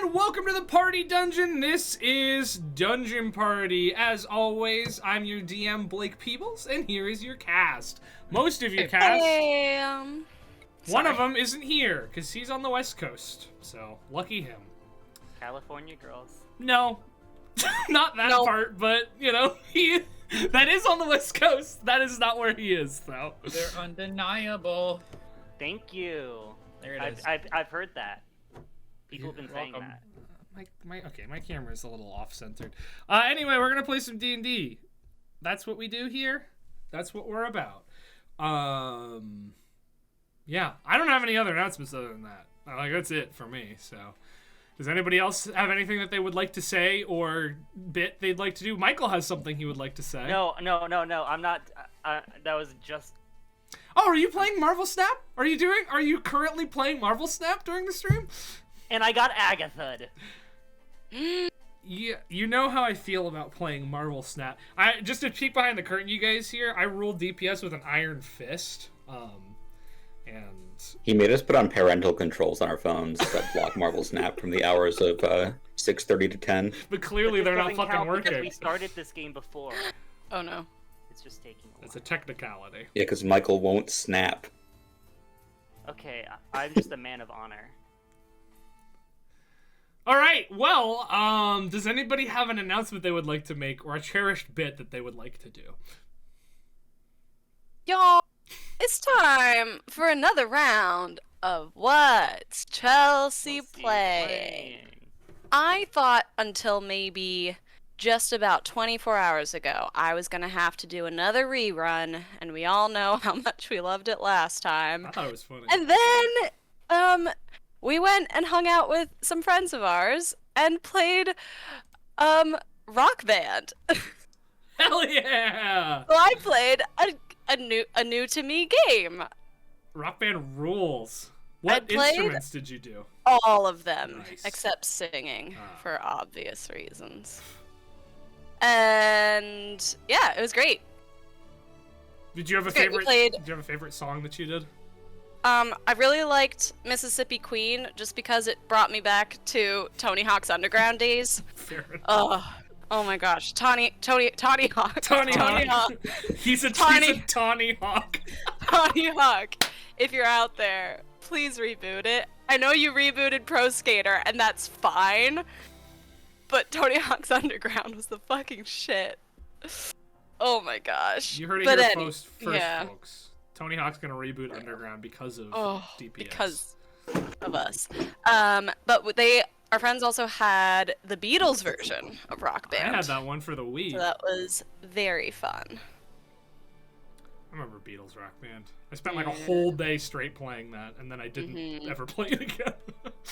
and welcome to the Party Dungeon. This is Dungeon Party. As always, I'm your DM, Blake Peebles, and here is your cast. Most of your cast. One of them isn't here, because he's on the West Coast, so lucky him. California girls. No, not that part, but, you know, that is on the West Coast. That is not where he is, though. They're undeniable. Thank you. There it is. I've heard that. People have been saying welcome. that. My camera's a little off-centered. Anyway, we're going to play some D&D. That's what we do here. That's what we're about. Yeah, I don't have any other announcements other than that. Like, that's it for me, so... Does anybody else have anything that they would like to say or bit they'd like to do? Michael has something he would like to say. No. I'm not... that was just... Oh, are you playing Marvel Snap? Are you currently playing Marvel Snap during the stream? And I got Agatha'd. Yeah, you know how I feel about playing Marvel Snap. Just to peek behind the curtain, you guys here, I ruled DPS with an iron fist. And he made us put on parental controls on our phones that block Marvel Snap from the hours of 6:30 to 10. But clearly they're not fucking working. We started this game before. Oh no. It's just taking a while. It's a technicality. Yeah, because Michael won't snap. Okay, I'm just a man of honor. All right, well, does anybody have an announcement they would like to make or a cherished bit that they would like to do? Y'all, it's time for another round of What's Chelsea Playing? I thought until maybe just about 24 hours ago I was going to have to do another rerun, and we all know how much we loved it last time. I thought it was funny. And then, we went and hung out with some friends of ours and played, Rock Band. Hell yeah! So I played a new to me game. Rock Band rules. What instruments did you do? All of them, Nice. except singing, for obvious reasons. And yeah, it was great. Did you have a Great, we favorite? played- Did you have a favorite song that you did? I really liked Mississippi Queen just because it brought me back to Tony Hawk's Underground days. Fair enough. Oh my gosh, Tony Hawk. Tony Hawk. He's a Tony Hawk. Tony Hawk, if you're out there, please reboot it. I know you rebooted Pro Skater, and that's fine, but Tony Hawk's Underground was the fucking shit. Oh my gosh. You heard it But here any- first, yeah. folks. Tony Hawk's gonna reboot Underground because of DPS. Because of us. But our friends also had the Beatles version of Rock Band. I had that one for the Wii. So that was very fun. I remember Beatles Rock Band. I spent like a whole day straight playing that, and then I didn't ever play it again.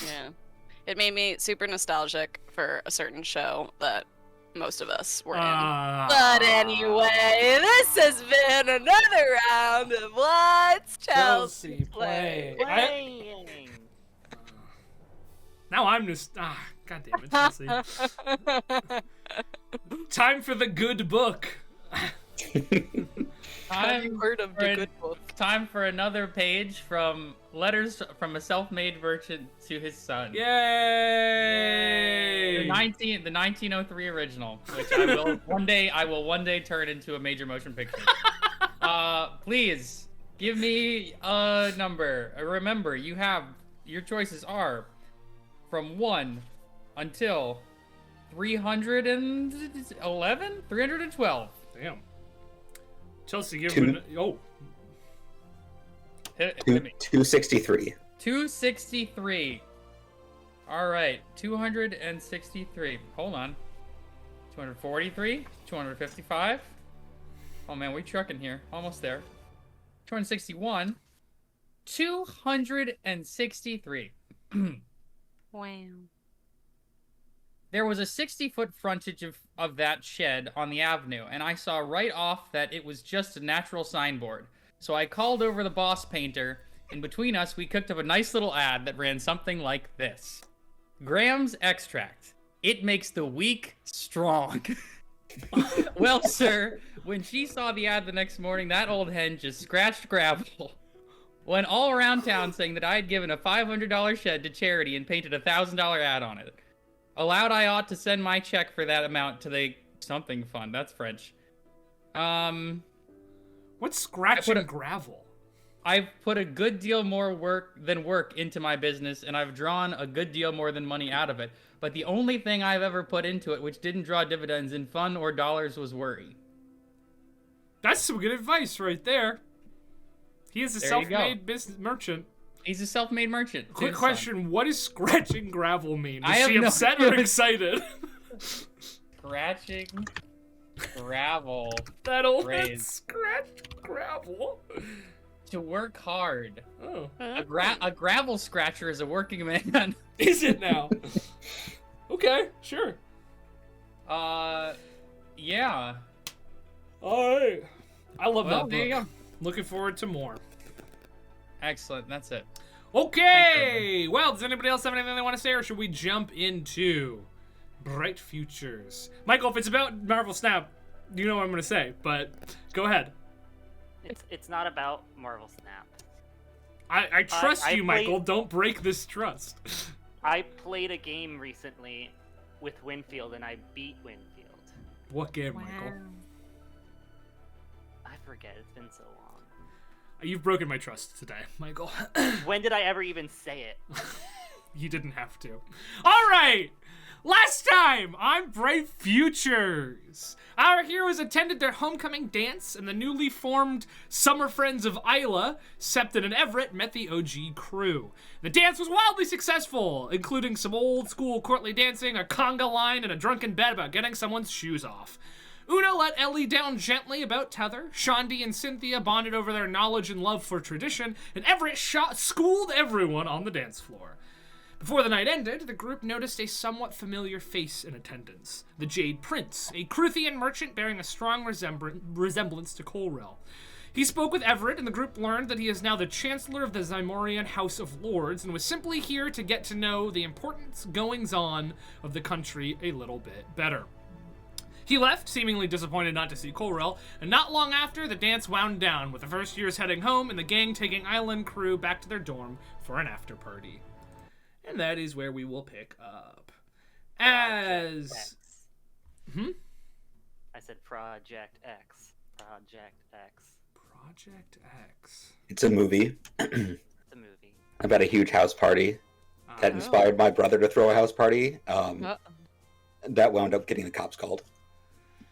Yeah. It made me super nostalgic for a certain show that most of us were in. But anyway, this has been another round of What's Chelsea Playing? Now I'm just... God damn it, Chelsea. Time for the good book. Have you heard of the good book? Time for another page from Letters from a Self-Made Merchant to His Son. Yay! The 1903 original, which I will one day turn into a major motion picture. Please give me a number. Remember, your choices are from 1 until 311, 312. Damn. Chelsea, give me... Oh. Hit me. 263. 263. All right, 263. Hold on. 243, 255. Oh man, we trucking here. Almost there. 261. 263. Wow. There was a 60-foot frontage of that shed on the avenue, and I saw right off that it was just a natural signboard. So I called over the boss painter, and between us, we cooked up a nice little ad that ran something like this. Graham's extract. It makes the weak strong. Well, sir, when she saw the ad the next morning, that old hen just scratched gravel, went all around town saying that I had given a $500 shed to charity and painted a $1,000 ad on it. Allowed I ought to send my check for that amount to the something fund. That's French. What's scratching gravel? I've put a good deal more work into my business, and I've drawn a good deal more than money out of it. But the only thing I've ever put into it which didn't draw dividends in fun or dollars was worry. That's some good advice right there. He is a self-made business merchant. He's a self-made merchant. Quick question, what does scratching gravel mean? Is she no upset or excited? Scratching gravel. That old scratch gravel. To work hard. Oh. A gravel scratcher is a working man. Is it now? Okay, sure. Yeah. Alright. I love that book. There you go. Looking forward to more. Excellent, that's it. Okay! Well, does anybody else have anything they want to say, or should we jump into Bright Futures? Michael, if it's about Marvel Snap, you know what I'm going to say, but go ahead. It's not about Marvel Snap. I trust you, Michael. Don't break this trust. I played a game recently with Winfield, and I beat Winfield. What game, Michael? I forget. It's been so long. You've broken my trust today, Michael. When did I ever even say it? You didn't have to. All right! Last time on Bright Futures, our heroes attended their homecoming dance, and the newly formed summer friends of Isla, Septon and Everett, met the OG crew. The dance was wildly successful, including some old school courtly dancing, a conga line, and a drunken bet about getting someone's shoes off. Una let Ellie down gently about tether, Shondi and Cynthia bonded over their knowledge and love for tradition, and Everett schooled everyone on the dance floor. Before the night ended, the group noticed a somewhat familiar face in attendance. The Jade Prince, a Cruthian merchant bearing a strong resemblance to Colrell. He spoke with Everett, and the group learned that he is now the Chancellor of the Zymorian House of Lords, and was simply here to get to know the important goings-on of the country a little bit better. He left, seemingly disappointed not to see Colrell, and not long after, the dance wound down, with the first years heading home and the gang taking Island crew back to their dorm for an after-party. And that is where we will pick up. I said Project X. Project X. Project X. It's a movie. It's a movie. About a huge house party that inspired my brother to throw a house party. That wound up getting the cops called.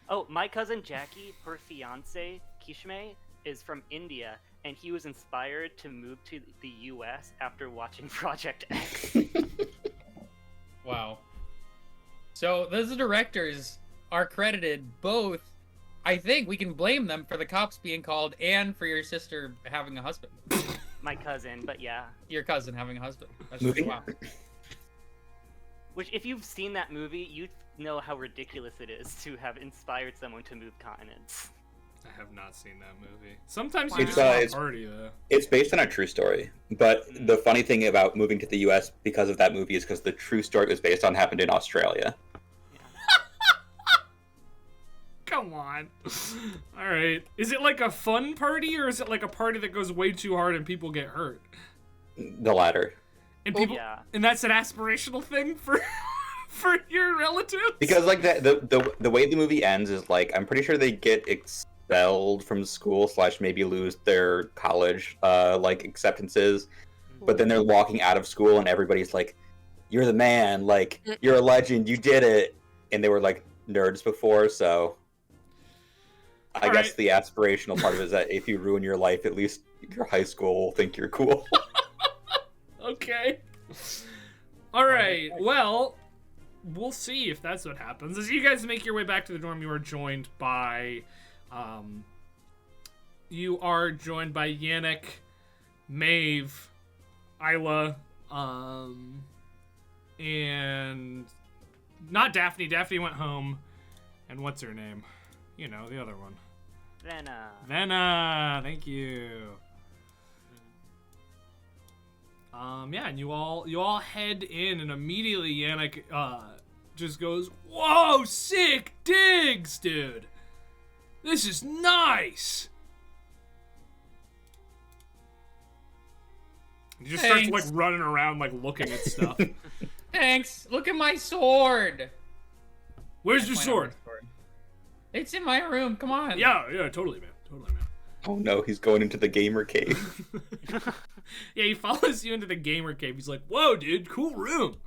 Oh, my cousin Jackie, her fiance, Kishme, is from India, and he was inspired to move to the U.S. after watching Project X. Wow. So those directors are credited both. I think we can blame them for the cops being called and for your sister having a husband. My cousin, but yeah. Your cousin having a husband. That's Movie? Wow. Which, if you've seen that movie, you know how ridiculous it is to have inspired someone to move continents. I have not seen that movie. Sometimes you It's, just want it's- to party, though. It's based on a true story, but the funny thing about moving to the U.S. because of that movie is because the true story it was based on happened in Australia. Come on. All right. Is it like a fun party, or is it like a party that goes way too hard and people get hurt? The latter. And people, Yeah. and that's an aspirational thing for for your relatives? Because like the way the movie ends is like I'm pretty sure they get expelled from school / maybe lose their college like acceptances, but then they're walking out of school and everybody's like, "You're the man! Like you're a legend! You did it!" And they were like nerds before, so I guess the aspirational part of it is that if you ruin your life, at least your high school will think you're cool. Okay. All right. Well, we'll see if that's what happens. As you guys make your way back to the dorm, you are joined by Yannick, Maeve, Isla, and not Daphne. Daphne went home. And what's her name? You know, the other one. Venna. Thank you. Yeah, and you all head in, and immediately Yannick just goes, "Whoa, sick digs, dude! This is nice." He just starts like running around, like looking at stuff. Thanks. Thanks. Look at my sword. Where's your sword? It's in my room. Come on. Yeah, totally, man. Totally, man. Oh no, he's going into the gamer cave. Yeah, he follows you into the gamer cave. He's like, "Whoa, dude, cool room.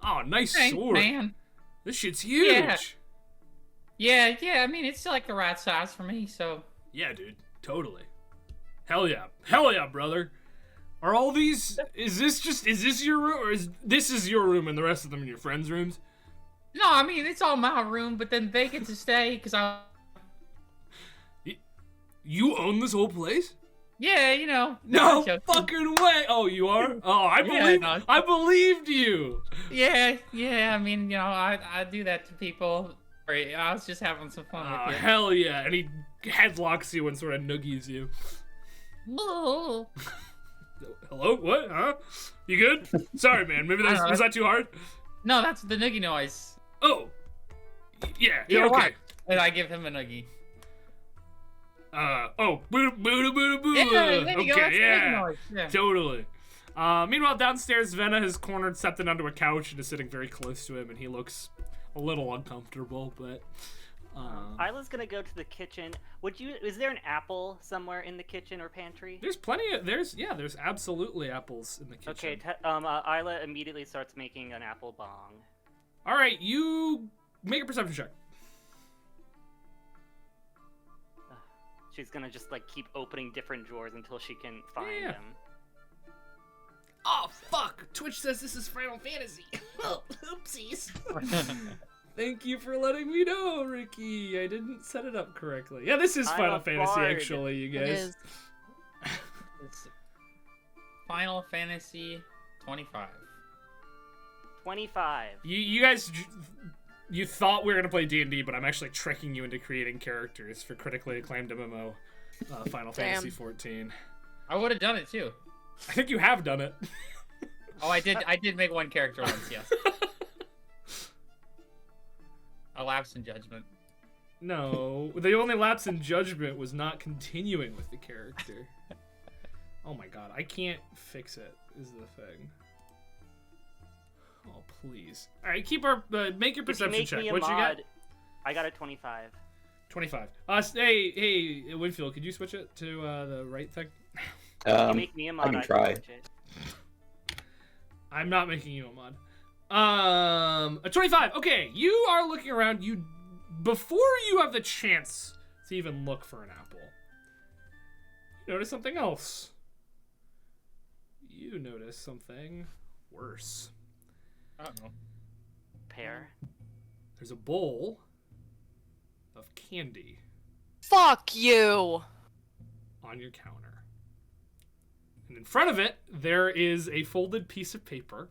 Oh, nice sword, man. This shit's huge." Yeah. I mean, it's like the right size for me. So. Yeah, dude, totally. Hell yeah, brother. Are all these? Is this your room, or is this your room and the rest of them in your friends' rooms? No, I mean it's all my room, but then they get to stay because I. You own this whole place? Yeah, you know. No fucking way! Oh, you are? Oh, I believed you. Yeah. I mean, you know, I do that to people. I was just having some fun with you. Hell yeah! And he headlocks you and sort of noogies you. Oh. Hello? What? Huh? You good? Sorry, man. Maybe was that too hard? No, that's the noogie noise. Oh. Yeah. Okay. What? And I give him a noogie. Oh, boo, boo, boo, boo. Okay, yeah, totally. Meanwhile, downstairs, Venna has cornered Septon onto a couch and is sitting very close to him, and he looks a little uncomfortable, but... Isla's gonna go to the kitchen. Is there an apple somewhere in the kitchen or pantry? There's plenty of, there's absolutely apples in the kitchen. Okay, Isla immediately starts making an apple bong. Alright, you make a perception check. She's gonna just like keep opening different drawers until she can find them. Oh fuck! Twitch says this is Final Fantasy. Oh, oopsies. Thank you for letting me know, Ricky. I didn't set it up correctly. Yeah, this is Final Fantasy, actually, you guys. It is. It's Final Fantasy 25. 25. You guys, you thought we were gonna play D&D, but I'm actually tricking you into creating characters for critically acclaimed MMO, Final Fantasy 14. I would have done it too. I think you have done it. Oh, I did make one character once, yes. A lapse in judgment. No, the only lapse in judgment was not continuing with the character. Oh my god, I can't fix it, is the thing. Oh, please. Alright, keep our, make your perception check. What you got? I got a 25. 25. Hey, Winfield, could you switch it to the right thing? You make me a mod, I can try. I'm not making you a mod. A 25. Okay, you are looking around. Before you have the chance to even look for an apple, you notice something else. You notice something worse. Uh-oh. Pear. There's a bowl of candy Fuck you! on your counter. And in front of it, there is a folded piece of paper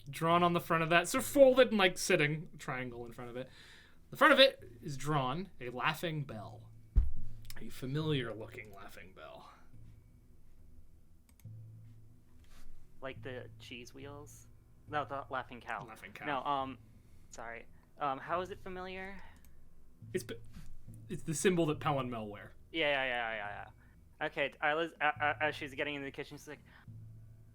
drawn on the front of that. So folded and like sitting, triangle in front of it. The front of it is drawn a laughing bell. A familiar looking laughing bell. Like the cheese wheels? No, the laughing cow. Laughing cow. No, sorry. How is it familiar? It's the symbol that Pell and Mel wear. Yeah. Okay, Isla's, as she's getting into the kitchen, she's like,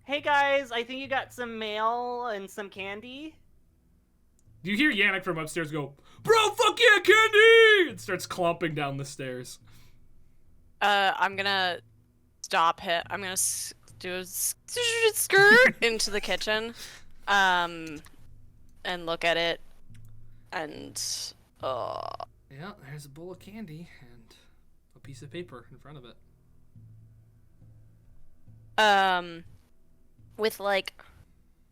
"Hey guys, I think you got some mail and some candy." You hear Yannick from upstairs go, "Bro, fuck yeah, candy!" and starts clomping down the stairs. I'm gonna stop him. I'm gonna do a skirt into the kitchen, and look at it, and yeah, there's a bowl of candy and a piece of paper in front of it. With like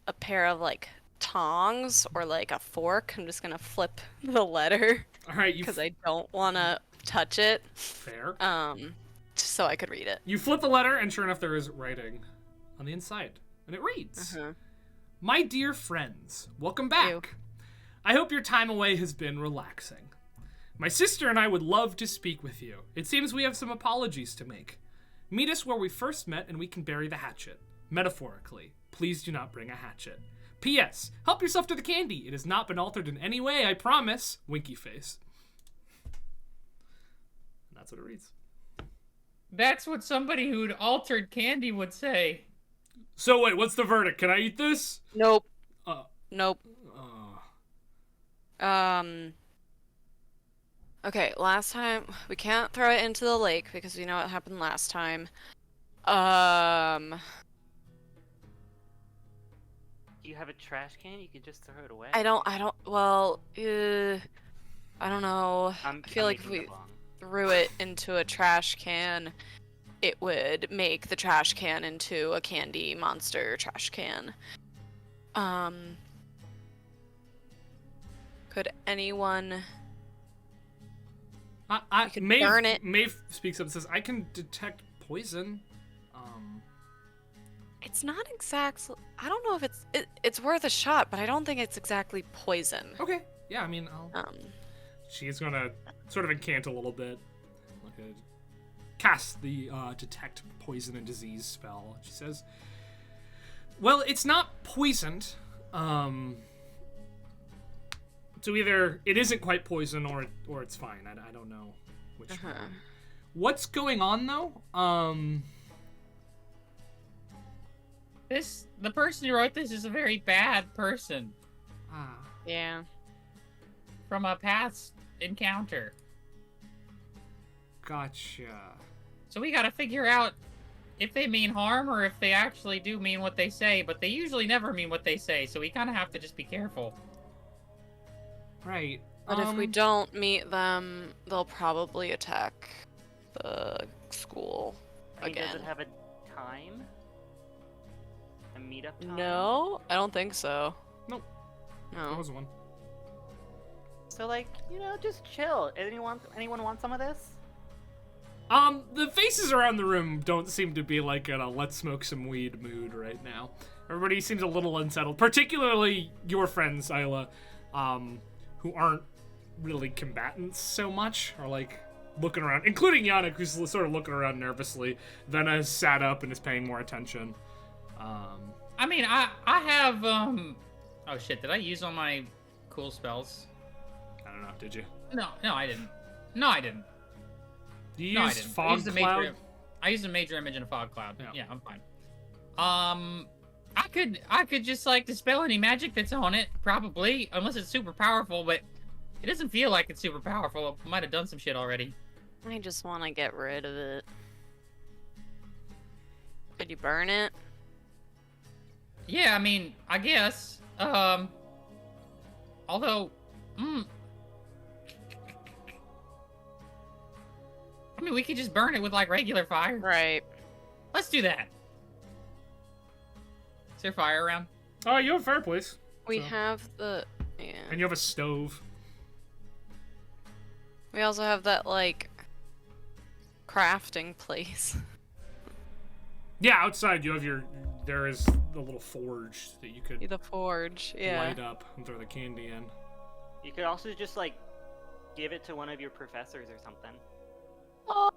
a pair of like tongs or like a fork, I'm just gonna flip the letter. All right, because I don't want to touch it. Fair. Just so I could read it. You flip the letter, and sure enough, there is writing on the inside, and it reads, "My dear friends, welcome back. Ew. I hope your time away has been relaxing. My sister and I would love to speak with you. It seems we have some apologies to make. Meet us where we first met, and we can bury the hatchet. Metaphorically, please do not bring a hatchet. P.S. Help yourself to the candy. It has not been altered in any way, I promise. Winky face." And that's what it reads. That's what somebody who'd altered candy would say. So wait, what's the verdict? Can I eat this? Nope. Oh. Nope. Okay, last time we can't throw it into the lake because we know what happened last time. Do you have a trash can? You can just throw it away. Well, I don't know. I feel like if we threw it into a trash can, it would make the trash can into a candy monster trash can. Could anyone... I could Maeve, burn it. Maeve speaks up and says, I can detect poison. It's not exactly... I don't know if it's worth a shot, but I don't think it's exactly poison. Okay. Yeah, I mean, she's gonna sort of incant a little bit. Cast the detect poison and disease spell. She says, well, it's not poisoned. So either it isn't quite poison or it's fine. I don't know which one. What's going on though? The person who wrote this is a very bad person. Yeah. From a past encounter. Gotcha. So we gotta figure out if they mean harm or if they actually do mean what they say, but they usually never mean what they say, so we kinda have to just be careful. Right. But if we don't meet them, they'll probably attack the school again. Does it have a time? A meetup time? No, I don't think so. Nope. No. That was one. So just chill. Anyone want some of this? The faces around the room don't seem to be like in a let's smoke some weed mood right now. Everybody seems a little unsettled, particularly your friends, Isla, who aren't really combatants so much, are like looking around, including Yannick, who's sort of looking around nervously. Venna has sat up and is paying more attention. I mean, I have, oh shit, did I use all my cool spells? I don't know, did you? No, I didn't. No, I didn't. You used fog cloud? I used a major image in a fog cloud. Yeah. Yeah, I'm fine. I could just like dispel any magic that's on it, probably, unless it's super powerful, but it doesn't feel like it's super powerful. I might have done some shit already. I just want to get rid of it. Could you burn it? Yeah, I mean, I guess. Although, I mean, we could just burn it with like regular fire. Right. Let's do that. Is there fire around? Oh, you have a fireplace. We have the... Yeah. And you have a stove. We also have that, like, crafting place. Yeah, outside you have there is the little forge that you could The forge, yeah. light up and throw the candy in. You could also just give it to one of your professors or something. Oh.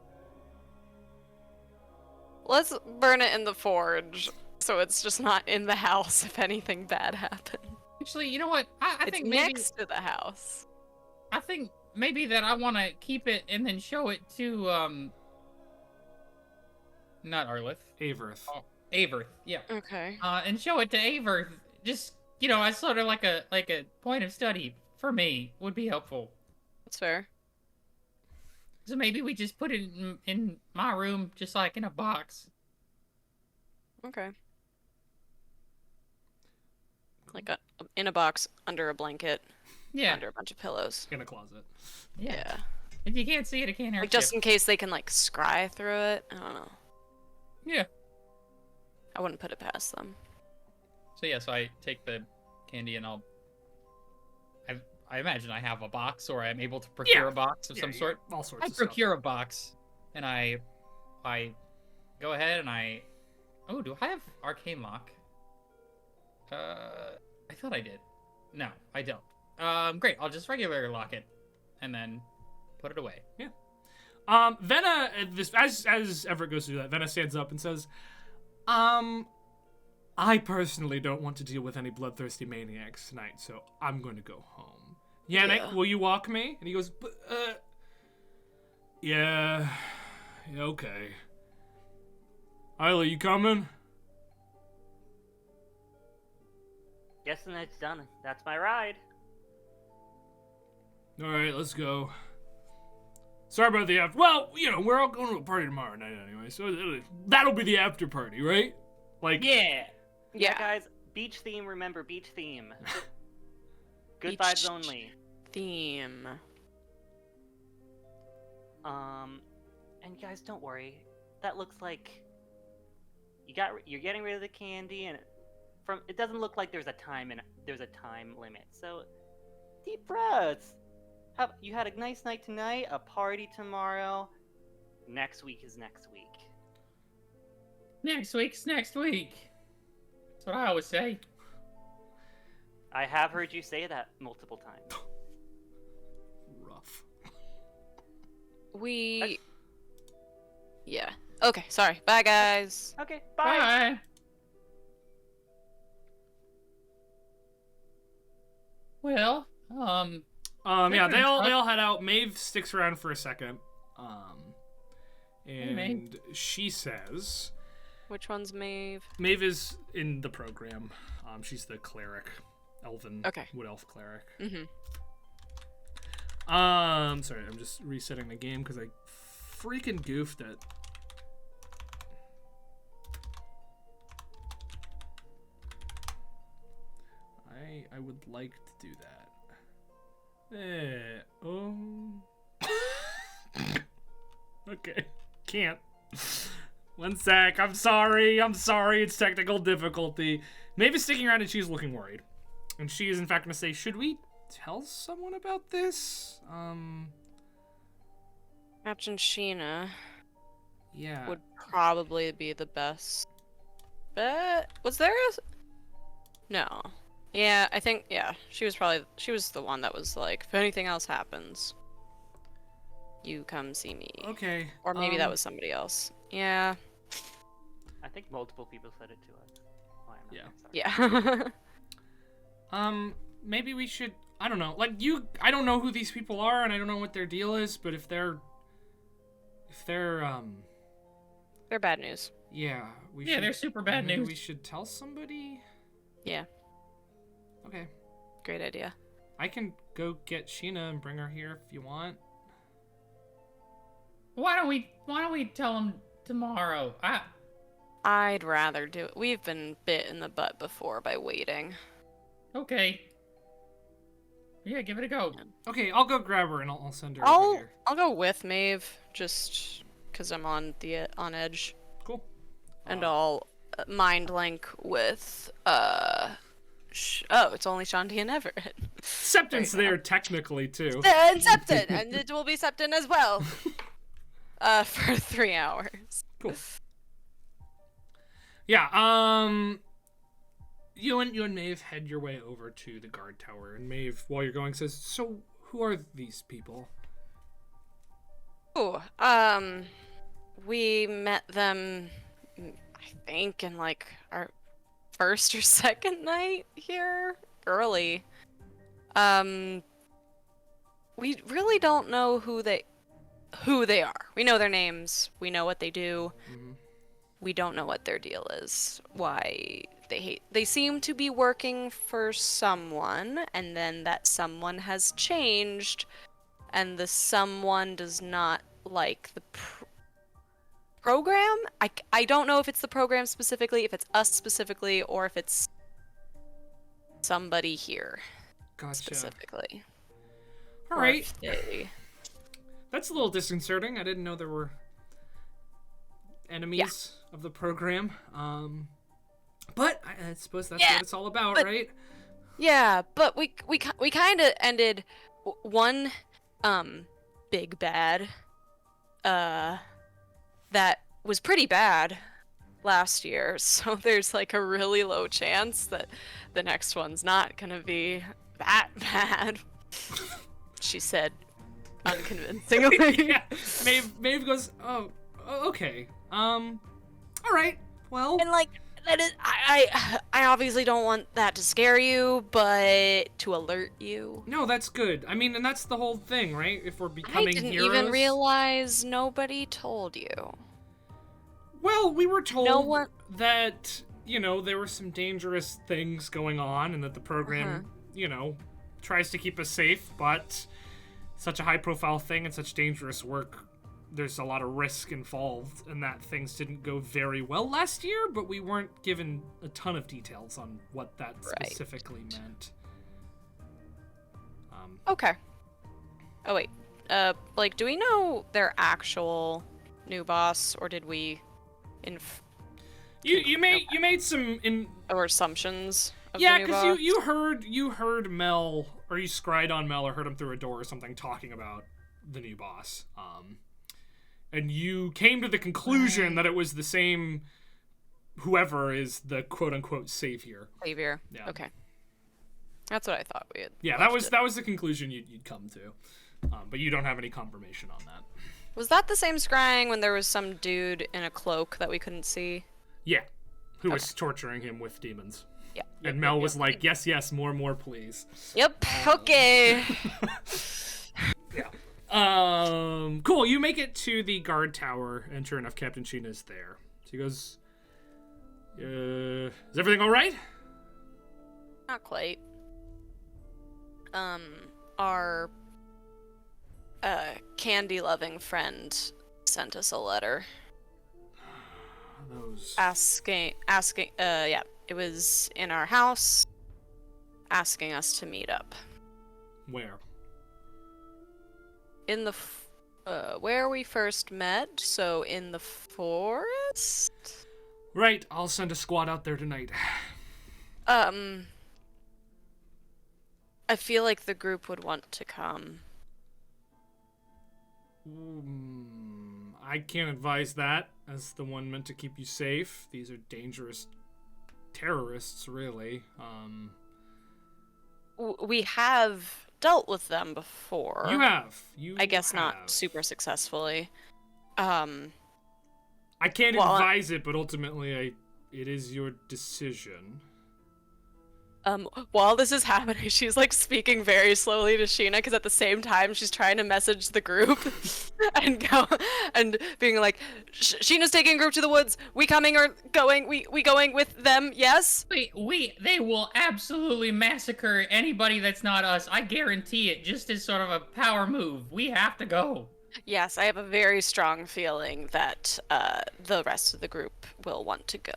Let's burn it in the forge, so it's just not in the house if anything bad happens. Actually, you know what? I It's think maybe next to the house. I think maybe that I want to keep it and then show it to not Arlith. Averth. Oh, Averth. Yeah. Okay. And show it to Averth. Just as sort of like a point of study for me would be helpful. That's fair. So maybe we just put it in my room, just like in a box. Okay. Like in a box under a blanket. Yeah. Under a bunch of pillows. In a closet. Yeah. If you can't see it, it can't hurt Like just in case they can scry through it. I don't know. Yeah. I wouldn't put it past them. So yeah, so I take the candy and I imagine I have a box, or I'm able to procure a box of some sort. All sorts I of stuff. procure a box, and I go ahead and oh, do I have arcane lock? I thought I did. No, I don't. Great. I'll just regular lock it, and then put it away. Yeah. Venna, as Everett goes to do that, Venna stands up and says, I personally don't want to deal with any bloodthirsty maniacs tonight, so I'm going to go home. Yannick, will you walk me? And he goes, yeah, okay. Isla, you coming? Guessing it's done. That's my ride. All right, let's go. Sorry about the after. Well, we're all going to a party tomorrow night anyway, so that'll be the after party, right? Like, Yeah. Yeah, guys. Beach theme. Remember, beach theme. Good vibes only. Theme. And guys, don't worry. That looks like you're getting rid of the candy, and it doesn't look like there's a time limit. So, deep breaths. You had a nice night tonight, a party tomorrow. Next week is next week. Next week's next week. That's what I always say. I have heard you say that multiple times. Rough. Yeah. Okay, sorry. Bye, guys. Okay, bye. Bye. Well, yeah, they all head out. Maeve sticks around for a second. Hey, Maeve. And she says, Which one's Maeve? Maeve is in the program. She's the cleric, elven wood elf cleric. Mm-hmm. Sorry, I'm just resetting the game because I freaking goofed it. I would like to do that. Okay, can't. One sec, I'm sorry, it's technical difficulty. Maeve's sticking around and she's looking worried. And she is in fact gonna say, should we tell someone about this? Captain Sheena Yeah. would probably be the best bet. Was there a... No. Yeah, I think, she was the one that was like, if anything else happens, you come see me. Okay. Or maybe that was somebody else. Yeah. I think multiple people said it to us. Oh, I'm not Yeah. Maybe we should, I don't know, I don't know who these people are and I don't know what their deal is, but if they're They're bad news. yeah, they're super bad maybe news. we should tell somebody? Yeah. Okay. Great idea. I can go get Sheena and bring her here if you want. Why don't we tell them tomorrow? I'd rather do it. We've been bit in the butt before by waiting. Okay. Yeah, give it a go. Okay, I'll go grab her and I'll send her over here. I'll go with Maeve, just because I'm on edge. Cool. And I'll mind link with it's only Shanti and Everett. Septon's there technically too. And Septon, and it will be Septon as well. For 3 hours. Cool. Yeah, you and Maeve head your way over to the guard tower, and Maeve, while you're going, says, so who are these people? Oh, we met them, I think, in like our first or second night here, early. We really don't know who they are. We know their names, we know what they do. Mm-hmm. We don't know what their deal is. Why they seem to be working for someone, and then that someone has changed, and the someone does not like the program. I don't know if it's the program specifically, if it's us specifically, or if it's somebody here specifically. All right. That's a little disconcerting. I didn't know there were enemies of the program. But I suppose that's what it's all about, right? Yeah, but we kind of ended one big bad that was pretty bad last year. So there's like a really low chance that the next one's not gonna be that bad. She said unconvincingly. Yeah. Maeve goes, oh, okay. All right. Well. And like that is, I obviously don't want that to scare you, but to alert you. No, that's good. I mean, and that's the whole thing, right? If we're becoming I didn't heroes. even realize nobody told you. Well, we were told that there were some dangerous things going on and that the program, tries to keep us safe, but such a high-profile thing and such dangerous work, there's a lot of risk involved, and that things didn't go very well last year, but we weren't given a ton of details on what that specifically meant. Okay. Oh, wait. Blake, do we know their actual new boss, or did we You made some or assumptions of yeah, the new boss? because you heard Mel, or you scried on Mel or heard him through a door or something talking about the new boss. And you came to the conclusion that it was the same whoever is the quote unquote savior. Savior. Yeah. Okay. That's what I thought we had. Yeah, that was the conclusion you'd come to. But you don't have any confirmation on that. Was that the same scrying when there was some dude in a cloak that we couldn't see? Yeah. Who was torturing him with demons. Yeah. And Mel was like, yes, more, please. Yep. Okay. Yeah. Cool. You make it to the guard tower, and sure enough, Captain Sheena is there. She goes, is everything all right? Not quite. Our candy-loving friend sent us a letter. Those... Asking, yeah, it was in our house, asking us to meet up. Where? In the, where we first met, so in the forest? Right, I'll send a squad out there tonight. I feel like the group would want to come. I can't advise that, as the one meant to keep you safe. These are dangerous terrorists, really. We have dealt with them before. You have. I guess not super successfully. I can't advise it, but ultimately, it is your decision. While this is happening, she's like speaking very slowly to Sheena, because at the same time she's trying to message the group and being like, Sheena's taking a group to the woods. We coming or going? We going with them? Yes. They will absolutely massacre anybody that's not us. I guarantee it. Just as sort of a power move, we have to go. Yes, I have a very strong feeling that the rest of the group will want to go.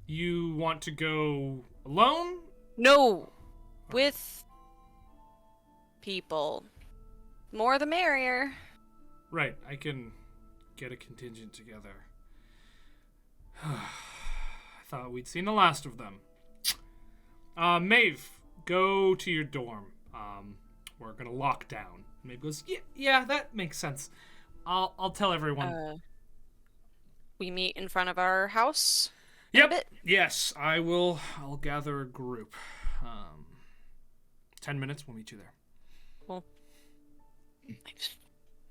You want to go alone? No, with people. More the merrier. Right, I can get a contingent together. I thought we'd seen the last of them. Maeve, go to your dorm. We're gonna lock down. Maeve goes, yeah, that makes sense. I'll tell everyone. We meet in front of our house. Yep. Yes, I will. I'll gather a group. 10 minutes, we'll meet you there. Well,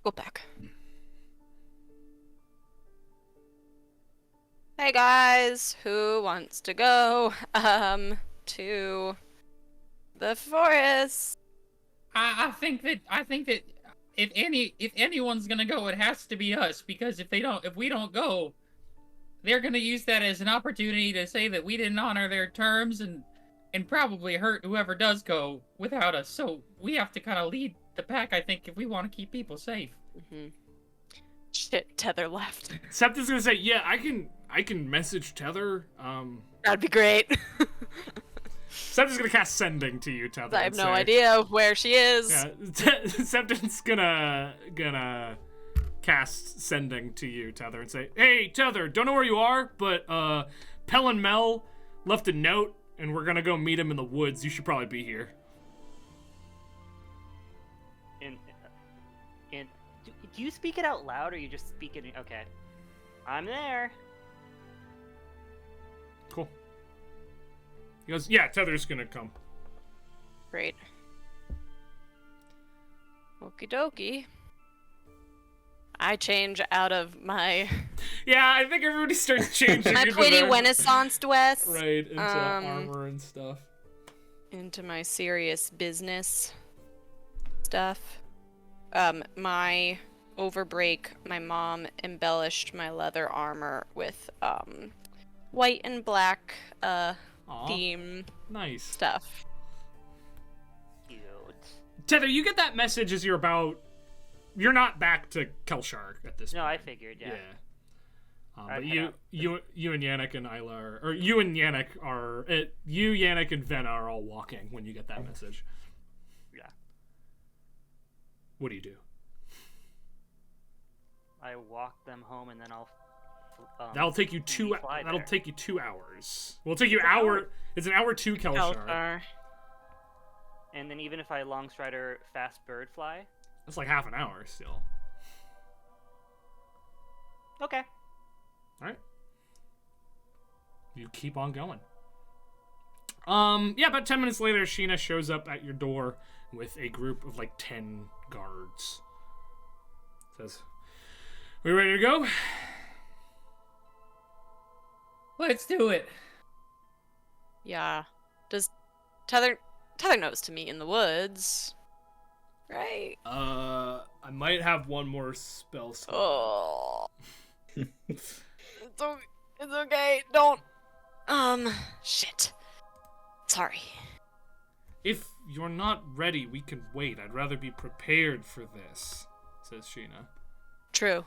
go back. Hey guys, who wants to go to the forest? I think that if anyone's gonna go, it has to be us, because if we don't go, they're gonna use that as an opportunity to say that we didn't honor their terms and probably hurt whoever does go without us. So we have to kind of lead the pack, I think, if we want to keep people safe. Mm-hmm. Shit, Tether left. Septa's gonna say, yeah, I can message Tether. That'd be great. Septa's gonna cast sending to you, Tether. I have no idea where she is. Yeah, Septa's gonna cast sending to you, Tether, and say, hey, Tether, don't know where you are, but Pell and Mel left a note, and we're gonna go meet him in the woods. You should probably be here. And do you speak it out loud, or you just speak it? Okay, I'm there. Cool. He goes, yeah, Tether's gonna come. Great. Okie dokie. I change out of my... Yeah, I think everybody starts changing. my pretty Renaissance dress. Right, into armor and stuff. Into my serious business stuff. Over break, my mom embellished my leather armor with white and black Aw, theme nice. stuff. Cute. Tether, you get that message as you're not back to Kelshar at this point. No, I figured, yeah. But you and Yannick and Isla or you and Yannick are Yannick and Venna are all walking when you get that message. Yeah. What do you do? I walk them home and then I'll. That'll take you fly take you 2 hours. Well, it'll take you an hour. It's an hour to Kelshar. And then even if I long strider fast bird fly. That's like half an hour still. Okay. All right. You keep on going. Yeah, about 10 minutes later, Sheena shows up at your door with a group of like 10 guards. Says, "We ready to go?" Let's do it. Yeah. Does Tether knows to meet in the woods, right? I might have one more spell slot. Oh. It's okay. Don't. Shit. Sorry. If you're not ready, we can wait. I'd rather be prepared for this, says Sheena. True.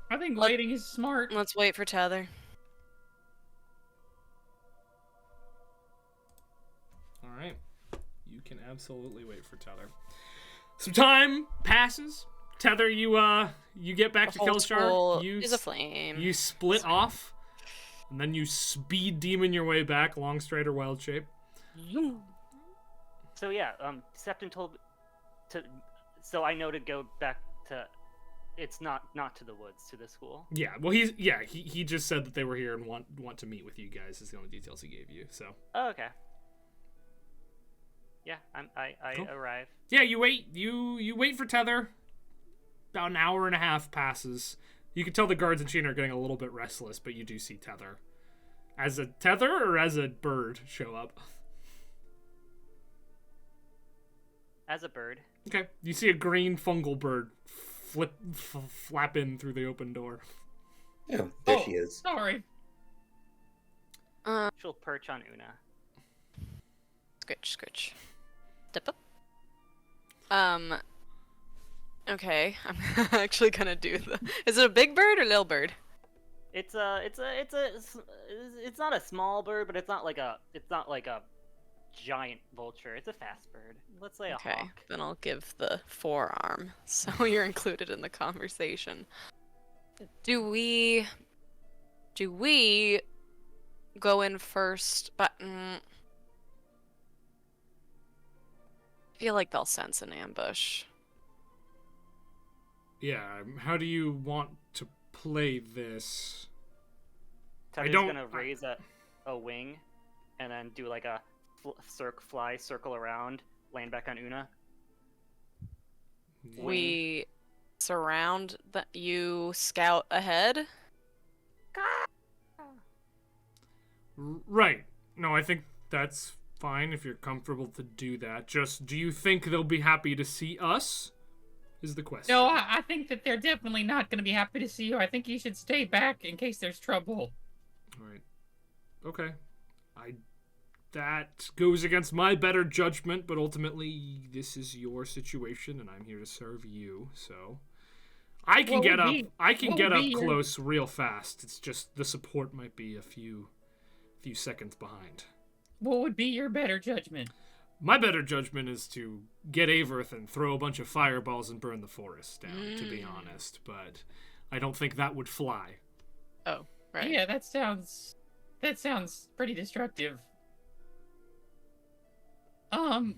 I think waiting is smart. Let's wait for Tether. All right. You can absolutely wait for Tether. Some time passes. Tether, you get back to Kelshar. Is a flame. You split off, and then you speed demon your way back along Strider Wild Shape. So yeah, Septon told to, so I know to go back to. It's not to the woods, to the school. Yeah, well, he just said that they were here and want to meet with you guys. Is the only details he gave you. So. Oh, okay. Yeah, I Cool. arrive. Yeah, you wait. You wait for Tether. About an hour and a half passes. You can tell the guards and Sheena are getting a little bit restless, but you do see Tether. As a Tether or as a bird show up? As a bird. Okay. You see a green fungal bird flap in through the open door. Yeah, there she is. Sorry. She'll perch on Una. Scritch. Step up. Okay, I'm actually gonna do the. Is it a big bird or little bird? It's not a small bird, but it's not like a giant vulture. It's a fast bird. Let's say a Okay, hawk. then I'll give the forearm, so you're included in the conversation. Do we go in first? But I feel like they'll sense an ambush. Yeah, how do you want to play this? Tether's gonna raise a wing, and then do like a fly circle around, land back on Una. We surround you scout ahead. Right. No, I think that's fine if you're comfortable to do that. Just, do you think they'll be happy to see us? Is the question. No, I think that they're definitely not going to be happy to see you. I think you should stay back in case there's trouble. All right. Okay. That goes against my better judgment, but ultimately this is your situation and I'm here to serve you. So I can get up close real fast. It's just the support might be a few seconds behind. What would be your better judgment? My better judgment is to get Averth and throw a bunch of fireballs and burn the forest down, to be honest. But I don't think that would fly. Oh, right. Yeah, that sounds pretty destructive. I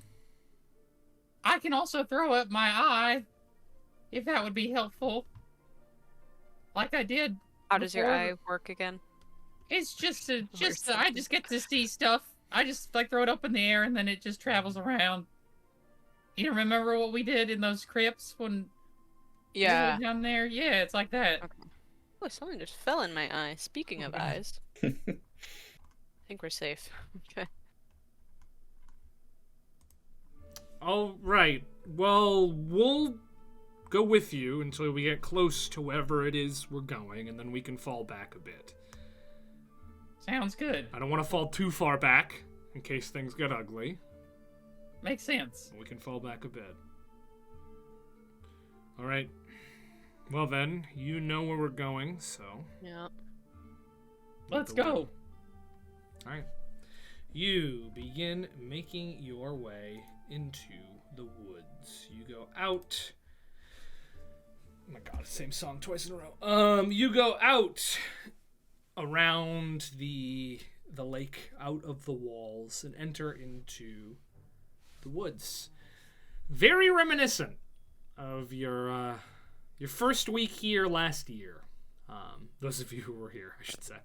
can also throw up my eye, if that would be helpful. Like I did. How does your before. eye work again? It's I just get to see stuff. I just like throw it up in the air and then it just travels around. You remember what we did in those crypts when we were down there? Yeah, it's like that. Okay. Oh, something just fell in my eye. Speaking of eyes. I think we're safe. Okay. All right. Well, we'll go with you until we get close to wherever it is we're going, and then we can fall back a bit. Sounds good. I don't want to fall too far back in case things get ugly. Makes sense. We can fall back a bit. All right. Well then, you know where we're going, so... Yeah. Let's go. All right. You begin making your way into the woods. You go out... Oh my god, same song twice in a row. You go out around the lake, out of the walls, and enter into the woods. Very reminiscent of your first week here last year. Those of you who were here, I should say.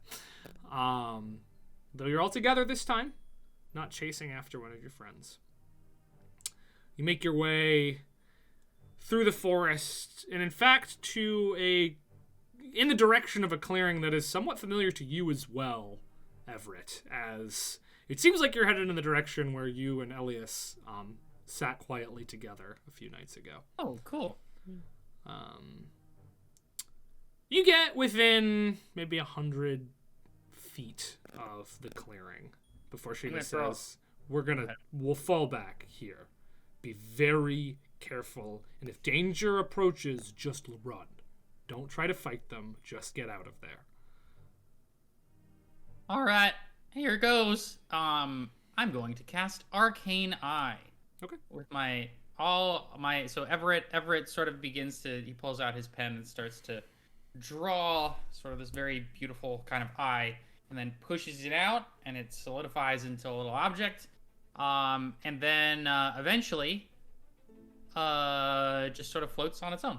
Though you're all together this time, not chasing after one of your friends. You make your way through the forest, and in fact in the direction of a clearing that is somewhat familiar to you as well, Everett, as it seems like you're headed in the direction where you and Elias sat quietly together a few nights ago. Oh, cool. You get within maybe 100 feet of the clearing before Sheila says, we'll fall back here. Be very careful, and if danger approaches, just run. Don't try to fight them, just get out of there. All right, here goes. I'm going to cast Arcane Eye. Okay. With so Everett sort of he pulls out his pen and starts to draw sort of this very beautiful kind of eye, and then pushes it out, and it solidifies into a little object. And then eventually just sort of floats on its own.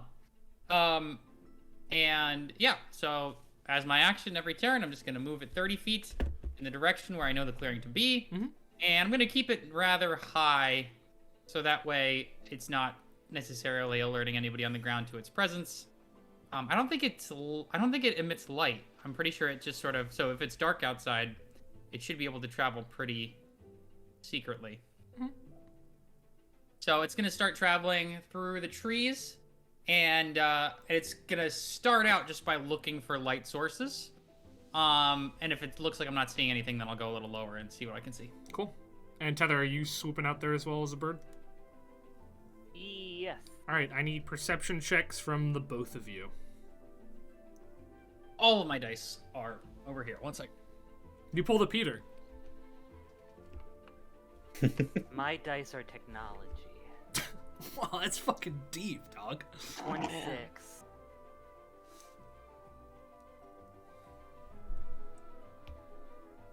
And yeah, so as my action every turn, I'm just going to move it 30 feet in the direction where I know the clearing to be. Mm-hmm. And I'm going to keep it rather high, so that way it's not necessarily alerting anybody on the ground to its presence. I don't think it emits light. I'm pretty sure it just sort of, so if it's dark outside, it should be able to travel pretty secretly. Mm-hmm. So it's going to start traveling through the trees, and it's going to start out just by looking for light sources. And if it looks like I'm not seeing anything, then I'll go a little lower and see what I can see. Cool. And Tether, are you swooping out there as well as a bird? Yes. All right, I need perception checks from the both of you. All of my dice are over here. One sec. You pull the Peter. My dice are technology. Wow, that's fucking deep, dog. 26.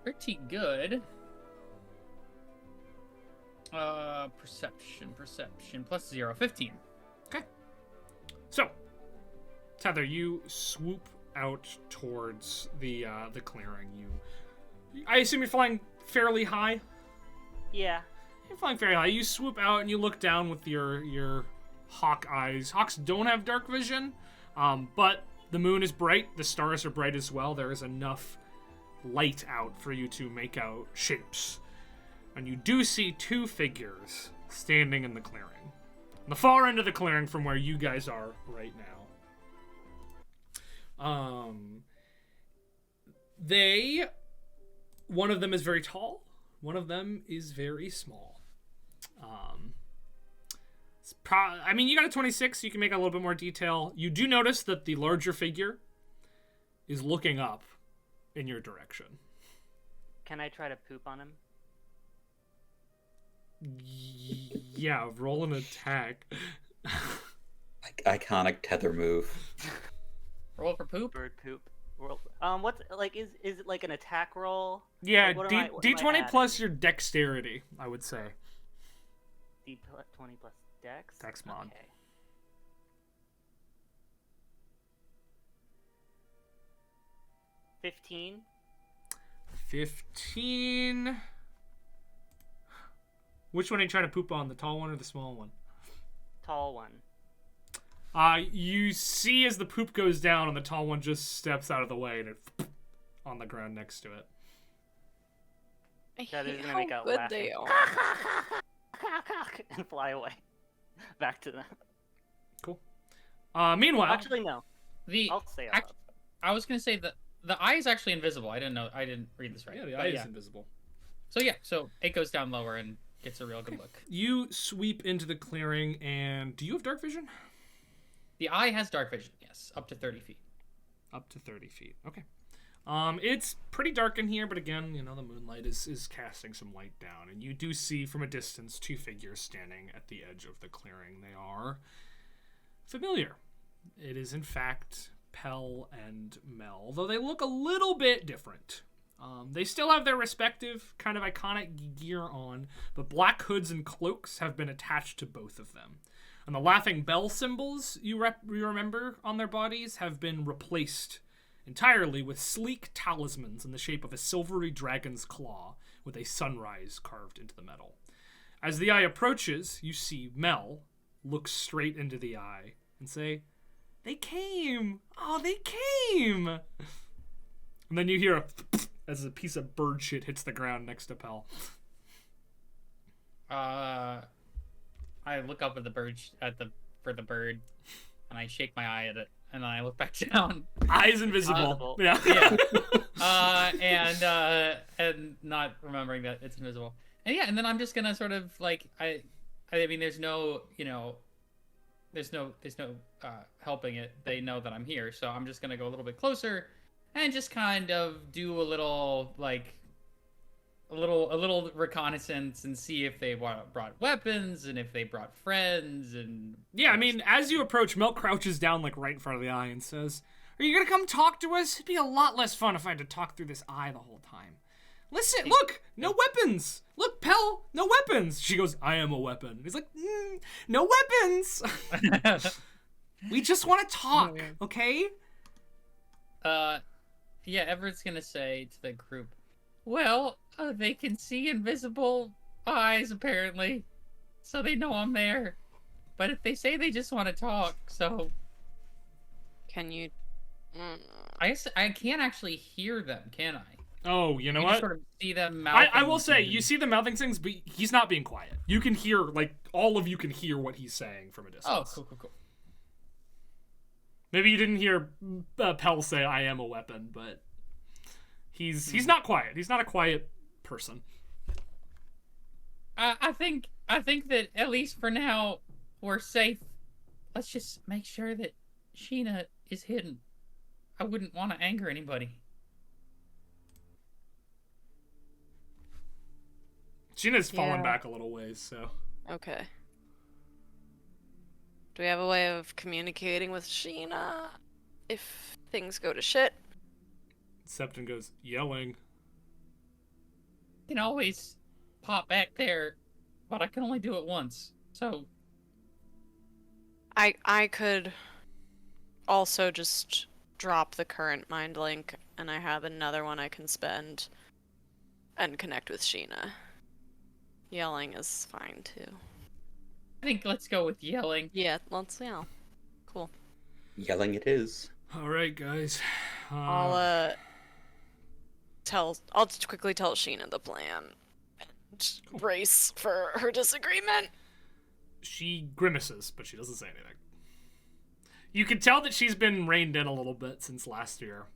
Pretty good. Perception plus 0, 15. Okay. So, Tether, you swoop out towards the clearing. I assume you're flying fairly high? Yeah. You're flying fairly high. You swoop out and you look down with your hawk eyes. Hawks don't have dark vision, but the moon is bright. The stars are bright as well. There is enough light out for you to make out shapes. And you do see two figures standing in the clearing. On the far end of the clearing from where you guys are right now. One of them is very tall. One of them is very small. You got a 26, so you can make a little bit more detail. You do notice that the larger figure is looking up in your direction. Can I try to poop on him? Yeah, roll an attack. Iconic Tether move. Roll for poop? Bird poop. Roll. What's is it like an attack roll? Yeah, Like, D20 plus your dexterity, I would say. D20 plus dex. Dex mod. Okay. $15. 15. Which one are you trying to poop on? The tall one or the small one? Tall one. You see as the poop goes down and the tall one just steps out of the way and it on the ground next to it. That is gonna How make out good laughing. they are. And fly away. Back to them. Cool. Meanwhile, Actually, no. I'll say out loud. I was gonna say that the eye is actually invisible. I didn't read this right. Yeah, the eye is invisible. So it goes down lower and gets a real good look. You sweep into the clearing, and do you have dark vision? The eye has dark vision, yes, up to 30 feet. Up to 30 feet. Okay. It's pretty dark in here, but again, you know, the moonlight is casting some light down, and you do see from a distance 2 figures standing at the edge of the clearing. They are familiar. It is, in fact, Pell and Mel, though they look a little bit different. They still have their respective kind of iconic gear on, but black hoods and cloaks have been attached to both of them. And the laughing bell symbols you remember on their bodies have been replaced entirely with sleek talismans in the shape of a silvery dragon's claw with a sunrise carved into the metal. As the eye approaches, you see Mel look straight into the eye and say, "They came! Oh, they came!" And then you hear as a piece of bird shit hits the ground next to Pell. I look up at the bird for the bird, and I shake my eye at it, and then I look back down. Eyes invisible. Yeah. And not remembering that it's invisible. And then I'm just gonna sort of like I mean, there's no helping it. They know that I'm here, so I'm just gonna go a little bit closer and just kind of do a little reconnaissance and see if they brought weapons and if they brought friends and... Yeah, I mean, as you approach, Mel crouches down like right in front of the eye and says, "Are you gonna come talk to us? It'd be a lot less fun if I had to talk through this eye the whole time. Listen, look, no weapons. Look, Pell, no weapons." She goes, "I am a weapon." He's like, "No weapons." We just want to talk, okay? Yeah, Everett's gonna say to the group, "Well, they can see invisible eyes, apparently, so they know I'm there. But if they say they just want to talk, so..." Can you... I can't actually hear them, can I? Oh, you know You what? just sort of see them mouthing. I will say, you see the mouthing things, but he's not being quiet. You can hear, like, all of you can hear what he's saying from a distance. Oh, cool. Maybe you didn't hear Pell say, "I am a weapon," but he's not quiet. He's not a quiet person. I think that at least for now we're safe. Let's just make sure that Sheena is hidden. I wouldn't want to anger anybody. Sheena's fallen back a little ways, so... Okay. Do we have a way of communicating with Sheena if things go to shit? Septon goes, "Yelling." I can always pop back there, but I can only do it once. So I could also just drop the current mind link, and I have another one I can spend and connect with Sheena. Yelling is fine too. I think let's go with yelling. Yeah, let's yell. Cool. Yelling it is. All right, guys. I'll just quickly tell Sheena the plan and brace for her disagreement. She grimaces, but she doesn't say anything. You can tell that she's been reined in a little bit since last year.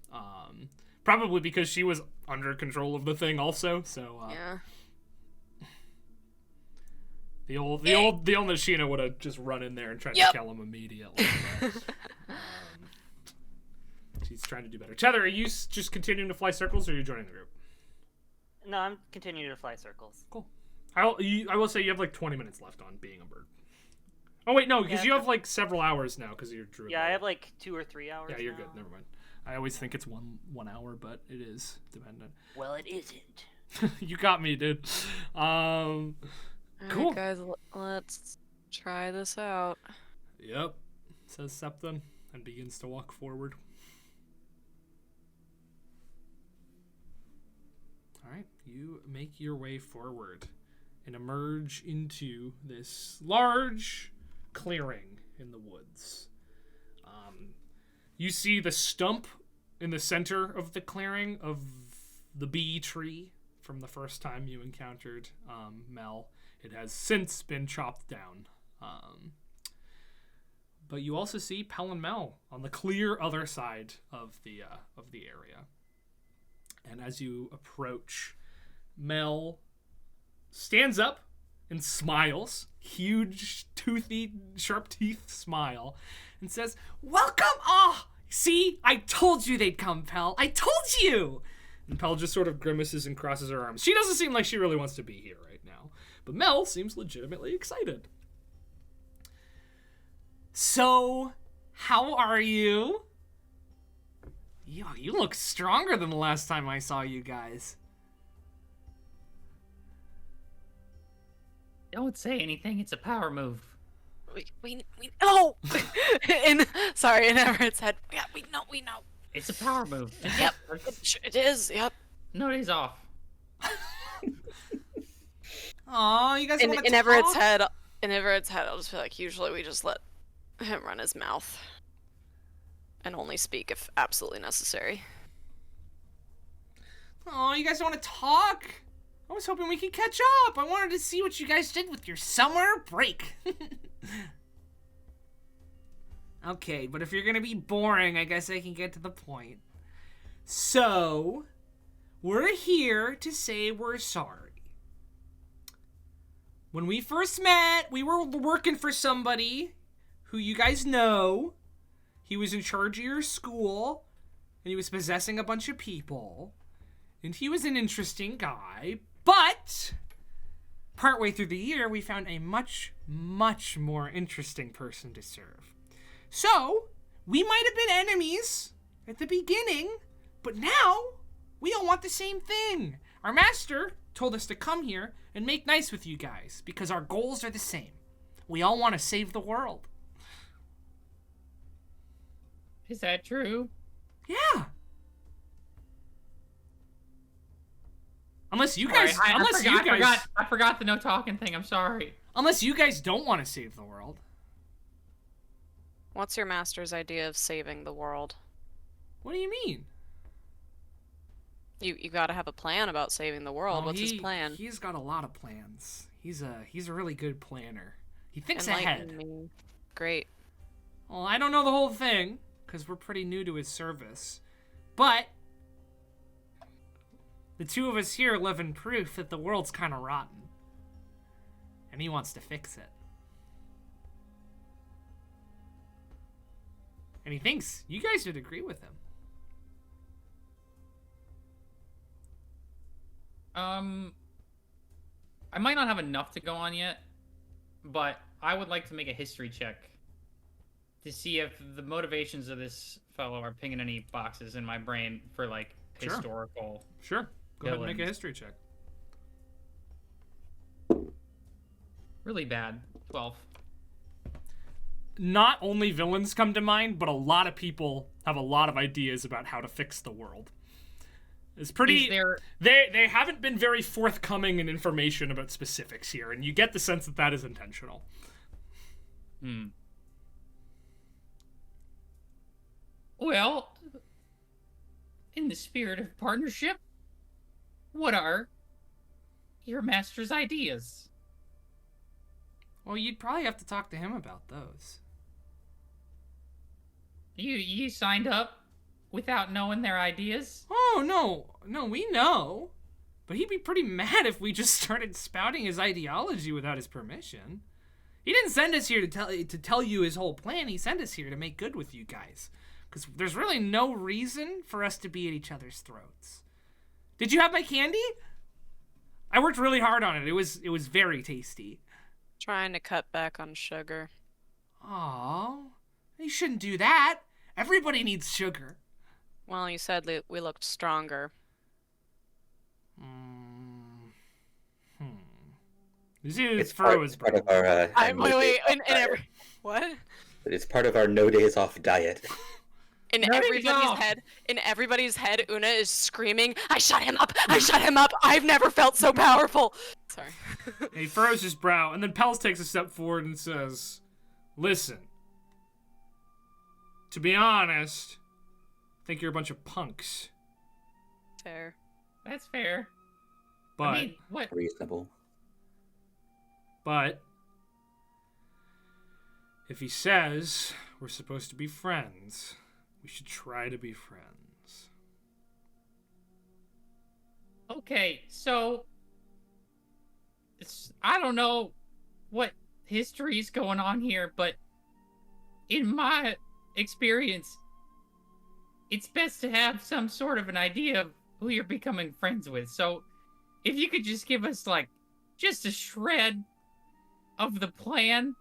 Probably because she was under control of the thing also, so... Yeah. The old Sheena would have just run in there and tried to kill him immediately. But, she's trying to do better. Tether, are you just continuing to fly circles, or are you joining the group? No, I'm continuing to fly circles. Cool. I will say you have like 20 minutes left on being a bird. Oh wait, no, because you have like several hours now because you're druid. Yeah, I have like 2 or 3 hours. Yeah, you're now. good. Never mind. I always think it's one hour, but it is dependent. Well, it isn't. You got me, dude. Cool. Alright, guys, let's try this out. Yep, says Septon, and begins to walk forward. Alright, you make your way forward and emerge into this large clearing in the woods. You see the stump in the center of the clearing of the bee tree from the first time you encountered Mel. It has since been chopped down. But you also see Pell and Mel on the clear other side of the area. And as you approach, Mel stands up and smiles, huge, toothy, sharp teeth smile, and says, "Welcome! Ah, see, I told you they'd come, Pell. I told you!" And Pell just sort of grimaces and crosses her arms. She doesn't seem like she really wants to be here right now. But Mel seems legitimately excited. "So, how are you?" You look stronger than the last time I saw you guys. Don't say anything. It's a power move. We oh! in Everett's head. Yeah, we know. It's a power move. Yep, it is. Yep. No days off. Aw, you guys want to talk? In Everett's head, I'll just feel like usually we just let him run his mouth and only speak if absolutely necessary. Aw, you guys want to talk? I was hoping we could catch up. I wanted to see what you guys did with your summer break. Okay, but if you're gonna be boring, I guess I can get to the point. So, we're here to say we're sorry. When we first met, we were working for somebody who you guys know. He was in charge of your school, and he was possessing a bunch of people. And he was an interesting guy, but partway through the year, we found a much, much more interesting person to serve. So, we might have been enemies at the beginning, but now we all want the same thing. Our master told us to come here and make nice with you guys because our goals are the same. We all want to save the world. Is that true? Yeah. Unless you guys, I forgot the no talking thing. I'm sorry. Unless you guys don't want to save the world. What's your master's idea of saving the world? What do you mean? You gotta have a plan about saving the world. What's his plan? He's got a lot of plans. He's a really good planner. He thinks Enlighten ahead. me. Great. Well, I don't know the whole thing because we're pretty new to his service, but the two of us here live in proof that the world's kind of rotten, and he wants to fix it. And he thinks you guys would agree with him. I might not have enough to go on yet, but I would like to make a history check to see if the motivations of this fellow are pinging any boxes in my brain for, like, historical. Sure. Go ahead and make a history check. Really bad. 12. Not only villains come to mind, but a lot of people have a lot of ideas about how to fix the world. It's pretty. They haven't been very forthcoming in information about specifics here, and you get the sense that that is intentional. Well, in the spirit of partnership, what are your master's ideas? Well, you'd probably have to talk to him about those. You signed up without knowing their ideas? Oh, no, we know. But he'd be pretty mad if we just started spouting his ideology without his permission. He didn't send us here to tell you his whole plan. He sent us here to make good with you guys. Because there's really no reason for us to be at each other's throats. Did you have my candy? I worked really hard on it. It was very tasty. Trying to cut back on sugar. Aw, you shouldn't do that. Everybody needs sugar. Well, you said we looked stronger. His fur was part of our. What? It's part of our no days off diet. In everybody's head, Una is screaming, "I shut him up! I shut him up! I've never felt so powerful!" Sorry. He furrows his brow, and then Pels takes a step forward and says, "Listen, to be honest, I think you're a bunch of punks." Fair. That's fair. But I mean, what? Reasonable. But If he says we're supposed to be friends, we should try to be friends. Okay, so I don't know what history's going on here, but in my experience, it's best to have some sort of an idea of who you're becoming friends with. So if you could just give us, like, just a shred of the plan,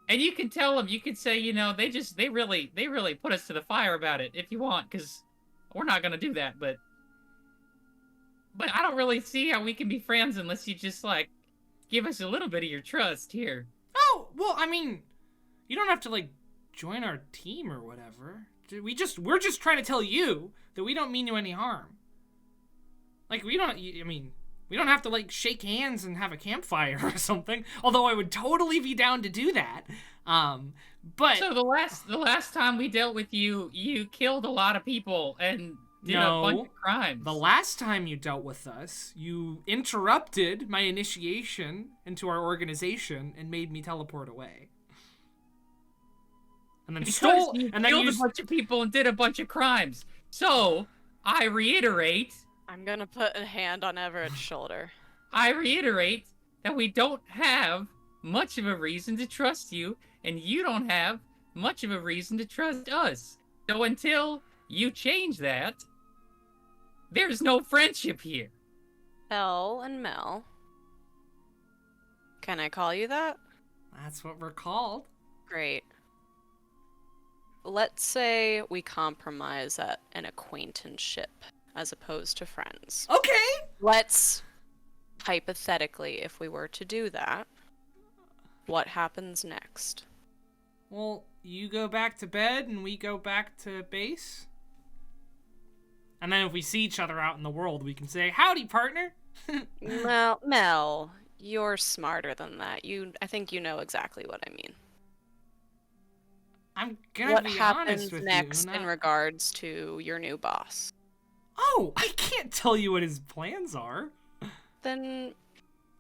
and you can tell them, you can say, you know, they really put us to the fire about it if you want, because we're not going to do that, but I don't really see how we can be friends unless you just, like, give us a little bit of your trust here. Oh, well, I mean, you don't have to, like, join our team or whatever. We're just trying to tell you that we don't mean you any harm. Like, we don't have to, like, shake hands and have a campfire or something, although I would totally be down to do that. But so the last time we dealt with you, you killed a lot of people and did a bunch of crimes. The last time you dealt with us, you interrupted my initiation into our organization and made me teleport away. And then killed a bunch of people and did a bunch of crimes. So, I reiterate... I'm gonna put a hand on Everett's shoulder. I reiterate that we don't have much of a reason to trust you, and you don't have much of a reason to trust us. So until you change that, there's no friendship here. Mel and Mel. Can I call you that? That's what we're called. Great. Let's say we compromise at an acquaintanceship as opposed to friends. Okay! Let's, hypothetically, if we were to do that, what happens next? Well, you go back to bed and we go back to base. And then if we see each other out in the world, we can say, howdy, partner! Well, Mel, you're smarter than that. I think you know exactly what I mean. I'm gonna what be happens honest with next you, in regards to your new boss? Oh, I can't tell you what his plans are. Then...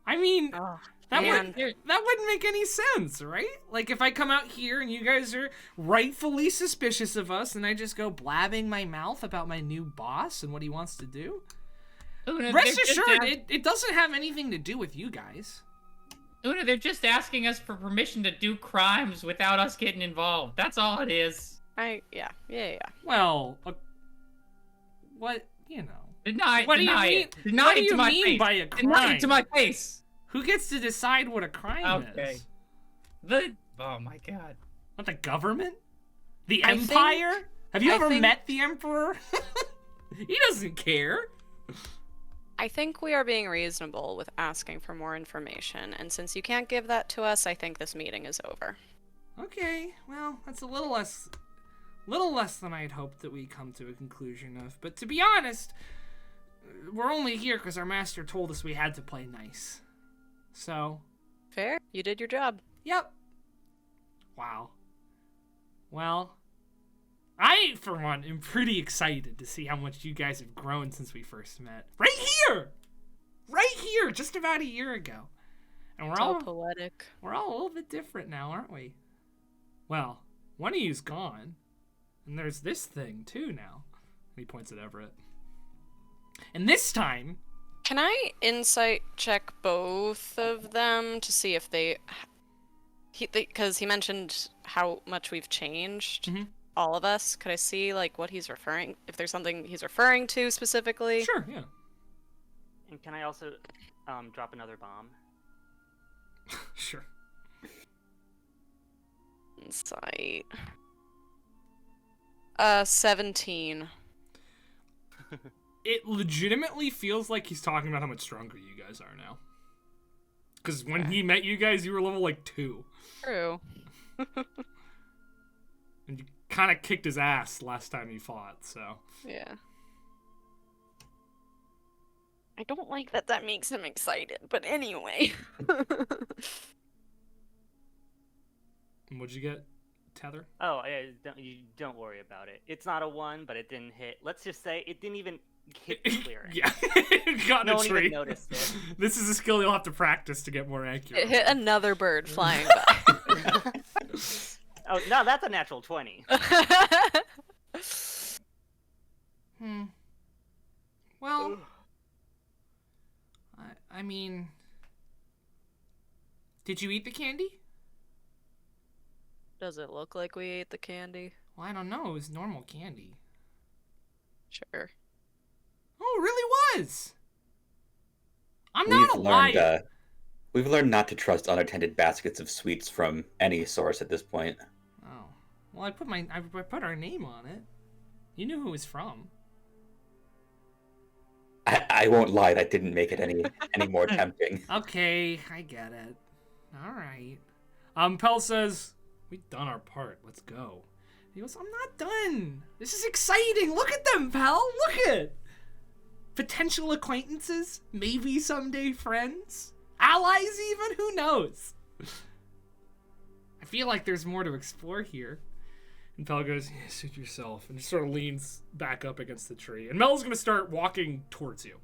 I mean, that man. wouldn't make any sense, right? Like, if I come out here and you guys are rightfully suspicious of us and I just go blabbing my mouth about my new boss and what he wants to do, Una, rest assured, it doesn't have anything to do with you guys. Una, they're just asking us for permission to do crimes without us getting involved. That's all it is. Yeah. Well, what, you know. Deny What it. do you mean? Deny What it do to you my mean face. by a Deny crime? it to my face. Who gets to decide what a crime Okay. is? Oh my god. What, the government? The I Empire? Have you I ever think- met the Emperor? He doesn't care. I think we are being reasonable with asking for more information, and since you can't give that to us, I think this meeting is over. Okay, well, that's a little less than I'd hoped that we come to a conclusion of. But to be honest, we're only here because our master told us we had to play nice. So, Fair? You did your job. yep. Wow. Well, I, for one, am pretty excited to see how much you guys have grown since we first met. Right here! Right here, just about a year ago. And we're It's all all poetic. We're all a little bit different now, aren't we? Well, one of you's gone. And there's this thing, too, now. He points at Everett. And this time... Can I insight check both of them to see if because he mentioned how much we've changed, all of us. Could I see, like, what he's referring, if there's something he's referring to specifically? Sure, yeah. And can I also drop another bomb? Sure. Insight. 17. It legitimately feels like he's talking about how much stronger you guys are now. Because when he met you guys, you were level, like, 2. True. And you kind of kicked his ass last time you fought, so... Yeah. I don't like that makes him excited, but anyway. And what'd you get, Tether? Oh, you don't worry about it. It's not a 1, but it didn't hit. Let's just say it didn't even hit the clearing. Yeah, it got in No a one tree. even noticed it. This is a skill you'll have to practice to get more accurate. It hit another bird flying by. Oh, no, that's a natural 20. Well, I mean, did you eat the candy? Does it look like we ate the candy? Well, I don't know. It was normal candy. Sure. Oh, it really was. I'm not a liar. We've learned not to trust unattended baskets of sweets from any source at this point. Oh, well, I put our name on it. You knew who it was from. I won't lie, that didn't make it any more tempting. Okay, I get it. All right. Pell says, "We've done our part. Let's go." He goes, "I'm not done. This is exciting. Look at them, Pell. Look at potential acquaintances, maybe someday friends, allies even. Who knows?" I feel like there's more to explore here. And Pell goes, "Yeah, suit yourself," and just sort of leans back up against the tree. And Mel's gonna start walking towards you.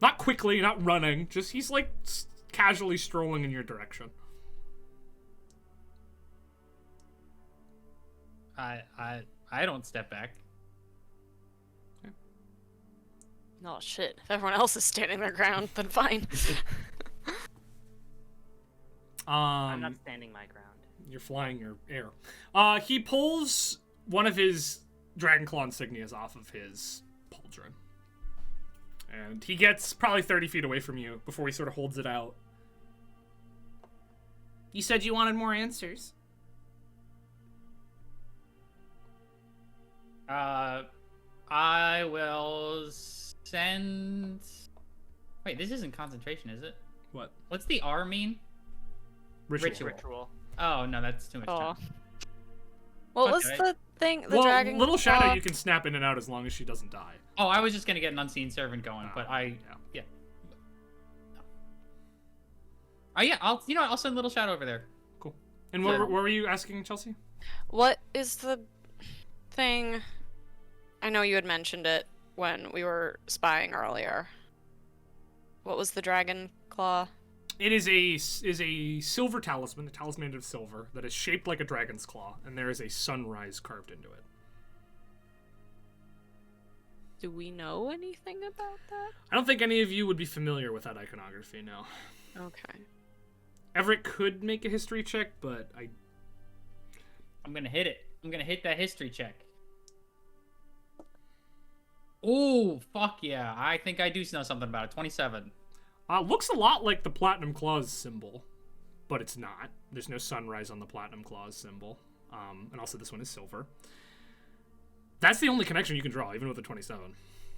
Not quickly, not running. Just he's like casually strolling in your direction. I don't step back. Oh shit! If everyone else is standing their ground, then fine. I'm not standing my ground. You're flying your air. He pulls one of his Dragon Claw insignias off of his pauldron. And he gets probably 30 feet away from you before he sort of holds it out. You said you wanted more answers. I will send... Wait, this isn't concentration, is it? What? What's the R mean? Ritual. Oh, no, that's too much time. What was the thing? The dragon Little claw? Shadow you can snap in and out as long as she doesn't die. Oh, I was just gonna get an unseen servant going, but yeah. Oh yeah, I'll send Little Shadow over there. Cool. And what were you asking, Chelsea? What is the thing? I know you had mentioned it when we were spying earlier. What was the dragon claw? It is a silver talisman, a talisman made of silver, that is shaped like a dragon's claw, and there is a sunrise carved into it. Do we know anything about that? I don't think any of you would be familiar with that iconography, no. Okay. Everett could make a history check, but I'm gonna hit it. I'm gonna hit that history check. Oh, fuck yeah. I think I do know something about it. 27. Looks a lot like the Platinum Claws symbol, but it's not. There's no sunrise on the Platinum Claws symbol. And also this one is silver. That's the only connection you can draw, even with a 27.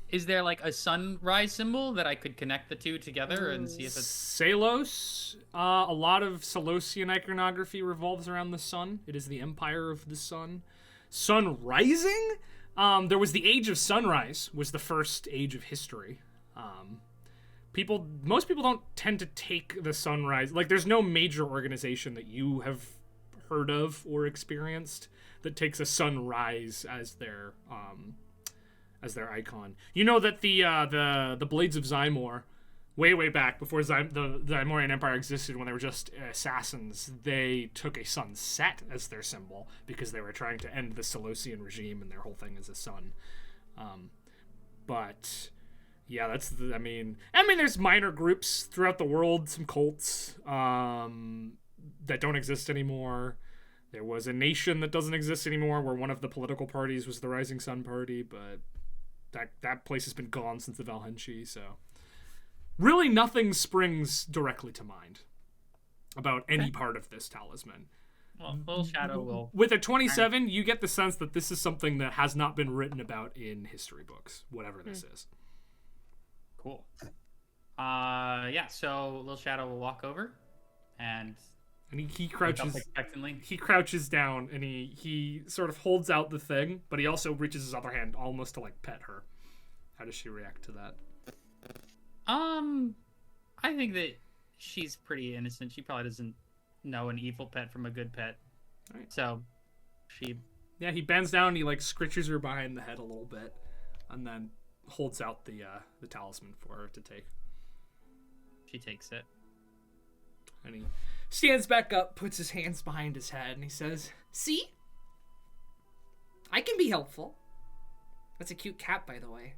Is there like a sunrise symbol that I could connect the two together and see if it's... Salos. A lot of Salosian iconography revolves around the sun. It is the empire of the sun. Sun rising? There was the Age of Sunrise, was the first age of history. Most people don't tend to take the sunrise. Like, there's no major organization that you have heard of or experienced that takes a sunrise as their icon. You know that the Blades of Zymor, way back before the Zymorian Empire existed, when they were just assassins, they took a sunset as their symbol because they were trying to end the Seleucian regime, and their whole thing is a sun. But yeah, I mean, there's minor groups throughout the world, some cults that don't exist anymore. There was a nation that doesn't exist anymore where one of the political parties was the Rising Sun Party, but that place has been gone since the Valhenshi, so really nothing springs directly to mind about any part of this talisman. Well, Little Shadow will... With a 27, you get the sense that this is something that has not been written about in history books, whatever this is. Cool. Yeah, so Little Shadow will walk over and he crouches expectantly. He crouches down and he sort of holds out the thing, but he also reaches his other hand almost to like pet her. How does she react to that? I think that she's pretty innocent. She probably doesn't know an evil pet from a good pet. Right. So he bends down and he like scritches her behind the head a little bit and then holds out the talisman for her to take. She takes it. And he stands back up, puts his hands behind his head, and he says, "See? I can be helpful." That's a cute cap, by the way.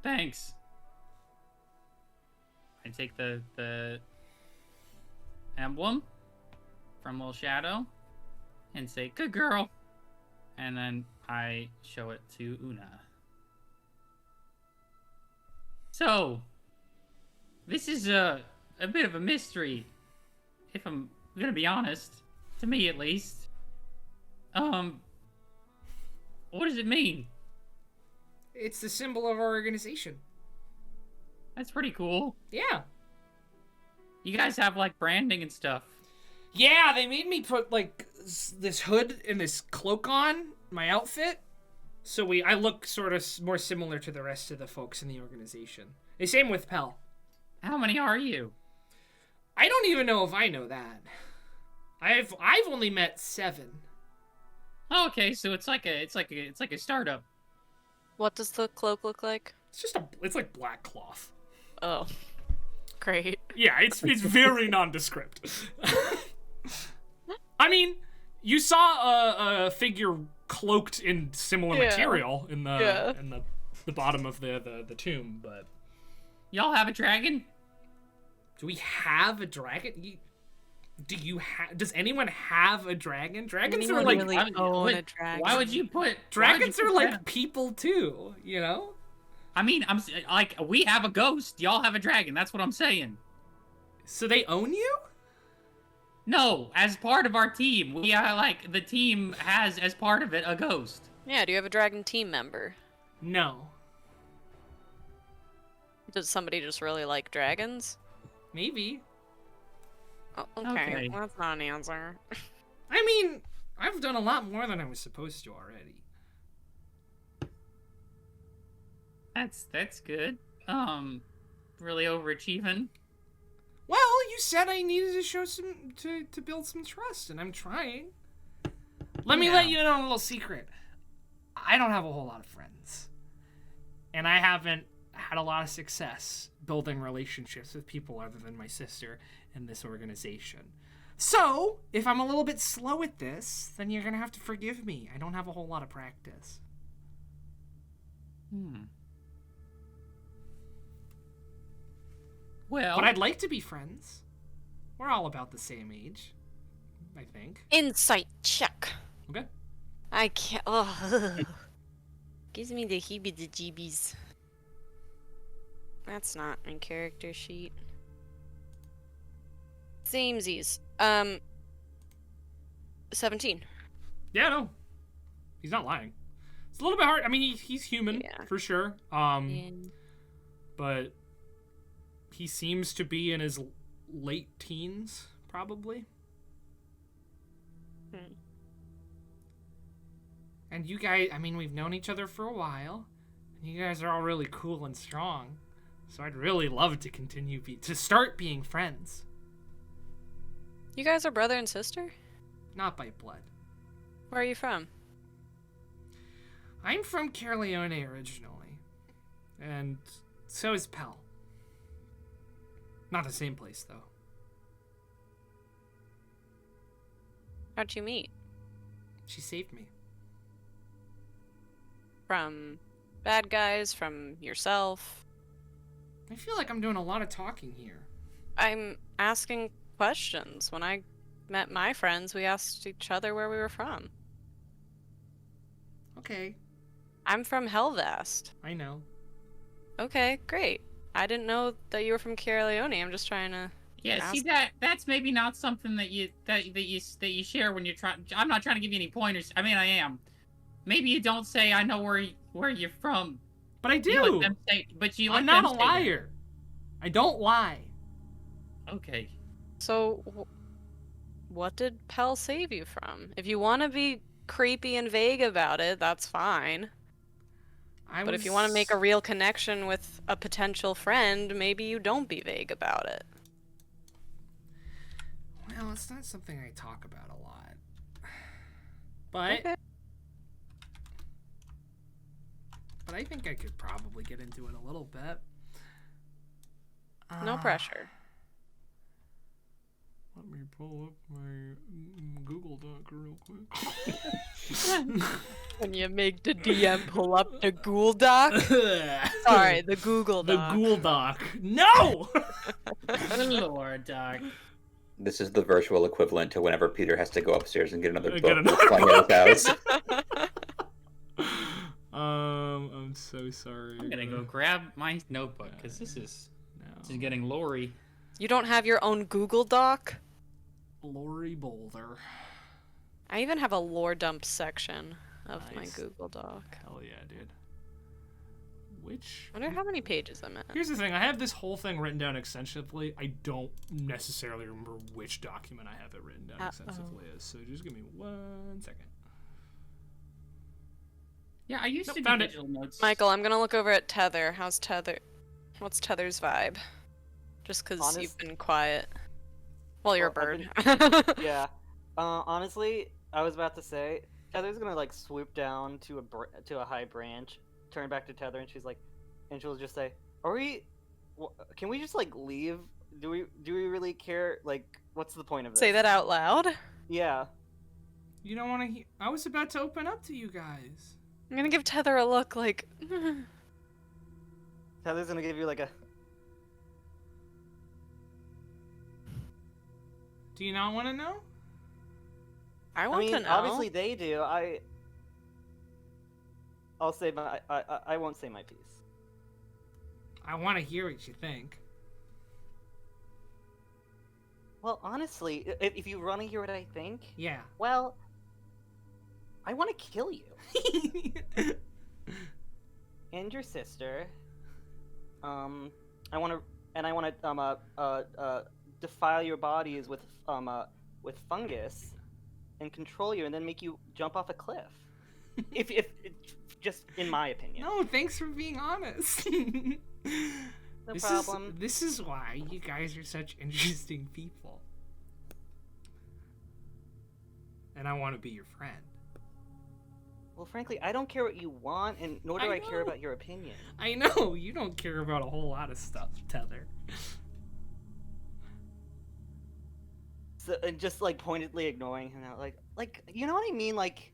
Thanks. I take the emblem from Little Shadow and say, "Good girl." And then I show it to Una. So, this is a bit of a mystery, if I'm gonna be honest, to me at least. What does it mean? It's the symbol of our organization. That's pretty cool. Yeah. You guys have, like, branding and stuff. Yeah, they made me put, like, this hood and this cloak on my outfit. So I look sort of more similar to the rest of the folks in the organization. The same with Pell. How many are you? I don't even know if I know that. I've only met 7. Oh, okay, so it's like a startup. What does the cloak look like? It's like black cloth. Oh, great. Yeah, it's very nondescript. I mean, you saw a figure cloaked in similar material in the bottom of the tomb, but Y'all have a dragon? do we have a dragon? Does anyone have a dragon? Dragons are like own a dragon. Why would you put dragons are like people too, you know? I mean, like, we have a ghost. Y'all have a dragon. That's what I'm saying. So they own you? No, as part of our team, we are like the team has as part of it a ghost. Yeah, do you have a dragon team member? No. Does somebody just really like dragons? Maybe. Oh, okay. Well, that's not an answer. I mean, I've done a lot more than I was supposed to already. That's good. Really overachieving. Well, you said I needed to show to build some trust, and I'm trying. Let me let you know a little secret. I don't have a whole lot of friends. And I haven't had a lot of success building relationships with people other than my sister in this organization. So, if I'm a little bit slow at this, then you're gonna have to forgive me. I don't have a whole lot of practice. Well, but I'd like to be friends. We're all about the same age, I think. Insight check. Okay. I can't. Oh, gives me the heebie-jeebies. That's not my character sheet. Samesies. 17. Yeah, no. He's not lying. It's a little bit hard. I mean, he's human, for sure. But he seems to be in his late teens, probably. And you guys, I mean, we've known each other for a while. And you guys are all really cool and strong. So I'd really love to continue to start being friends. You guys are brother and sister? Not by blood. Where are you from? I'm from Caerleone originally. And so is Pell. Not the same place, though. How'd you meet? She saved me. From bad guys? From yourself? I feel like I'm doing a lot of talking here. I'm asking questions. When I met my friends, we asked each other where we were from. Okay. I'm from Helvast. I know. Okay, great. I didn't know that you were from Caerleone. I'm just trying to. Yeah, see that's maybe not something that you you share when you're trying. I'm not trying to give you any pointers. I mean, I am. Maybe you don't say I know where you're from. But I do. You let them say, but you let I'm them not a liar. I don't lie. Okay. So, what did Pell save you from? If you want to be creepy and vague about it, that's fine. But if you want to make a real connection with a potential friend, maybe you don't be vague about it. Well, it's not something I talk about a lot. But... Okay. But I think I could probably get into it a little bit. No pressure. Let me pull up my Google Doc real quick. Can you make the DM pull up the Google Doc? Sorry, the Google The Doc. Google Doc. No! Lord, Doc. This is the virtual equivalent to whenever Peter has to go upstairs and get another book. Get another playing book. at his house. I'm so sorry. I'm gonna go grab my notebook because this is getting Lori. You don't have your own Google Doc? Lori Boulder. I even have a lore dump section of my Nice. Google Doc. Hell yeah, dude. Which? I wonder how many pages I'm at. Here's the thing. I have this whole thing written down extensively. I don't necessarily remember which document I have it written down extensively as. So just give me 1 second. Yeah, I used Nope, to do found it. digital notes. Michael, I'm gonna look over at Tether. How's Tether? What's Tether's vibe? Just because you've been quiet. Well, you're a bird. Yeah. Honestly, I was about to say, Tether's gonna like swoop down to a high branch, turn back to Tether, and she'll just say, "Are we? Can we just like leave? Do we really care? Like, what's the point of this?" Say that out loud. Yeah. You don't want to hear? I was about to open up to you guys. I'm gonna give Tether a look like. Tether's gonna give you like a. Do you not want to know? I I want mean, to know. obviously they do. I'll say I won't say my piece. I want to hear what you think. Well, honestly, if you want to hear what I think, Yeah. well, I want to kill you and your sister. I want to defile your bodies with fungus and control you, and then make you jump off a cliff. if just in my opinion. No, thanks for being honest. No problem. This is why you guys are such interesting people. And I want to be your friend. Well, frankly, I don't care what you want, and nor do I care know. about your opinion. I know, you don't care about a whole lot of stuff, Tether. So, and just like pointedly ignoring him, like you know what I mean? Like,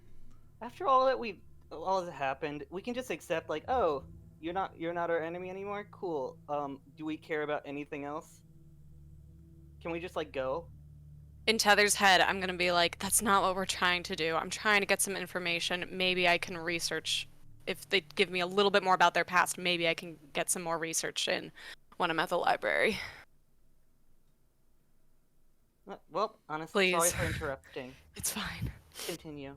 after all that happened, we can just accept like, oh, you're not our enemy anymore. Cool. Do we care about anything else? Can we just like go? In Tether's head, I'm gonna be like, that's not what we're trying to do. I'm trying to get some information. Maybe I can research. If they give me a little bit more about their past, maybe I can get some more research in when I'm at the library. Well, honestly, Please. sorry for interrupting. It's fine. Continue.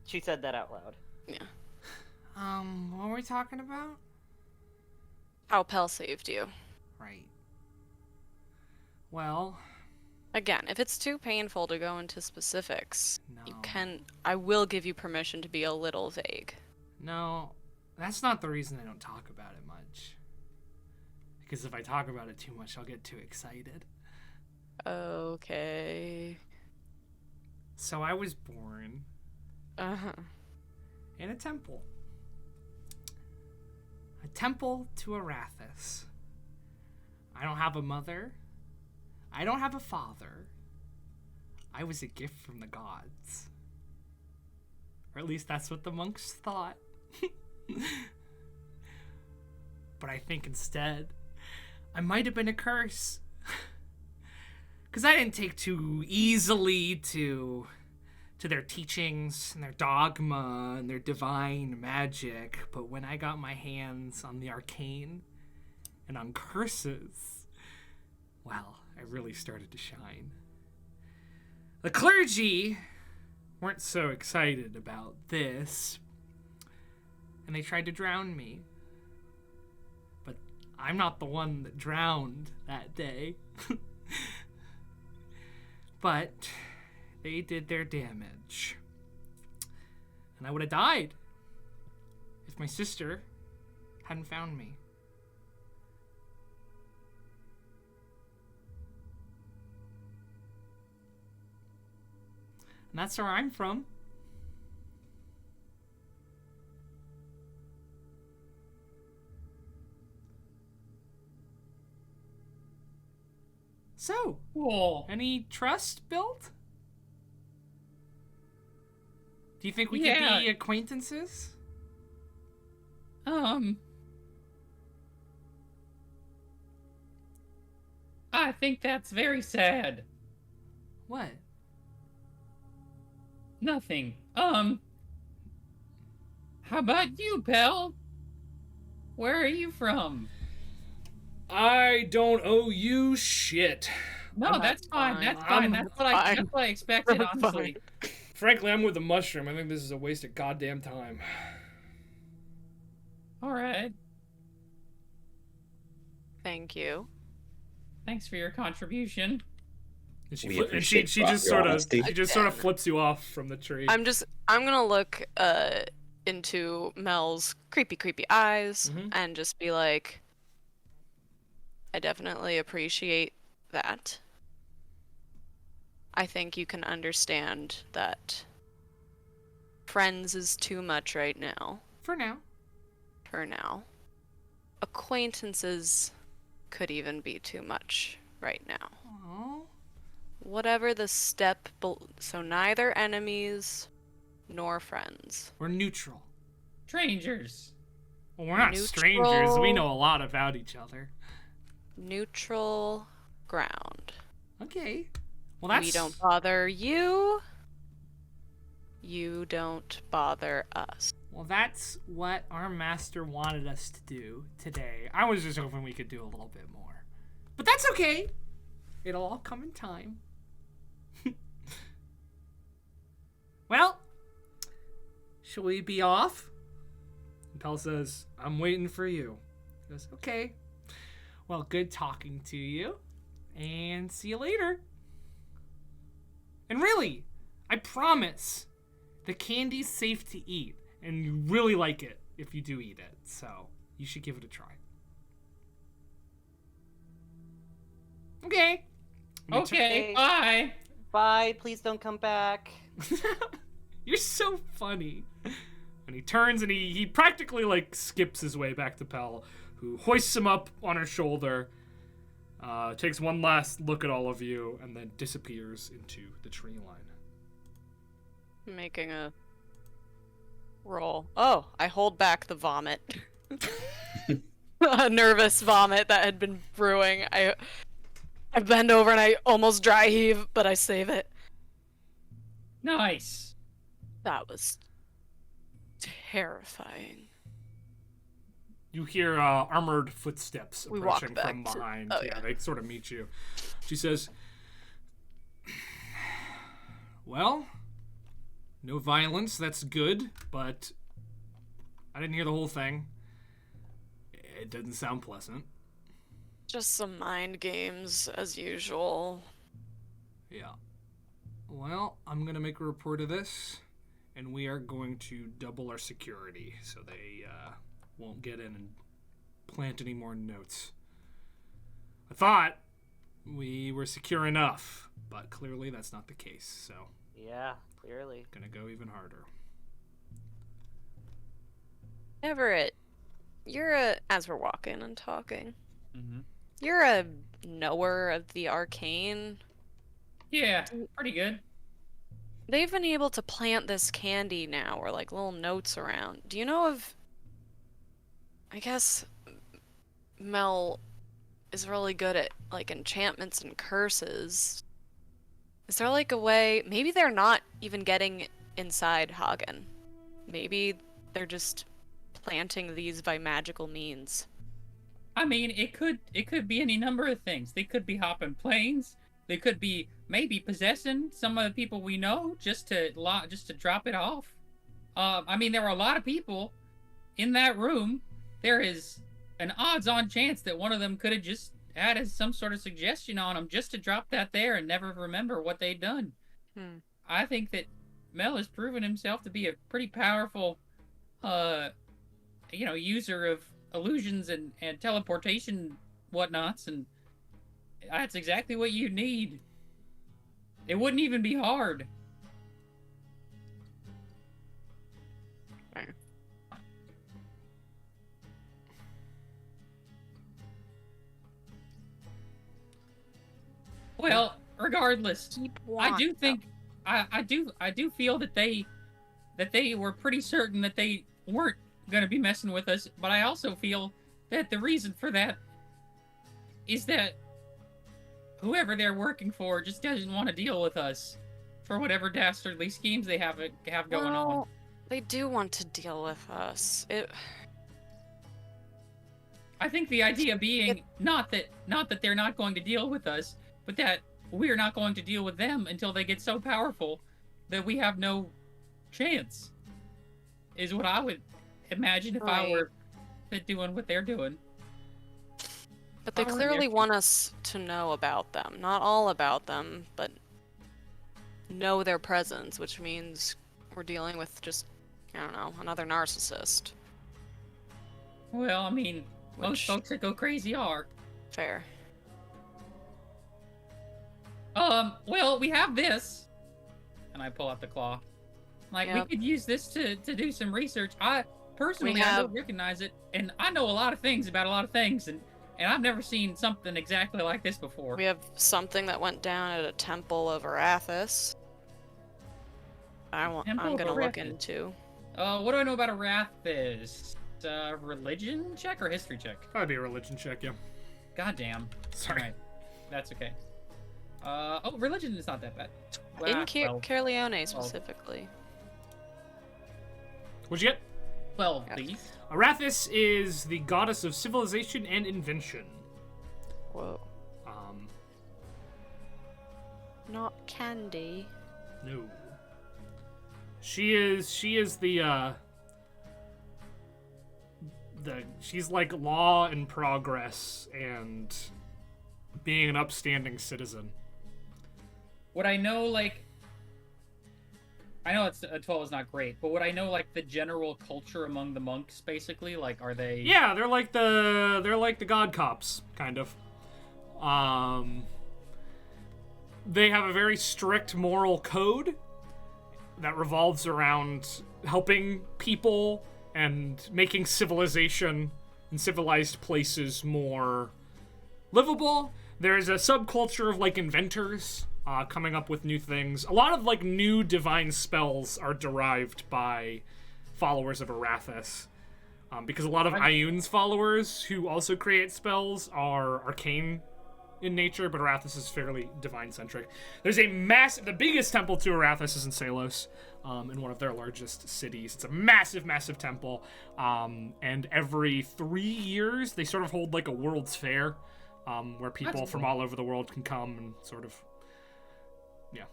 She said that out loud. Yeah. What were we talking about? How Pell saved you. Right. Well, Again, if it's too painful to go into specifics, no. I will give you permission to be a little vague. No, that's not the reason I don't talk about it much. Because if I talk about it too much, I'll get too excited. Okay. So I was born Uh-huh. in a temple. A temple to Arathis. I don't have a mother. I don't have a father. I was a gift from the gods. Or at least that's what the monks thought. But I think instead, I might have been a curse. Because I didn't take too easily to their teachings and their dogma and their divine magic. But when I got my hands on the arcane and on curses, well, I really started to shine. The clergy weren't so excited about this, and they tried to drown me. But I'm not the one that drowned that day. But they did their damage. And I would have died if my sister hadn't found me. And that's where I'm from. So, Cool. any trust built? Do you think we could Yeah. be acquaintances? I think that's very sad. What? Nothing. How about you, pal? Where are you from? I don't owe you shit. No, that's fine. That's fine. That's what I expected, honestly. Frankly, I'm with the mushroom. I think this is a waste of goddamn time. All right. Thank you. Thanks for your contribution. And she, We she appreciate just your sort honesty. of flips you off from the tree. I'm gonna look into Mel's creepy eyes and just be like, I definitely appreciate that. I think you can understand that friends is too much right now. For now. For now. Acquaintances could even be too much right now. Aww. Whatever the step, so neither enemies nor friends. We're neutral. Strangers. Well, we're not Neutral. strangers. We know a lot about each other. Neutral ground. Okay. Well, that's... We don't bother you. You don't bother us. Well, that's what our master wanted us to do today. I was just hoping we could do a little bit more. But that's okay. It'll all come in time. Well, shall we be off? And Pell says, I'm waiting for you. He goes, okay. Well, good talking to you. And see you later. And really, I promise, the candy's safe to eat. And you really like it if you do eat it. So, you should give it a try. Okay. Okay, bye. Bye, please don't come back. You're so funny. And he turns and he practically like skips his way back to Pell, who hoists him up on her shoulder, takes one last look at all of you, and then disappears into the tree line. Making a roll. Oh, I hold back the vomit. A nervous vomit that had been brewing. I bend over and I almost dry heave, but I save it. Nice. That was terrifying. You hear armored footsteps We walk approaching back from to- behind. oh, Yeah, yeah. they sort of meet you. She says, well, no violence, that's good, but I didn't hear the whole thing. It doesn't sound pleasant. Just some mind games as usual. Yeah. Well, I'm going to make a report of this, and we are going to double our security so they won't get in and plant any more notes. I thought we were secure enough, but clearly that's not the case, so Yeah, clearly. gonna go even harder. Everett, as we're walking and talking, Mm-hmm. you're a knower of the arcane. Yeah, pretty good. They've been able to plant this candy now, or like little notes around. Do you know of... I guess Mel is really good at like enchantments and curses. Is there like a way... Maybe they're not even getting inside Hagen. Maybe they're just planting these by magical means. I mean, it could be any number of things. They could be hopping planes. They could be maybe possessing some of the people we know just to drop it off. I mean, there were a lot of people in that room. There is an odds-on chance that one of them could have just added some sort of suggestion on them just to drop that there and never remember what they'd done. I think that Mel has proven himself to be a pretty powerful, user of illusions and teleportation whatnots, and that's exactly what you need. It wouldn't even be hard. regardless, I do them. think I do feel that they were pretty certain that they weren't gonna be messing with us, but I also feel that the reason for that is that whoever they're working for just doesn't want to deal with us for whatever dastardly schemes they have going on. They do want to deal with us. I think the idea being not that they're not going to deal with us, but that we're not going to deal with them until they get so powerful that we have no chance, is what I would imagine if I were doing what they're doing. But they clearly want us to know about them. Not all about them, but know their presence, which means we're dealing with just, I don't know, another narcissist. Well, I mean, most folks that go crazy are. Fair. Well, we have this. And I pull out the claw. Like, we could use this to do some research. I don't recognize it, and I know a lot of things about a lot of things, and I've never seen something exactly like this before. We have something that went down at a temple of Arathis. I'm gonna look into. What do I know about Arathis? Religion check or history check? Probably be a religion check, yeah. Goddamn. Sorry. Right. That's okay. Religion is not that bad. In Caerleone specifically. What'd you get? 12, please. Arathis is the goddess of civilization and invention. Whoa. Not candy. No. She is the she's like law and progress and being an upstanding citizen. Would I know, like, I know it's a 12 is not great, but would I know, like, the general culture among the monks, basically? Like, are they... Yeah, they're like the god cops, kind of. They have a very strict moral code that revolves around helping people and making civilization and civilized places more livable. There's a subculture of, like, inventors coming up with new things. A lot of, like, new divine spells are derived by followers of Arathis. Because a lot of Ioun's followers who also create spells are arcane in nature, but Arathis is fairly divine-centric. There's a the biggest temple to Arathis is in Salos, in one of their largest cities. It's a massive, massive temple, and every 3 years they sort of hold, like, a World's Fair, where people from all over the world can come and sort of, yeah.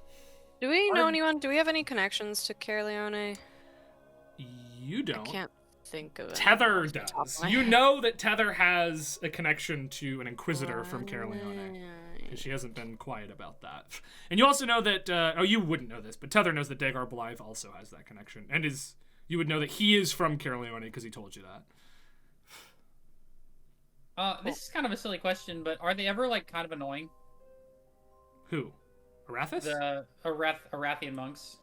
Do we know anyone? Do we have any connections to Caerleone? You don't. I can't think of it. Tether does. You know that Tether has a connection to an Inquisitor from Caerleone. Because she hasn't been quiet about that. And you also know that, you wouldn't know this, but Tether knows that Dagar Blythe also has that connection. And you would know that he is from Caerleone because he told you that. This is kind of a silly question, but are they ever, like, kind of annoying? Who? Arathis? The Arathian monks.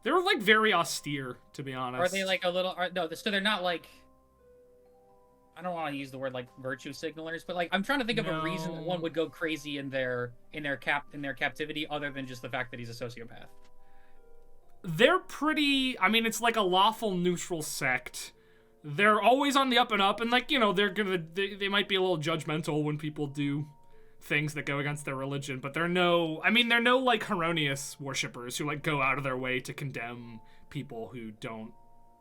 They're, like, very austere, to be honest. Are they, like, a little... so they're not, like... I don't want to use the word, like, virtue signalers, but, like, I'm trying to think of a reason that one would go crazy in their captivity other than just the fact that he's a sociopath. They're pretty... I mean, it's like a lawful neutral sect. They're always on the up and up, and, like, you know, they might be a little judgmental when people do things that go against their religion, but they're no, like, Heronius worshippers who, like, go out of their way to condemn people who don't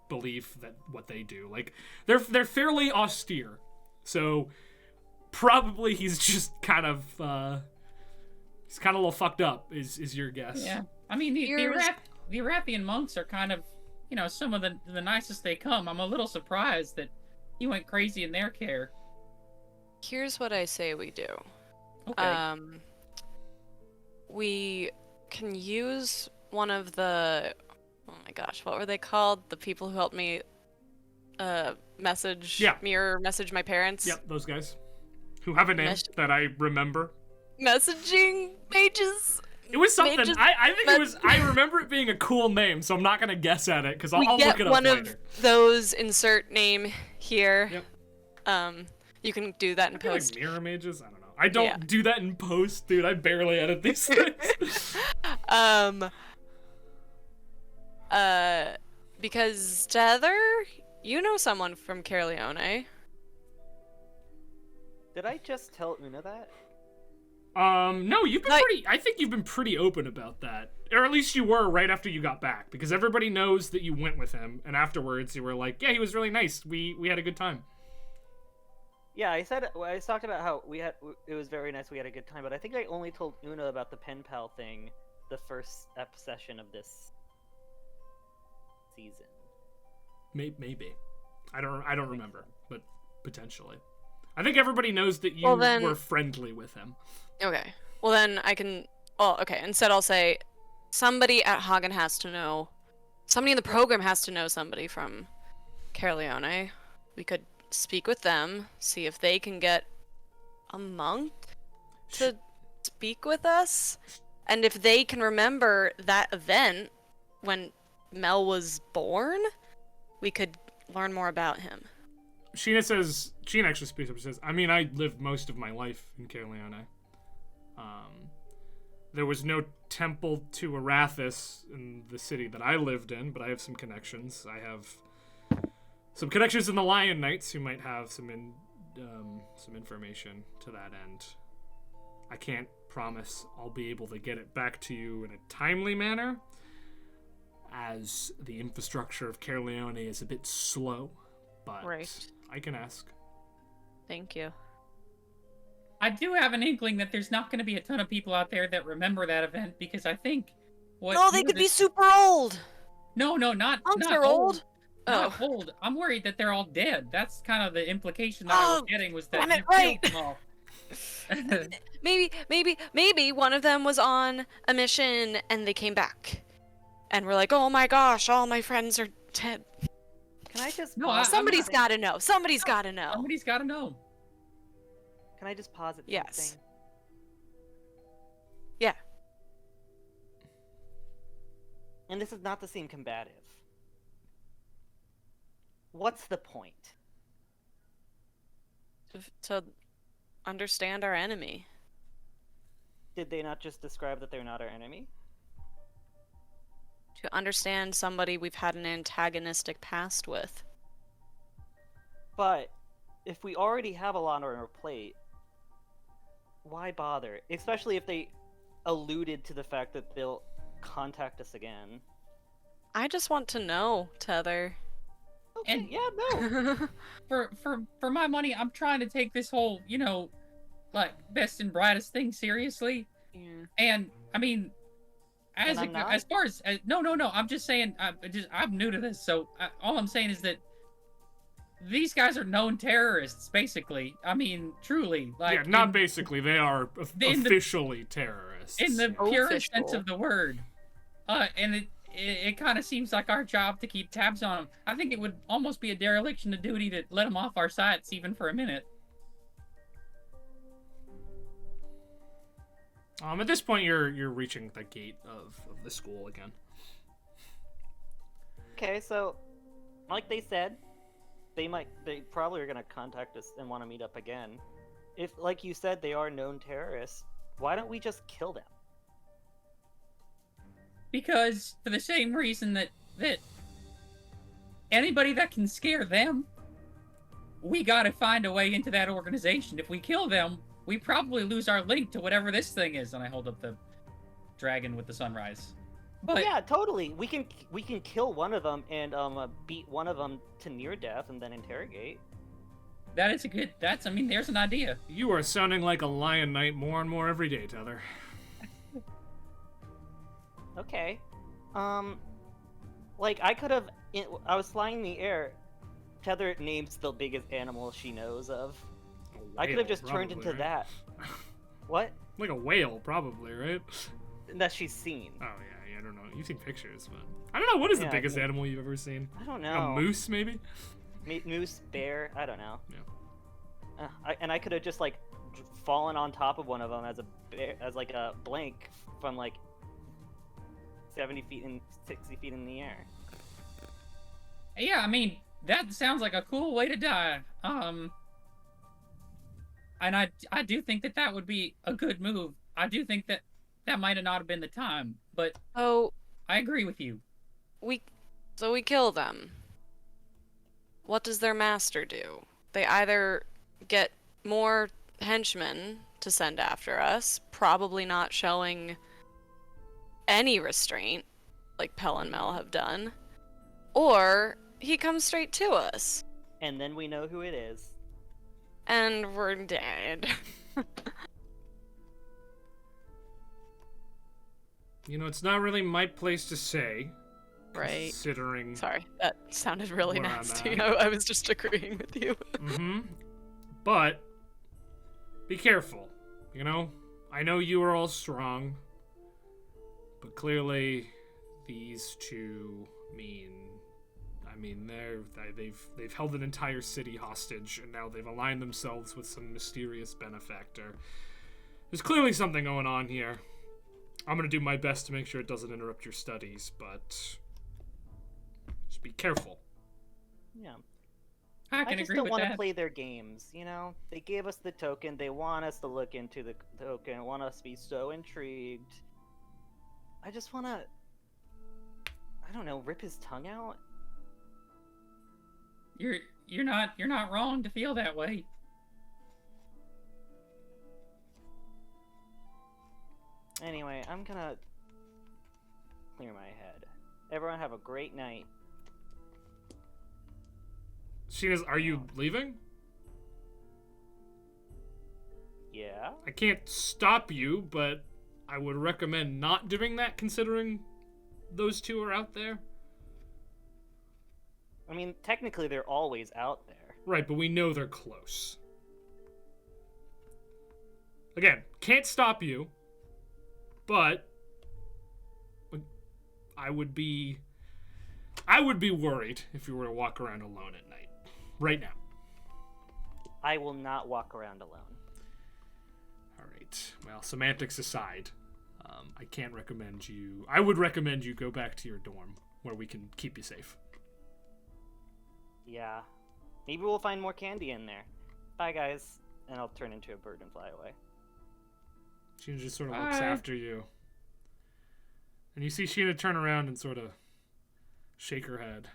believe that what they do. Like, they're fairly austere. So probably he's just kind of he's kind of a little fucked up is your guess. Yeah. I mean, the Arathian monks are kind of, you know, some of the nicest they come. I'm a little surprised that he went crazy in their care. Here's what I say we do. Okay. We can use one of the, oh my gosh, what were they called? The people who helped me mirror message my parents? Yep, those guys. Who have a name that I remember. Messaging mages? It was something. I think it was. I remember it being a cool name, so I'm not gonna guess at it because I'll look it up later. One of those, insert name here. Yep. You can do that in post. Like mirror mages? I don't know. I don't do that in post, dude. I barely edit these things. Because Tether, you know someone from Caerleone. Did I just tell Una that? No, you've been I think you've been pretty open about that. Or at least you were right after you got back, because everybody knows that you went with him, and afterwards you were like, yeah, he was really nice. We had a good time. Yeah, I talked about how it was very nice, we had a good time, but I think I only told Una about the pen pal thing the first session of this season. Maybe. I don't remember, but potentially. I think everybody knows that you were friendly with him. Okay. Well, then I can... Oh, okay. Instead I'll say, somebody at Hagen has to know... Somebody in the program has to know somebody from Caerleone. We could speak with them, see if they can get a monk to speak with us. And if they can remember that event when Mel was born, we could learn more about him. Sheena actually speaks up and says, I mean, I lived most of my life in Caerleone. There was no temple to Arathis in the city that I lived in, but I have some connections. I have some connections in the Lion Knights who might have some information to that end. I can't promise I'll be able to get it back to you in a timely manner, as the infrastructure of Caerleone is a bit slow, but I can ask. Thank you. I do have an inkling that there's not going to be a ton of people out there that remember that event, because I think they could be super old. No, not old. Not old. I'm worried that they're all dead. That's kind of the implication that I was getting, was that you killed them all. Maybe one of them was on a mission and they came back, and we're like, oh my gosh, all my friends are dead. Can I just? No, somebody's got to know. Somebody's got to know. Somebody's got to know. Can I just posit something? Yes. Yeah. And this is not to seem combative. What's the point? To understand our enemy. Did they not just describe that they're not our enemy? To understand somebody we've had an antagonistic past with. But if we already have a lot on our plate, why bother? Especially if they alluded to the fact that they'll contact us again. I just want to know, Tether. Okay, And yeah, no. for my money, I'm trying to take this whole, like, best and brightest thing seriously. Yeah. And I mean, as far as no, I'm just saying, I'm new to this, so all I'm saying is that these guys are known terrorists, basically. I mean, truly, like, yeah, not basically. They are officially terrorists in the purest sense of the word. And it kind of seems like our job to keep tabs on them. I think it would almost be a dereliction of duty to let them off our sites even for a minute. At this point, you're reaching the gate of the school again. Okay, so, like they said, they probably are gonna contact us and want to meet up again. If, like you said, they are known terrorists, why don't we just kill them? Because for the same reason that anybody that can scare them, we gotta find a way into that organization. If we kill them, we probably lose our link to whatever this thing is. And I hold up the dragon with the sunrise. But yeah, totally. We can kill one of them and beat one of them to near death and then interrogate. there's an idea. You are sounding like a Lion Knight more and more every day, Tether. Okay. Like, I could have... I was flying in the air. Tether names the biggest animal she knows of. I could have just turned into that. What? Like a whale, probably, right? That she's seen. Oh, yeah, I don't know. You've seen pictures, but... I don't know, what is the biggest animal you've ever seen? I don't know. A moose, maybe? Moose, bear, I don't know. Yeah. And I could have just, like, fallen on top of one of them as like a blank from, like, 70 feet and 60 feet in the air. Yeah, I mean, that sounds like a cool way to die. I do think that would be a good move. I do think that might have not have been the time, but Oh, I agree with you. we kill them. What does their master do? They either get more henchmen to send after us, probably not showing any restraint, like Pell and Mel have done, or he comes straight to us. And then we know who it is. And we're dead. You know, it's not really my place to say. Right. Considering. Sorry, that sounded really where I'm nasty. at. I was just agreeing with you. Mm-hmm. But be careful. You know, I know you are all strong, but clearly these two they've held an entire city hostage, and now they've aligned themselves with some mysterious benefactor. There's clearly something going on here. I'm gonna do my best to make sure it doesn't interrupt your studies, but just be careful. Yeah. I can just agree don't with want to that. play their games, you know? They gave us the token, they want us to look into the token, want us to be so intrigued. I just want to, I don't know, rip his tongue out? You're not wrong to feel that way. Anyway, I'm gonna clear my head. Everyone have a great night. Sheena's, are you leaving? Yeah? I can't stop you, but I would recommend not doing that considering those two are out there. I mean, technically they're always out there. Right, but we know they're close. Again, can't stop you, but I would be worried if you were to walk around alone at night. Right now. I will not walk around alone. All right. Well, semantics aside, I would recommend you go back to your dorm where we can keep you safe. Yeah. Maybe we'll find more candy in there. Bye, guys. And I'll turn into a bird and fly away. Sheena just sort of looks after you. And you see Sheena turn around and sort of shake her head.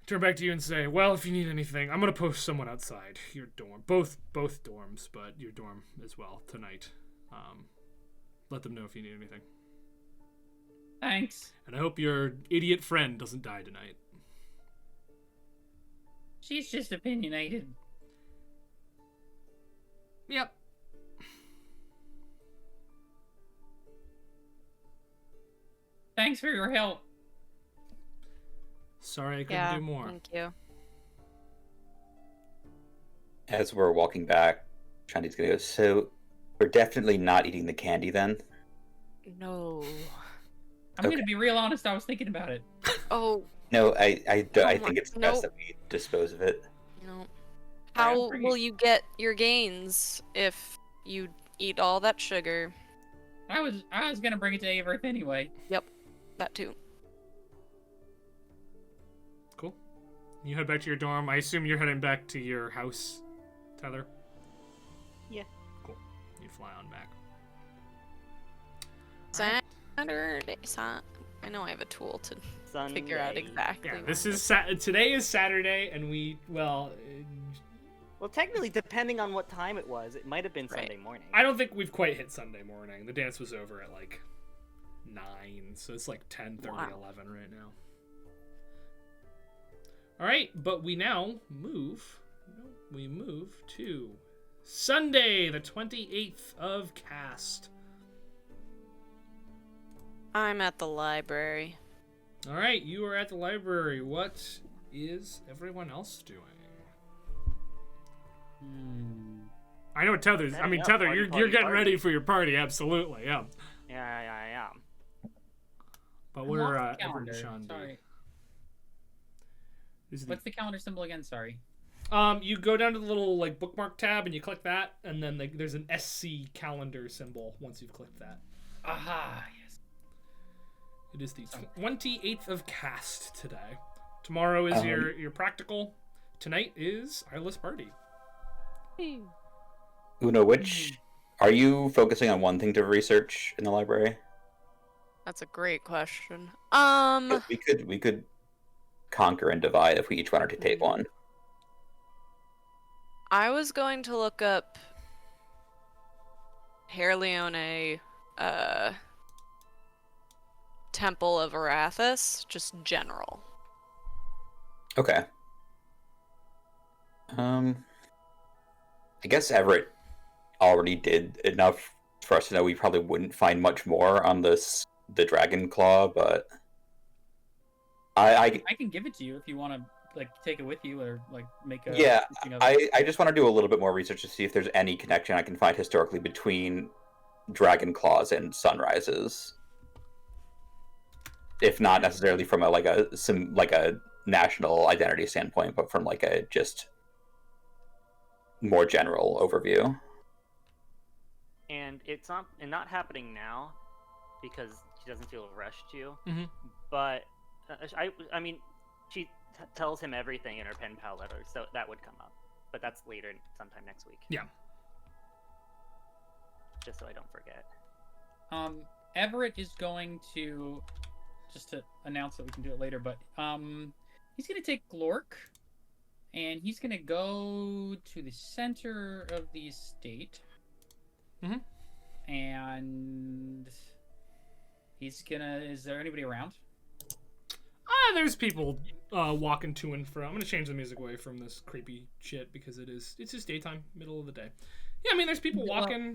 Turn back to you and say, well, if you need anything, I'm going to post someone outside your dorm. Both dorms, but your dorm as well tonight. Let them know if you need anything. Thanks. And I hope your idiot friend doesn't die tonight. She's just opinionated. Yep. Thanks for your help. Sorry I couldn't do more. Thank you. As we're walking back, Shanti's gonna go, so we're definitely not eating the candy then? No. I'm gonna be real honest, I was thinking about it. Oh. No, I my- think it's no. best that we dispose of it. No. How will you get your gains if you eat all that sugar? I was gonna bring it to Averth anyway. Yep, that too. Cool. You head back to your dorm. I assume you're heading back to your house, Tether? Yeah. Cool. You fly on back. Saturday. I know I have a tool to figure out Sunday. exactly. Yeah, this is today is Saturday, and Well, technically, depending on what time it was, it might have been Right. Sunday morning. I don't think we've quite hit Sunday morning. The dance was over at like 9, so it's like 10:30, Wow. 11 right now. All right, but we now move. We move to Sunday, the 28th of Cast. I'm at the library. All right, you are at the library. What is everyone else doing? I know Tether's. I mean, Setting up, Tether, party, you're party, getting party. ready for your party. Absolutely, yeah. Yeah. But I'm we're off the Everett calendar. and Sean D. Sorry. This is What's the calendar symbol again? Sorry. You go down to the little like bookmark tab and you click that, and then like there's an SC calendar symbol once you've clicked that. Aha, yes. It is the 28th of Cast today. Tomorrow is your practical. Tonight is our list party. Una, are you focusing on one thing to research in the library? That's a great question. We could conquer and divide if we each wanted to take one. I was going to look up Herleone, Temple of Arathis, just general. Okay. I guess Everett already did enough for us to know we probably wouldn't find much more on the Dragon Claw, but I can give it to you if you want to take it with you or make a yeah. I just want to do a little bit more research to see if there's any connection I can find historically between Dragon Claws and sunrises, if not necessarily from a national identity standpoint, but from a just more general overview. And it's not happening now because she doesn't feel rushed to. Mm-hmm. But I mean, she tells him everything in her pen pal letter, so that would come up. But that's later, sometime next week. Yeah. Just so I don't forget. Everett is going to, just to announce that we can do it later, but he's going to take Glork, and he's going to go to the center of the estate. Mm-hmm. And he's gonna... Is there anybody around? There's people walking to and from. I'm gonna change the music away from this creepy shit because it's just daytime, middle of the day. Yeah, I mean, there's people walking.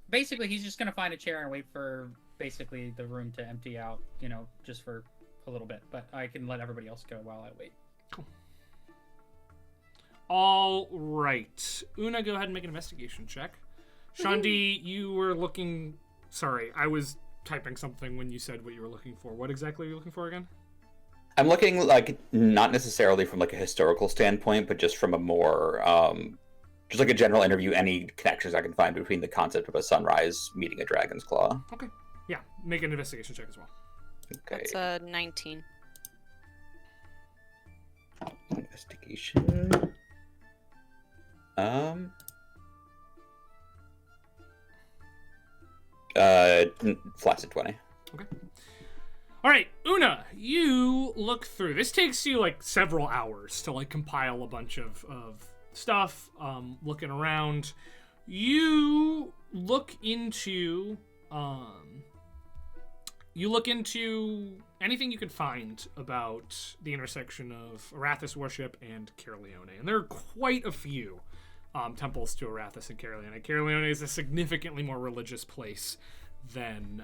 Basically, he's just gonna find a chair and wait for basically the room to empty out, just for a little bit. But I can let everybody else go while I wait. Cool. All right. Una, go ahead and make an investigation check. Shandi, you were looking... Sorry, I was typing something when you said what you were looking for. What exactly are you looking for again? I'm looking, not necessarily from, a historical standpoint, but just from a more, just a general interview, any connections I can find between the concept of a sunrise meeting a dragon's claw. Okay. Yeah, make an investigation check as well. Okay. That's 19. Investigation. Flaccid 20. Okay. All right, Una, you look through. This takes you several hours to compile a bunch of stuff. Looking around, you look into anything you could find about the intersection of Arathis worship and Caerleone, and there are quite a few temples to Arathis and Caerleone. Caerleone is a significantly more religious place than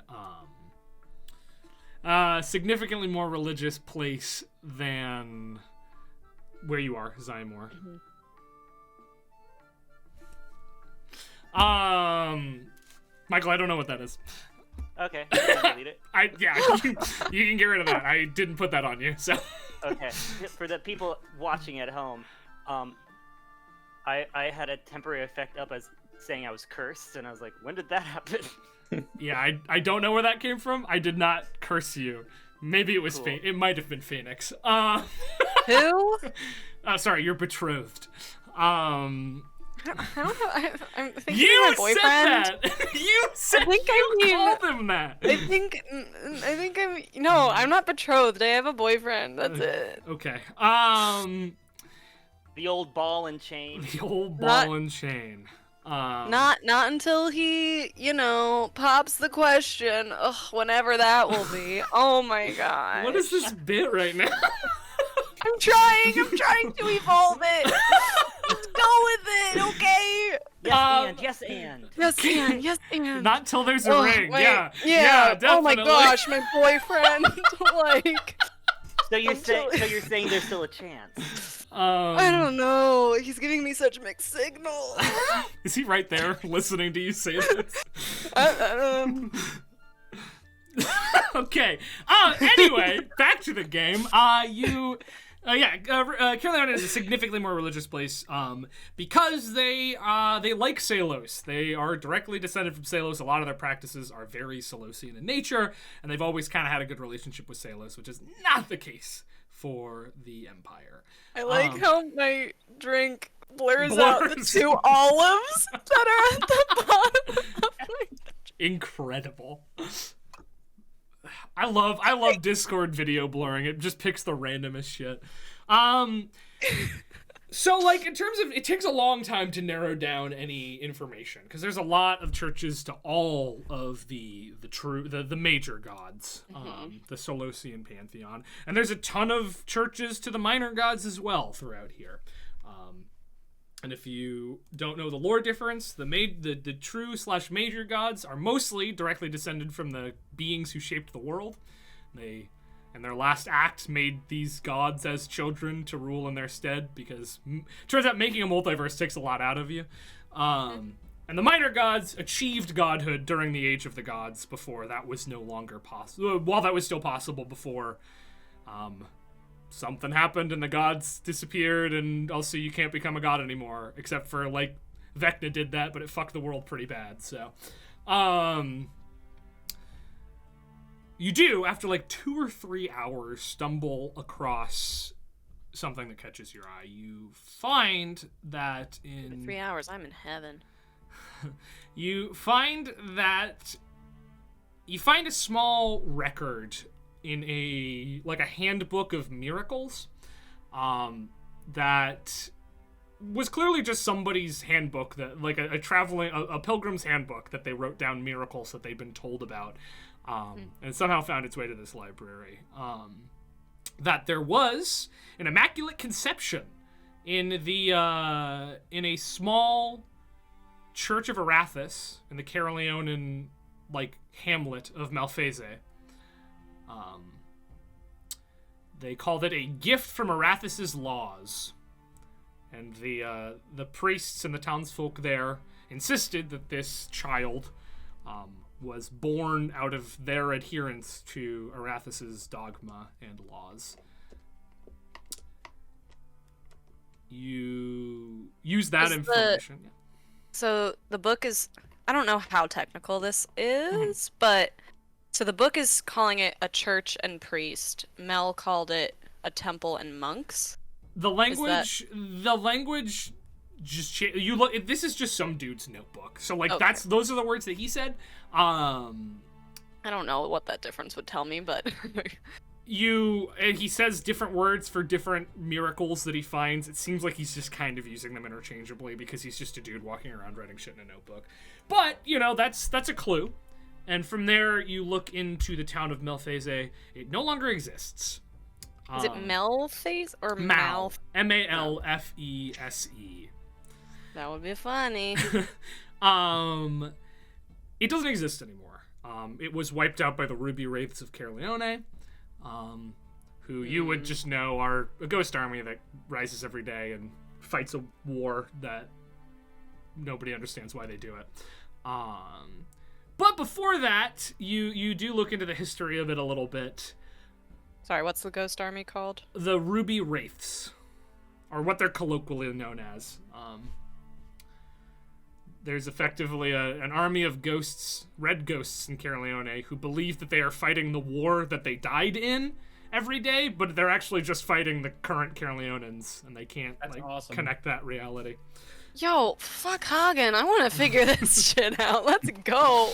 where you are, Zymor. Mm-hmm. Michael, I don't know what that is. Okay, delete it. You can get rid of that. I didn't put that on you, so. Okay, for the people watching at home, I had a temporary effect up as saying I was cursed, and I was like, when did that happen? Yeah, I don't know where that came from. I did not curse you. Maybe it was cool. It might have been Phoenix. Who? Sorry, you're betrothed. I don't know. I'm thinking You my boyfriend. said that. You said called him that. I think no, I'm not betrothed. I have a boyfriend. That's it. Okay. The old ball and chain. The old ball and chain. Not until he, pops the question. Ugh, whenever that will be. Oh my god. What is this bit right now? I'm trying to evolve it. Let's go with it, okay? Yes, and. Yes, and. Not till there's a ring. Yeah, definitely. Oh my gosh, my boyfriend. So you're saying there's still a chance? I don't know. He's giving me such mixed signals. Is he right there listening to you say this? Okay. Anyway, back to the game. Caerleone is a significantly more religious place because they like Salos. They are directly descended from Salos. A lot of their practices are very Salosian in nature, and they've always kind of had a good relationship with Salos, which is not the case for the Empire. I like how my drink blurs out the two olives that are at the bottom of my... Incredible. I love Discord video blurring. It just picks the randomest shit. So, like, in terms of, it takes a long time to narrow down any information, because there's a lot of churches to all of the major gods, the Solosian pantheon, and there's a ton of churches to the minor gods as well throughout here. And if you don't know the lore difference, the true/major gods are mostly directly descended from the beings who shaped the world. They, in their last act, made these gods as children to rule in their stead, because turns out making a multiverse takes a lot out of you. And the minor gods achieved godhood during the Age of the Gods, before that was no longer possible. While that was still possible before something happened and the gods disappeared, and also you can't become a god anymore, except for, like, Vecna did that, but it fucked the world pretty bad. So you do, after like 2 or 3 hours, stumble across something that catches your eye. You find that in 3 hours, I'm in heaven. You find a small record in a handbook of miracles, that was clearly just somebody's handbook, that, like, a pilgrim's handbook that they wrote down miracles that they'd been told about, and somehow found its way to this library. That there was an Immaculate Conception in a small church of Arathis in the Caerleonan, like, hamlet of Malphese. They called it a gift from Arathis' laws, and the priests and the townsfolk there insisted that this child was born out of their adherence to Arathis' dogma and laws. You use that information. So the book is, I don't know how technical this is, but so the book is calling it a church and priest. Mel called it a temple and monks. The language just you look. This is just some dude's notebook. So, like, okay. Those are the words that he said. I don't know what that difference would tell me, but he says different words for different miracles that he finds. It seems like he's just kind of using them interchangeably, because he's just a dude walking around writing shit in a notebook. But, you know, that's a clue. And from there, you look into the town of Malphese. It no longer exists. Is it Malphese or Mal? Malfese. That would be funny. It doesn't exist anymore. It was wiped out by the Ruby Wraiths of Caerleone, who you would just know are a ghost army that rises every day and fights a war that nobody understands why they do it. But before that, you do look into the history of it a little bit. Sorry, what's the ghost army called? The Ruby Wraiths, or what they're colloquially known as. There's effectively an army of ghosts, red ghosts in Caerleone, who believe that they are fighting the war that they died in every day, but they're actually just fighting the current Caerleonans, and they can't awesome. Connect that reality. Yo, fuck Hagen, I want to figure this shit out. Let's go.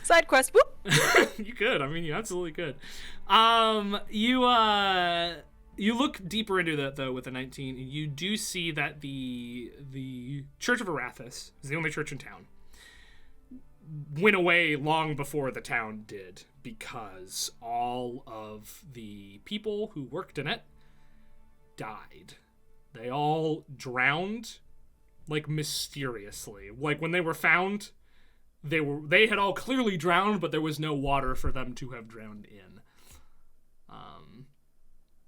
Side quest, whoop. You could. I mean, you absolutely could. You look deeper into that, though, with the 19, and you do see that the Church of Arathis is the only church in town. Went away long before the town did, because all of the people who worked in it died. They all drowned, like, mysteriously. Like, when they were found, they had all clearly drowned, but there was no water for them to have drowned in.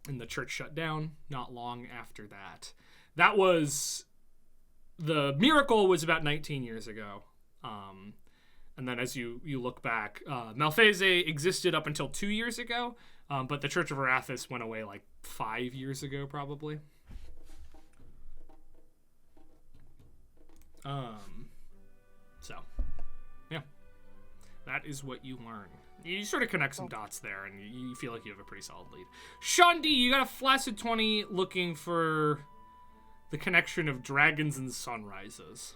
And the church shut down not long after that. That was... The miracle was about 19 years ago. And then as you look back, Malphese existed up until 2 years ago, but the Church of Arathis went away like 5 years ago, probably. So, yeah. that is what you learn. You sort of connect some dots there, and you feel like you have a pretty solid lead. Sean D, you got a flaccid 20 looking for the connection of dragons and sunrises.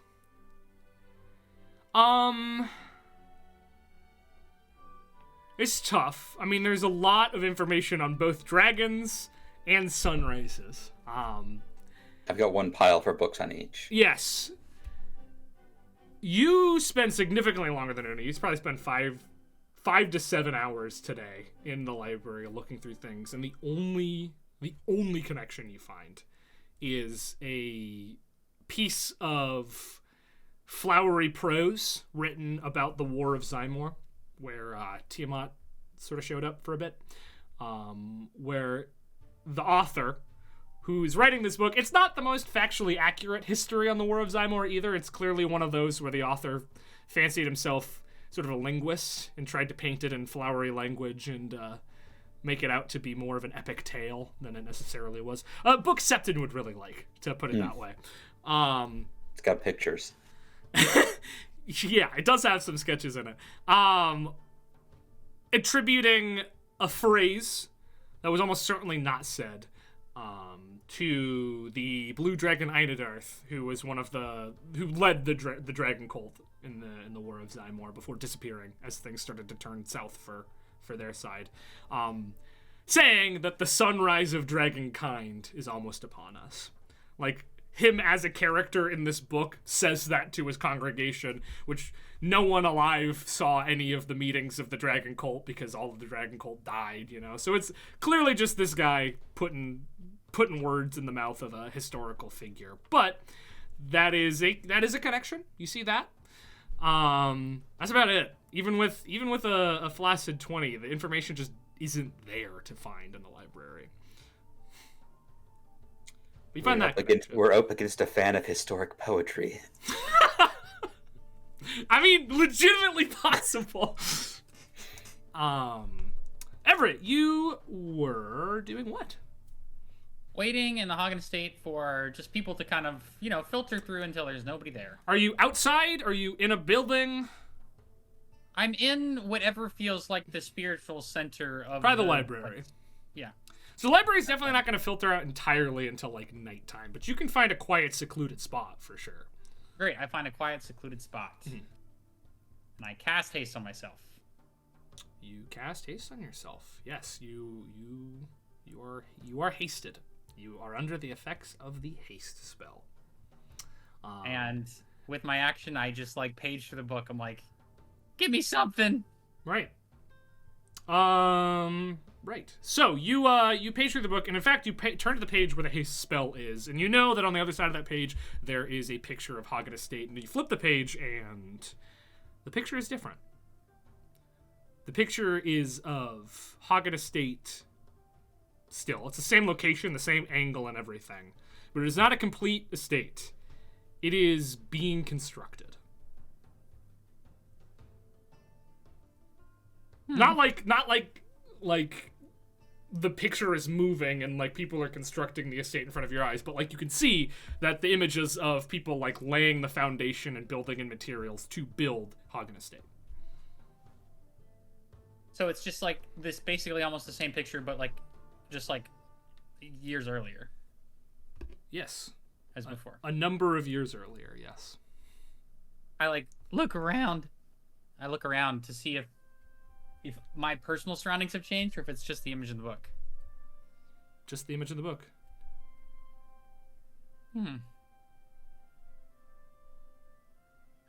It's tough. I mean, there's a lot of information on both dragons and sunrises. I've got one pile for books on each. Yes. You spend significantly longer than Una. You probably spend 5 to 7 hours today in the library looking through things, and the only connection you find is a piece of flowery prose written about the War of Zymor, where Tiamat sort of showed up for a bit, where the author, who's writing this book, it's not the most factually accurate history on the War of Zymor either. It's clearly one of those where the author fancied himself sort of a linguist and tried to paint it in flowery language and make it out to be more of an epic tale than it necessarily was. A book Septon would really like, to put it that way. It's got pictures. Yeah, it does have some sketches in it. Attributing a phrase that was almost certainly not said to the Blue Dragon Einidarth, who was who led the dragon cult in the War of Zymor before disappearing as things started to turn south for their side, saying that the sunrise of dragonkind is almost upon us. Like, him as a character in this book says that to his congregation, which no one alive saw any of the meetings of the dragon cult because all of the dragon cult died, you know? So it's clearly just this guy putting words in the mouth of a historical figure. But that is a connection. You see that? That's about it. Even with a flaccid 20, the information just isn't there to find in the library. We find we're up against a fan of historic poetry. I mean, legitimately possible. Everett, you were doing what? Waiting in the Hagen Estate for just people to kind of, filter through until there's nobody there. Are you outside? Are you in a building? I'm in whatever feels like the spiritual center of the library. Yeah. So the library's definitely not going to filter out entirely until, like, nighttime, but you can find a quiet, secluded spot, for sure. Great, I find a quiet, secluded spot. And I cast haste on myself. You cast haste on yourself. Yes, you are hasted. You are under the effects of the haste spell. And with my action, I just, page through the book. I'm like, give me something! Right. Right. So you page through the book, and in fact, you turn to the page where the haste spell is, and you know that on the other side of that page there is a picture of Hagen Estate, and you flip the page, and the picture is different. The picture is of Hagen Estate. Still, it's the same location, the same angle, and everything, but it is not a complete estate. It is being constructed. Not like the picture is moving and people are constructing the estate in front of your eyes, but you can see that the images of people laying the foundation and building in materials to build Hagen Estate. So it's just this, basically almost the same picture, but just years earlier. Yes. As before. A number of years earlier, yes. I look around. I look around to see if my personal surroundings have changed, or if it's just the image in the book. Just the image in the book.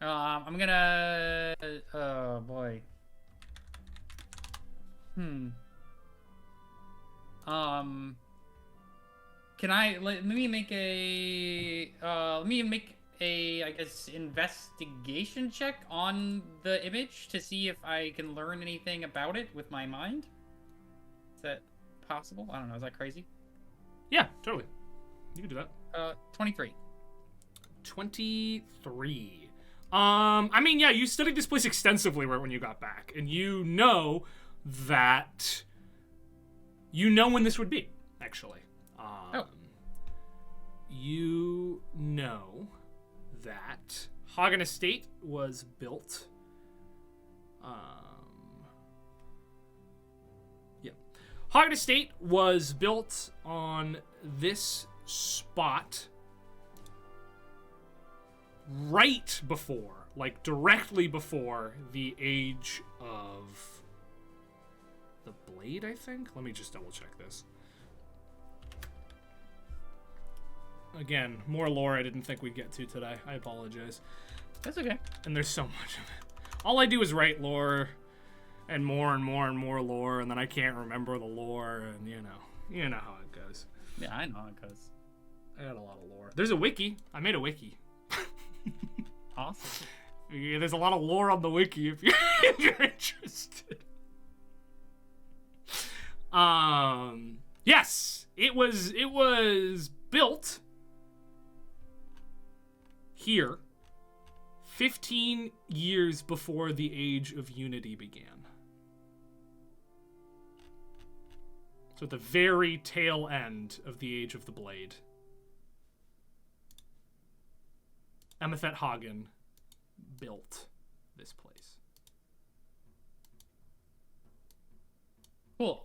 I'm gonna... Oh, boy. Can I... Let me make a... I guess, investigation check on the image to see if I can learn anything about it with my mind? Is that possible? I don't know. Is that crazy? Yeah, totally. You can do that. 23. 23. I mean, yeah, you studied this place extensively when you got back, and you know that... You know when this would be, actually. You know that Hagen Estate was built Yeah. Hagen Estate was built on this spot right before, like directly before the age of the Blade, I think? Let me just double check this. Again, more lore I didn't think we'd get to today. I apologize. That's okay. And there's so much of it. All I do is write lore and more and more and more lore, and then I can't remember the lore, and you know how it goes. Yeah, I know how it goes. I got a lot of lore. There's a wiki. I made a wiki. Awesome. Yeah, there's a lot of lore on the wiki if you're interested. Yes, it was built here 15 years before the Age of Unity began. So at the very tail end of the Age of the Blade. Amethet Hagen built this place. Cool.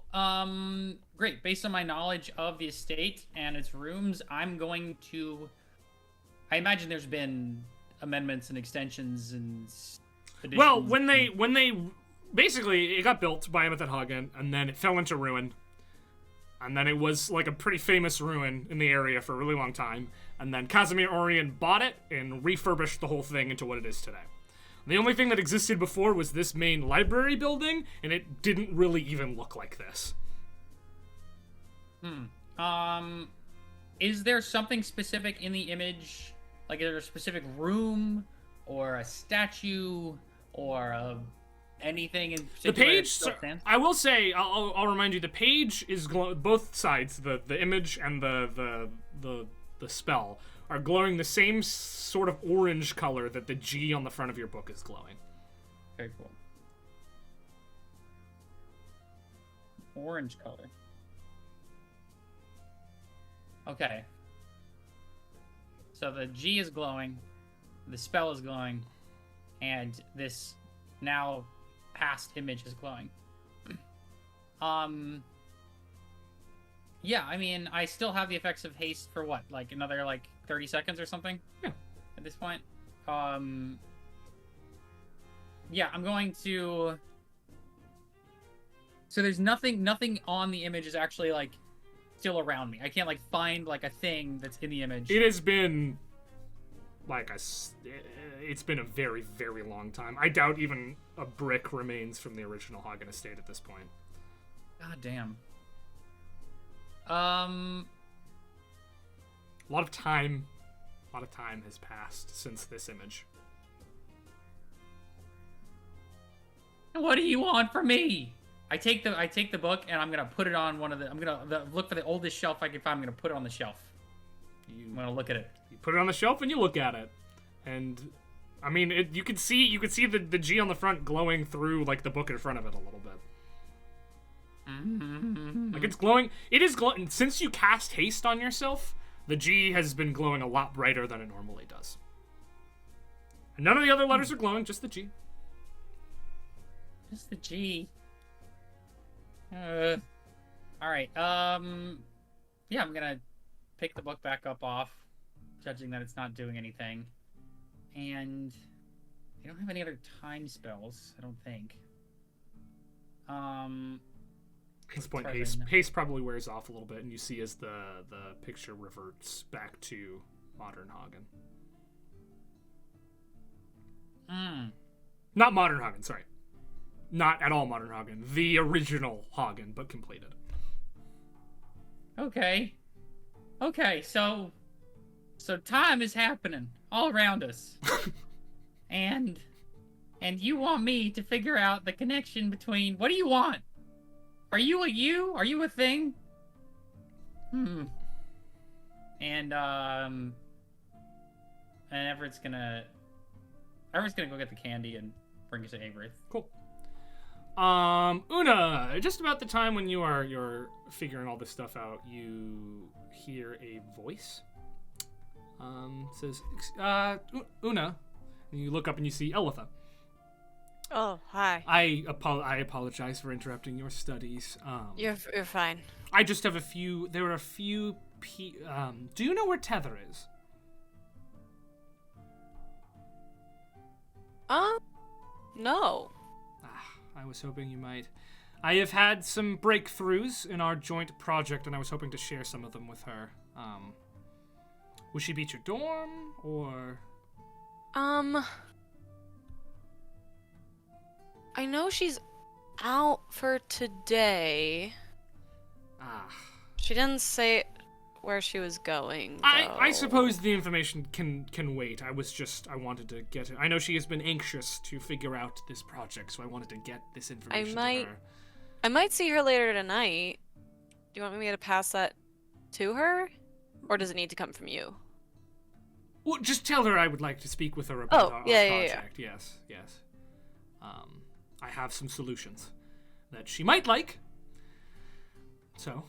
Great. Based on my knowledge of the estate and its rooms, I imagine there's been amendments and extensions and additions. Well, when they basically, it got built by Amethet Hagen, and then it fell into ruin. And then it was like a pretty famous ruin in the area for a really long time. And then Casimir Orion bought it and refurbished the whole thing into what it is today. The only thing that existed before was this main library building, and it didn't really even look like this. Is there something specific in the image? Like, is there a specific room or a statue or anything in particular? The page, I will say, I'll remind you, the page is both sides, the image and the spell are glowing the same sort of orange color that the G on the front of your book is glowing. Very cool. Orange color. Okay. So the G is glowing, the spell is glowing, and this now past image is glowing. Yeah, I mean, I still have the effects of haste for what? Like another 30 seconds or something? Yeah. At this point. Yeah, I'm going to... So there's nothing on the image is actually still around me. I can't find a thing that's in the image. It has been it's been a very, very long time. I doubt even a brick remains from the original Hagen Estate at this point. God damn. A lot of time has passed since this image. What do you want from me? I take the book and I'm gonna put it on one of the. I'm gonna look for the oldest shelf I can find. I'm gonna put it on the shelf. I'm gonna look at it. You put it on the shelf and you look at it, and I mean, you could see the G on the front glowing through the book in front of it a little bit. It's glowing. It is glowing. Since you cast haste on yourself, the G has been glowing a lot brighter than it normally does. And none of the other letters are glowing, just the G. Just the G. All right. Yeah, I'm gonna pick the book back up off, judging that it's not doing anything. And I don't have any other time spells, I don't think. At this point, haste probably wears off a little bit, and you see as the picture reverts back to modern Hagen. Not modern Hagen, sorry. Not at all modern Hagen. The original Hagen, but completed. Okay, so time is happening all around us. and you want me to figure out the connection between... What do you want? Are you a you? Are you a thing? And Everett's gonna go get the candy and bring it to Averith. Cool. Una, just about the time when you're figuring all this stuff out, you hear a voice. Says, Una, and you look up and you see Elitha. Oh, hi. I apologize for interrupting your studies. You're fine. I just have a few. There are a few. Do you know where Tether is? No. I was hoping you might. I have had some breakthroughs in our joint project, and I was hoping to share some of them with her. Will she be at your dorm, or? I know she's out for today. She didn't say where she was going, though. I suppose the information can wait. I wanted to get it. I know she has been anxious to figure out this project, so I wanted to get this information to her. I might see her later tonight. Do you want me to pass that to her? Or does it need to come from you? Well, just tell her I would like to speak with her about our project. Yeah. Yes. I have some solutions that she might like. So,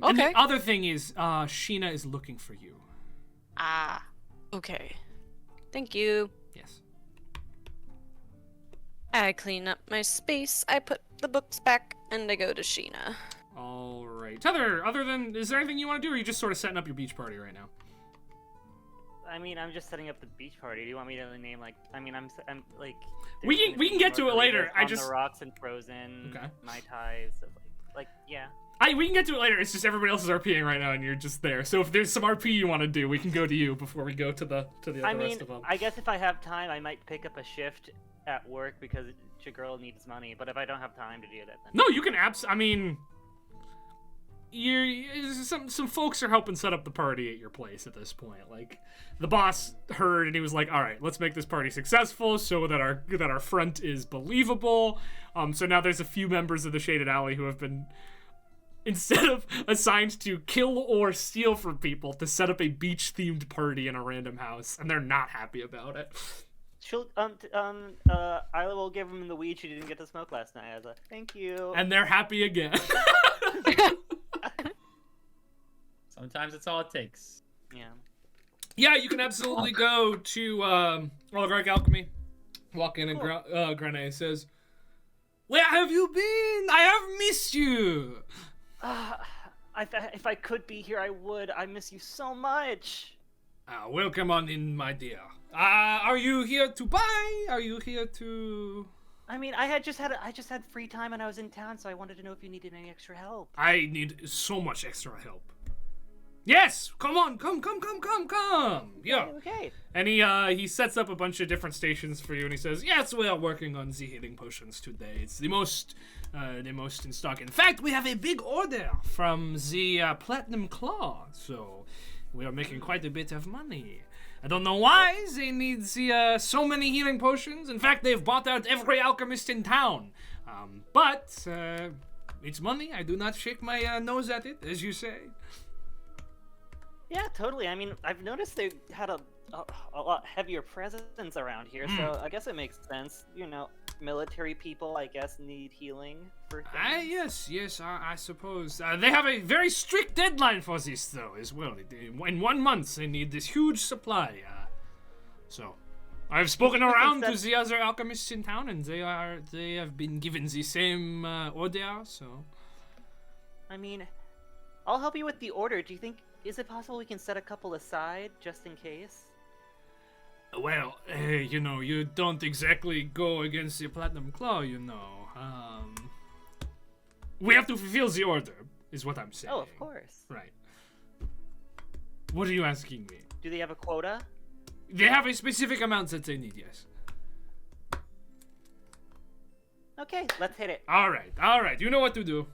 okay. And the other thing is, Sheena is looking for you. Okay. Thank you. Yes. I clean up my space, I put the books back, and I go to Sheena. All right. Tether, is there anything you want to do, or are you just sort of setting up your beach party right now? I mean, I'm just setting up the beach party. Do you want me to name like? I mean, I'm like. We can get to it later. On the rocks and Frozen. Okay. Mai Tai, stuff like yeah. We can get to it later. It's just everybody else is RPing right now, and you're just there. So if there's some RP you want to do, we can go to you before we go to the rest of them. I guess if I have time, I might pick up a shift at work because your girl needs money. But if I don't have time to do that, then... No, you can I mean, some folks are helping set up the party at your place at this point. Like, the boss heard and he was like, "All right, let's make this party successful so that our front is believable." So now there's a few members of the Shaded Alley who have been, instead of assigned to kill or steal from people, to set up a beach-themed party in a random house, and they're not happy about it. I will give him the weed she didn't get to smoke last night. I was like, thank you. And they're happy again. Sometimes it's all it takes. Yeah. Yeah, you can absolutely go to Holographic Alchemy. Walk in and Grenade says, "Where have you been? I have missed you." If I could be here, I would. I miss you so much. Welcome on in, my dear. Are you here to buy? Are you here to... I mean, I just had free time and I was in town, so I wanted to know if you needed any extra help. I need so much extra help. Yes, come on, come. Yeah. Okay. And he sets up a bunch of different stations for you, and he says, "Yes, we are working on the healing potions today. It's the most in stock. In fact, we have a big order from the Platinum Claw, so we are making quite a bit of money. I don't know why they need so many healing potions. In fact, they've bought out every alchemist in town. But it's money. I do not shake my nose at it, as you say." Yeah, totally. I mean, I've noticed they had a lot heavier presence around here, so I guess it makes sense. You know, military people, I guess, need healing for things. Yes, I suppose. They have a very strict deadline for this, though, as well. In 1 month, they need this huge supply. So, I've spoken around to the other alchemists in town, and they have been given the same order, so... I mean, I'll help you with the order. Do you think... Is it possible we can set a couple aside, just in case? Well, you know, you don't exactly go against the Platinum Claw, you know. We have to fulfill the order, is what I'm saying. Oh, of course. Right. What are you asking me? Do they have a quota? They have a specific amount that they need, yes. Okay, let's hit it. All right. You know what to do.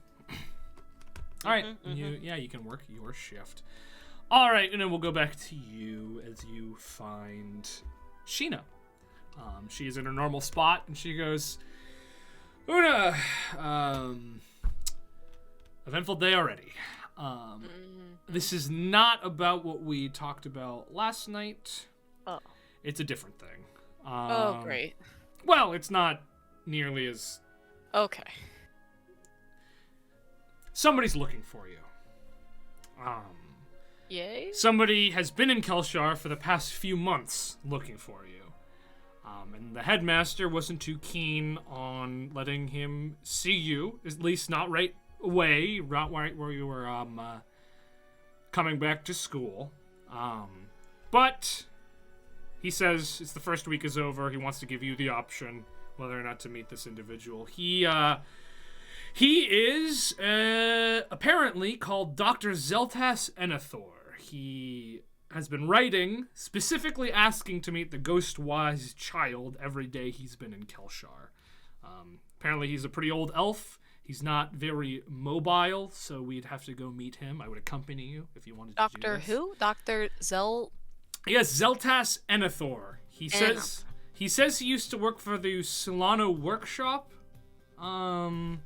All right. You can work your shift. All right, and then we'll go back to you as you find Sheena. She is in her normal spot, and she goes, "Una, eventful day already. This is not about what we talked about last night. Oh. It's a different thing. Oh, great. Well, it's not nearly as... Okay. Somebody's looking for you. Yay? Somebody has been in Kelshar for the past few months looking for you. And the headmaster wasn't too keen on letting him see you, at least not right away, not right where you were coming back to school. But he says it's the first week is over. He wants to give you the option whether or not to meet this individual. He is apparently called Dr. Zeltas Enethor. He has been writing, specifically asking to meet the Ghostwise child every day he's been in Kelshar. Apparently he's a pretty old elf. He's not very mobile, so we'd have to go meet him. I would accompany you if you wanted to do Doctor this. who? Dr. Yes, Zeltas Enethor. He says he used to work for the Solano workshop. I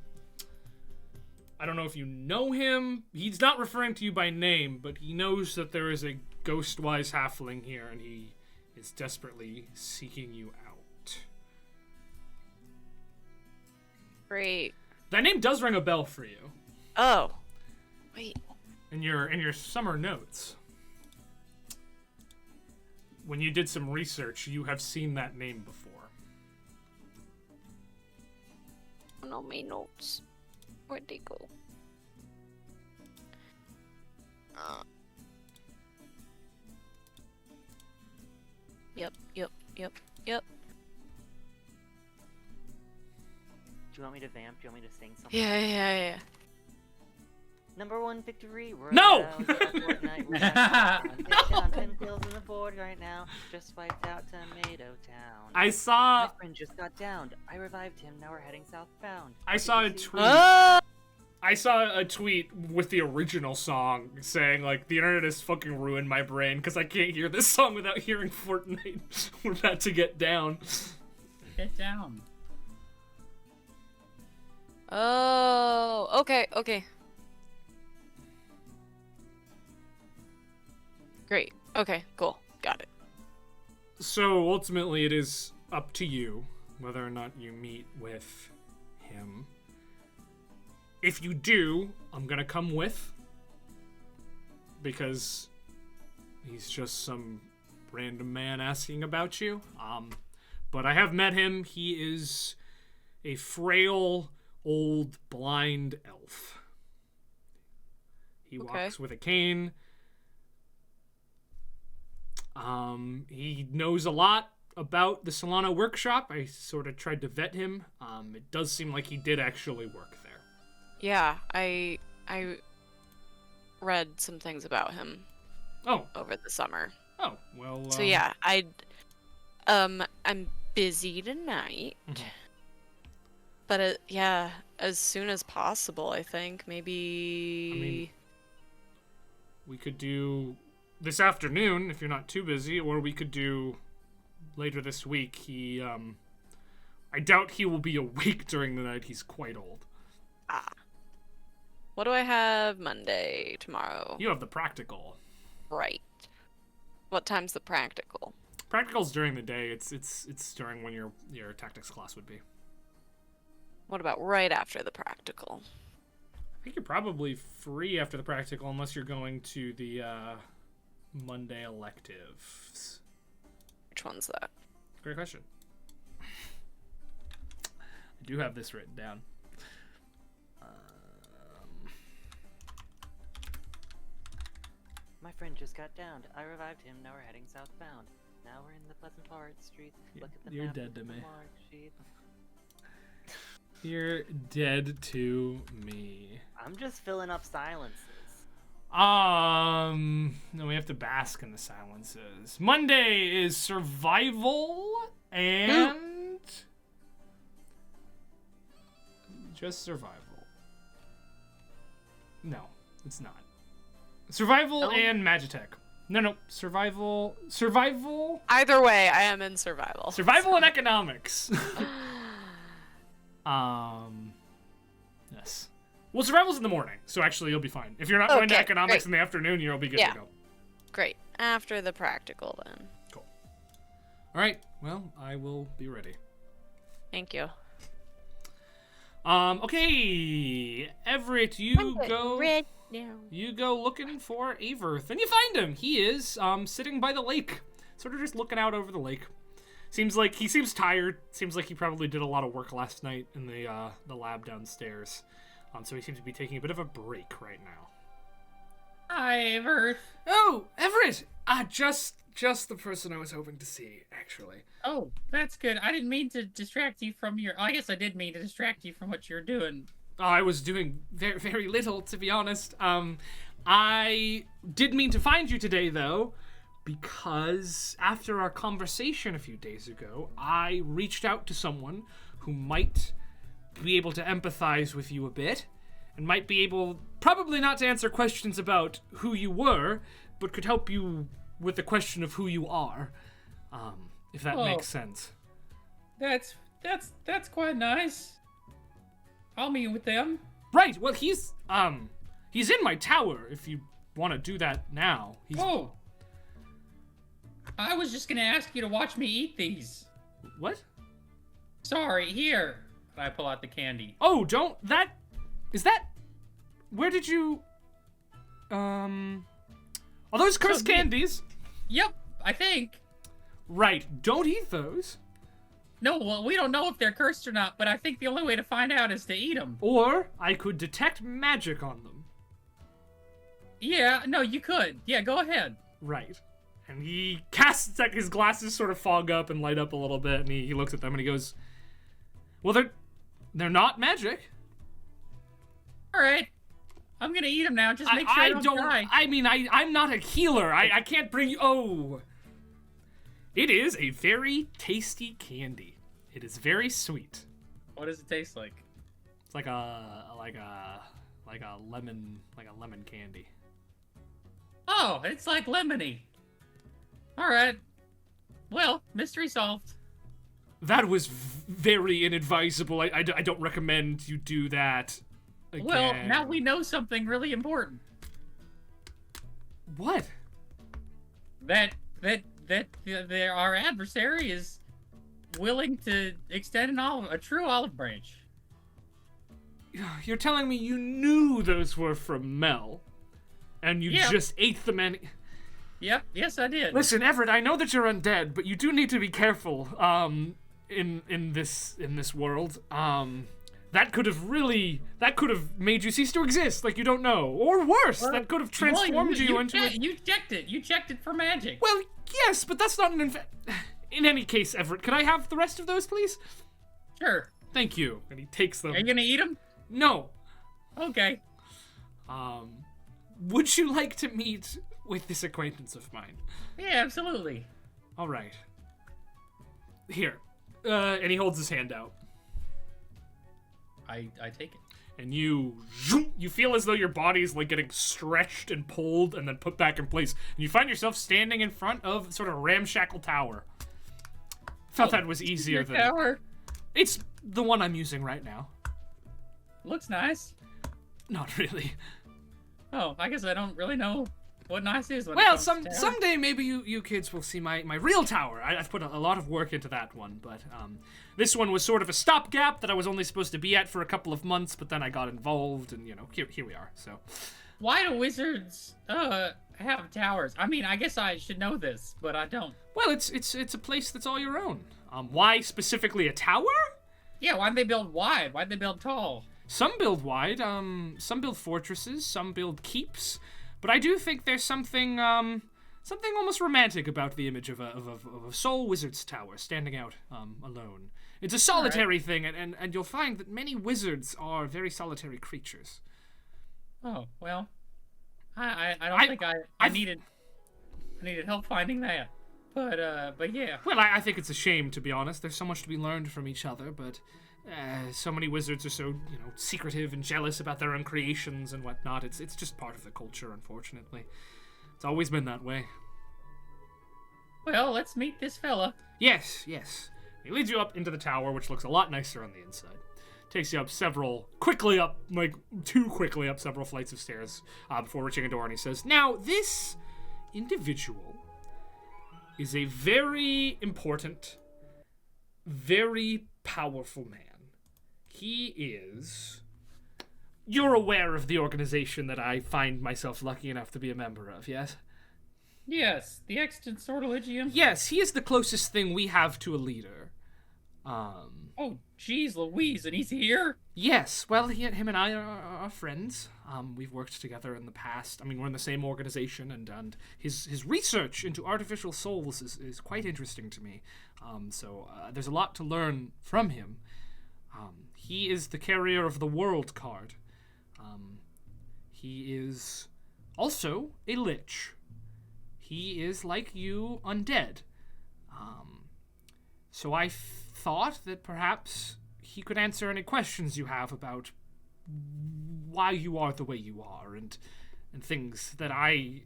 don't know if you know him. He's not referring to you by name, but he knows that there is a Ghostwise halfling here, and he is desperately seeking you out. Great. That name does ring a bell for you. Oh. Wait. In your summer notes. When you did some research, you have seen that name before. No, my notes. Where'd they go? Yep. Do you want me to vamp? Do you want me to sing something? Yeah. Number 1 victory. No! Down 10 kills on the board right now. Just wiped out Tomato Town. I saw My friend just got downed. I revived him. Now we're heading southbound. I saw a tweet. I saw a tweet with the original song saying, like, the internet has fucking ruined my brain because I can't hear this song without hearing Fortnite. We're about to get down. Get down. Oh, okay. Great. Okay, cool. Got it. So, ultimately, it is up to you whether or not you meet with him. If you do, I'm gonna come with. Because he's just some random man asking about you. But I have met him. He is a frail, old, blind elf. He walks with a cane. He knows a lot about the Solano workshop. I sort of tried to vet him. It does seem like he did actually work there. Yeah, I read some things about him. Oh. Over the summer. Oh, well. So yeah, I'm busy tonight. Mhm. But yeah, as soon as possible, I think. Maybe. I mean, we could do this afternoon if you're not too busy, or we could do later this week. I doubt he will be awake during the night. He's quite old. What do I have Monday tomorrow? You have the practical. Right. What time's the practical? Practical's during the day. It's during when your tactics class would be. What about right after the practical? I think you're probably free after the practical unless you're going to the Monday electives. Which one's that? Great question. I do have this written down. My friend just got downed. I revived him. Now we're heading southbound. Now we're in the Pleasant Park Street. Look at the You're map dead of to the me. mark sheet. You're dead to me. I'm just filling up silences. No, we have to bask in the silences. Monday is survival and just survival. No, it's not. Survival and Magitech. No, survival. Either way, I am in survival. Survival and economics. Yes. Well, survival's in the morning, so actually you'll be fine. If you're not going to economics in the afternoon, you'll be good to go. Great. After the practical, then. Cool. All right. Well, I will be ready. Thank you. Okay, Everett, you go looking for Averth, and you find him. He is sitting by the lake, sort of just looking out over the lake. Seems like he seems tired. Seems like he probably did a lot of work last night in the lab downstairs. So he seems to be taking a bit of a break right now. Hi, Everett. Oh, Everett! Just the person I was hoping to see, actually. Oh, that's good. I didn't mean to distract you from your... I guess I did mean to distract you from what you're doing. Oh, I was doing very, very little, to be honest. I did mean to find you today, though, because after our conversation a few days ago, I reached out to someone who might be able to empathize with you a bit, and might be able, probably not to answer questions about who you were, but could help you with the question of who you are, if that makes sense. That's quite nice. I'll meet with them. Right. Well, he's in my tower. If you want to do that now. Oh. I was just gonna ask you to watch me eat these. What? Sorry. Here. I pull out the candy. Oh, don't. Is that? Where did you? Are those cursed candies? Yep. I think. Right. Don't eat those. No, well, we don't know if they're cursed or not, but I think the only way to find out is to eat them. Or I could detect magic on them. Yeah, no, you could. Yeah, go ahead. Right. And he casts, like, his glasses sort of fog up and light up a little bit, and he looks at them and he goes, well, they're not magic. All right. I'm gonna eat them now. Just make sure I don't die. I mean, I'm not a healer. I can't bring you... Oh. It is a very tasty candy. It is very sweet. What does it taste like? It's like a lemon candy. Oh, it's like lemony. All right. Well, mystery solved. That was very inadvisable. I don't recommend you do that again. Well, now we know something really important. What? That our adversary is willing to extend a true olive branch. You're telling me you knew those were from Mel, and you just ate them and... Yep, yes I did. Listen, Everett, I know that you're undead, but you do need to be careful, in this world. That could have made you cease to exist, like you don't know. Or worse, that could have transformed you into... You checked it. You checked it for magic. Well, yes, but that's not an In any case, Everett, could I have the rest of those, please? Sure. Thank you. And he takes them. Are you gonna eat them? No. Okay. Would you like to meet with this acquaintance of mine? Yeah, absolutely. All right. Here. And he holds his hand out. I take it. And you feel as though your body is like getting stretched and pulled and then put back in place. And you find yourself standing in front of sort of a ramshackle tower. Felt that was easier than... Tower? It's the one I'm using right now. Looks nice. Not really. Oh, I guess I don't really know what nice is. Well, someday maybe you kids will see my real tower. I've put a lot of work into that one, but this one was sort of a stopgap that I was only supposed to be at for a couple of months, but then I got involved, and here we are. So, why do wizards have towers? I mean, I guess I should know this, but I don't. Well, it's a place that's all your own. Why specifically a tower? Yeah, why'd they build wide? Why'd they build tall? Some build wide. Some build fortresses. Some build keeps. But I do think there's something almost romantic about the image of a soul wizard's tower standing out alone. It's a solitary thing, and you'll find that many wizards are very solitary creatures. Oh well, I don't think I needed help finding that, but yeah. Well, I think it's a shame, to be honest. There's so much to be learned from each other, but so many wizards are so secretive and jealous about their own creations and whatnot. It's just part of the culture, unfortunately. It's always been that way. Well, let's meet this fella. Yes. He leads you up into the tower, which looks a lot nicer on the inside. Takes you up several flights of stairs before reaching a door, and he says, "Now, this individual is a very important, very powerful man. He is... You're aware of the organization that I find myself lucky enough to be a member of, yes?" Yes, the extant sortilegium. Yes, he is the closest thing we have to a leader. Oh, jeez Louise, and he's here? Yes, well, him and I are friends. We've worked together in the past. I mean, we're in the same organization, and his research into artificial souls is quite interesting to me. So there's a lot to learn from him. He is the carrier of the world card. He is also a lich. He is, like you, undead. So I thought that perhaps he could answer any questions you have about why you are the way you are, and things that I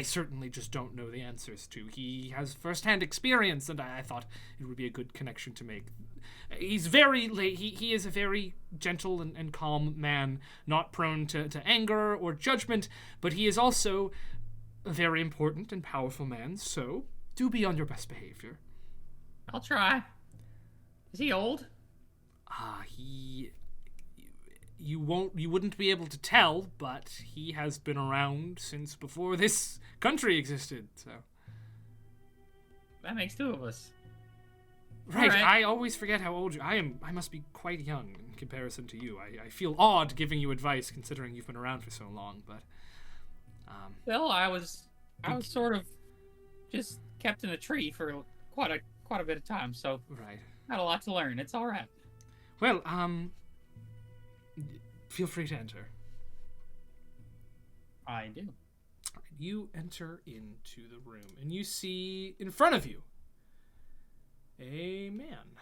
certainly just don't know the answers to. He has first-hand experience, and I thought it would be a good connection to make. He's very he is a very gentle and calm man, not prone to anger or judgment, but he is also a very important and powerful man, so do be on your best behavior. I'll try. Is he old? You wouldn't be able to tell, but he has been around since before this country existed, so. That makes two of us. Right, All right. I always forget how old I am. I must be quite young in comparison to you. I feel odd giving you advice considering you've been around for so long, but Well, I was sort of just kept in a tree for quite a bit of time, so right. not a lot to learn. It's all right. Well, feel free to enter. I do. You enter into the room, and you see in front of you a man.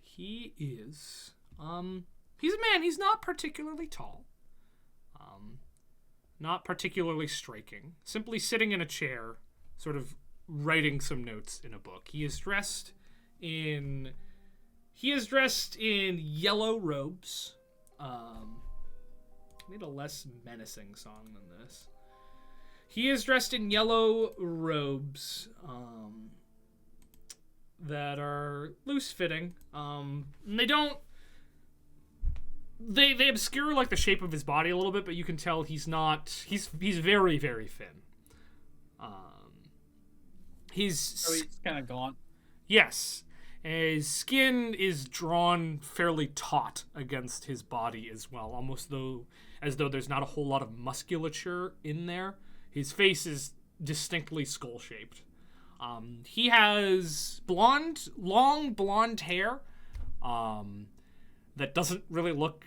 He is, he's a man. He's not particularly tall. Not particularly striking. Simply sitting in a chair, sort of writing some notes in a book. He is dressed in yellow robes. I need a less menacing song than this. He is dressed in yellow robes that are loose-fitting. They don't... They obscure, like, the shape of his body a little bit, but you can tell he's very, very thin. So he's kind of gaunt. Yes. His skin is drawn fairly taut against his body as well, almost as though there's not a whole lot of musculature in there. His face is distinctly skull-shaped. He has long blonde hair that doesn't really look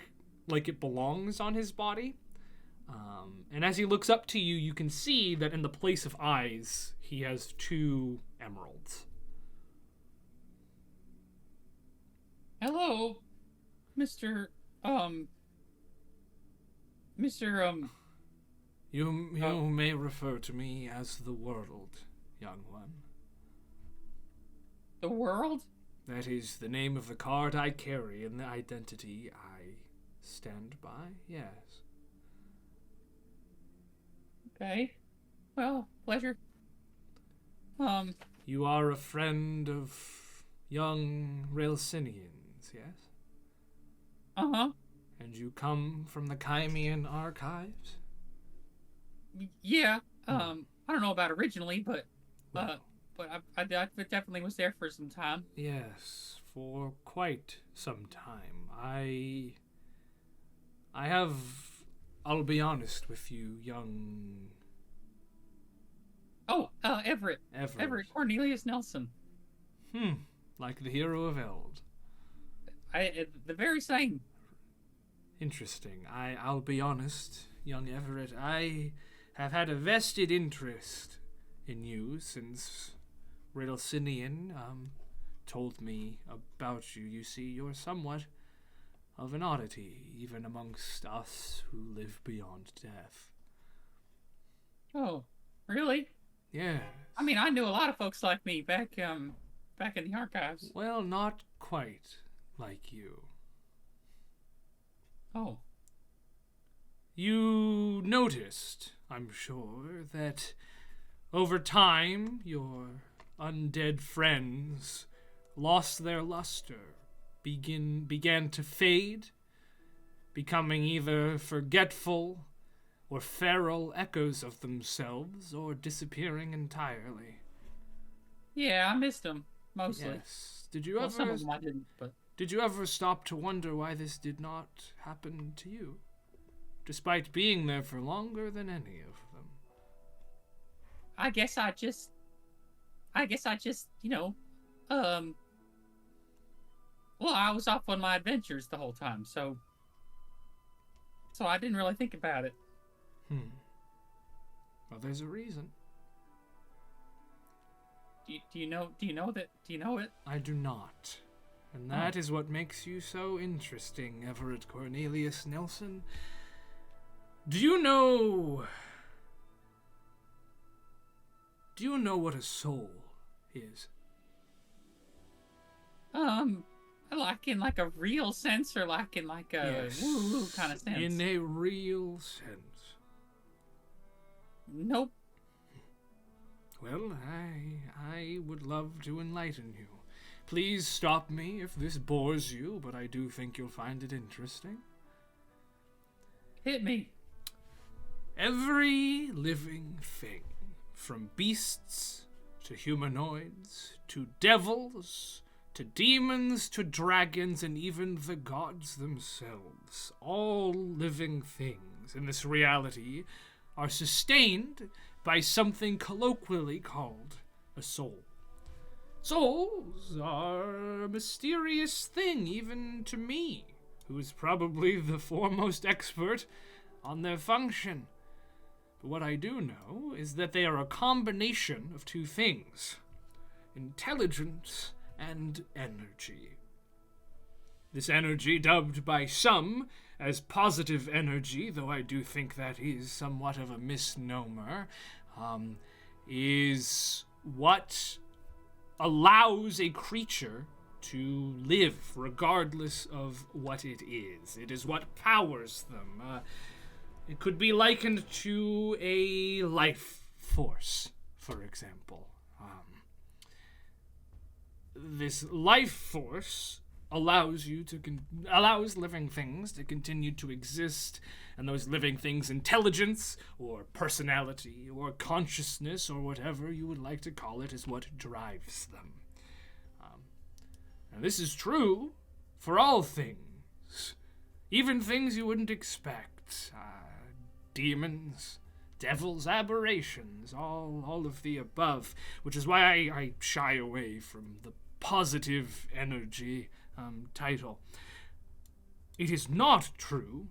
like it belongs on his body. And as he looks up to you, you can see that in the place of eyes, he has 2 emeralds. Hello, Mr. You may refer to me as the world, young one. The world? That is the name of the card I carry and the identity I stand by, yes. Okay. Well, pleasure. You are a friend of young Railsinians, yes? Uh-huh. And you come from the Kymian archives? Yeah. I don't know about originally, but I definitely was there for some time. Yes, for quite some time. I'll be honest with you, young... Oh, Everett. Everett Cornelius Nelson. Like the hero of Eld. The very same. Interesting. I'll be honest, young Everett, I have had a vested interest in you since Riddlesinian told me about you. You see, you're somewhat of an oddity, even amongst us who live beyond death. Oh, really? Yeah. I mean, I knew a lot of folks like me back in the archives. Well, not quite like you. Oh. You noticed, I'm sure, that over time your undead friends lost their luster, began to fade, becoming either forgetful or feral echoes of themselves, or disappearing entirely. Yeah, I missed them, mostly. Yes. Did you Well, ever... some of them I didn't, but... Did you ever stop to wonder why this did not happen to you? Despite being there for longer than any of them. I guess I just, you know, well, I was off on my adventures the whole time, so I didn't really think about it. Well, there's a reason. Do you know it? I do not. And that is what makes you so interesting, Everett Cornelius Nelson. Do you know what a soul is? Like in like a real sense, or like in like a woo-woo kind of sense? In a real sense. Nope. Well, I would love to enlighten you. Please stop me if this bores you, but I do think you'll find it interesting. Hit me. Every living thing, from beasts to humanoids to devils to demons to dragons and even the gods themselves, all living things in this reality are sustained by something colloquially called a soul. Souls are a mysterious thing, even to me, who is probably the foremost expert on their function. But what I do know is that they are a combination of two things: intelligence and energy. This energy, dubbed by some as positive energy, though I do think that is somewhat of a misnomer, is what allows a creature to live regardless of what it is. It is what powers them. It could be likened to a life force, for example. This life force allows living things to continue to exist, and those living things' intelligence or personality or consciousness or whatever you would like to call it is what drives them. And this is true for all things, even things you wouldn't expect. Demons, devils, aberrations, all of the above, which is why I shy away from the positive energy title. It is not true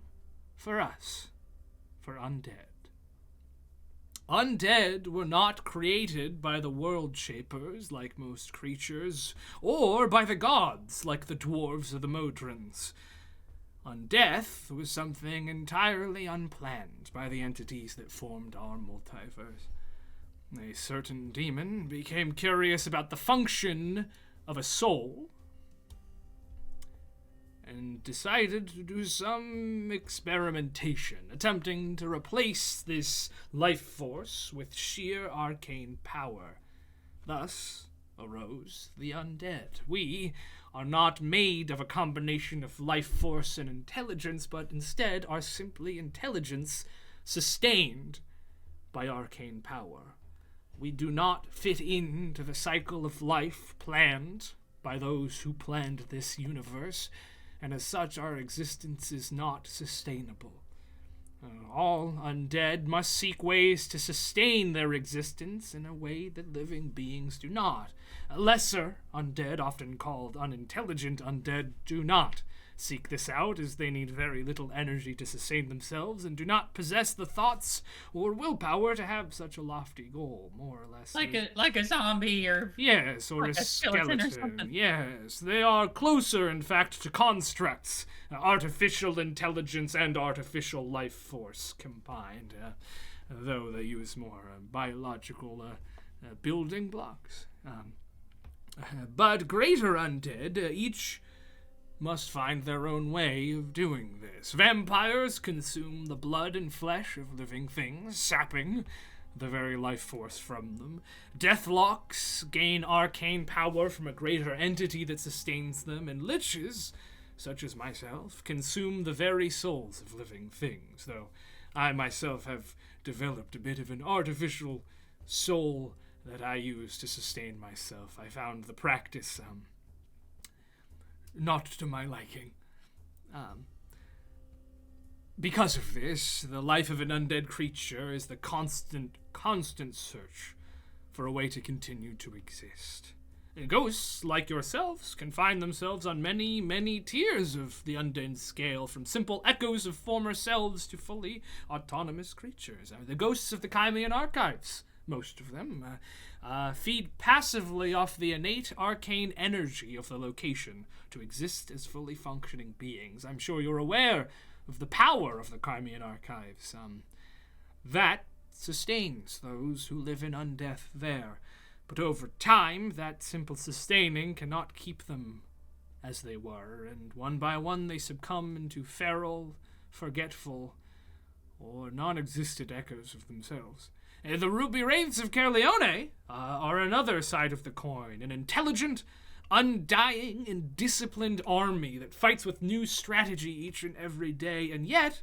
for us, for undead. Undead were not created by the world shapers, like most creatures, or by the gods, like the dwarves or the Modrons. Undeath was something entirely unplanned by the entities that formed our multiverse. A certain demon became curious about the function of a soul and decided to do some experimentation, attempting to replace this life force with sheer arcane power. Thus arose the undead. We are not made of a combination of life force and intelligence, but instead are simply intelligence sustained by arcane power. We do not fit into the cycle of life planned by those who planned this universe, and as such our existence is not sustainable. All undead must seek ways to sustain their existence in a way that living beings do not. Lesser undead, often called unintelligent undead, do not seek this out, as they need very little energy to sustain themselves and do not possess the thoughts or willpower to have such a lofty goal, more or less. Like a zombie, or yes, or like a skeleton. or something. Yes, they are closer, in fact, to constructs, artificial intelligence and artificial life force combined, though they use more biological building blocks. But greater undead, each must find their own way of doing this. Vampires consume the blood and flesh of living things, sapping the very life force from them. Deathlocks gain arcane power from a greater entity that sustains them, and liches, such as myself, consume the very souls of living things, though I myself have developed a bit of an artificial soul that I use to sustain myself. I found the practice not to my liking. Because of this, the life of an undead creature is the constant search for a way to continue to exist. And ghosts, like yourselves, can find themselves on many, many tiers of the undead scale, from simple echoes of former selves to fully autonomous creatures. The ghosts of the Chimean archives, most of them, feed passively off the innate arcane energy of the location to exist as fully functioning beings. I'm sure you're aware of the power of the Chimean archives. That sustains those who live in undeath there. But over time, that simple sustaining cannot keep them as they were, and one by one they succumb into feral, forgetful, or non-existent echoes of themselves. The Ruby Wraiths of Caerleone are another side of the coin, an intelligent, undying, and disciplined army that fights with new strategy each and every day, and yet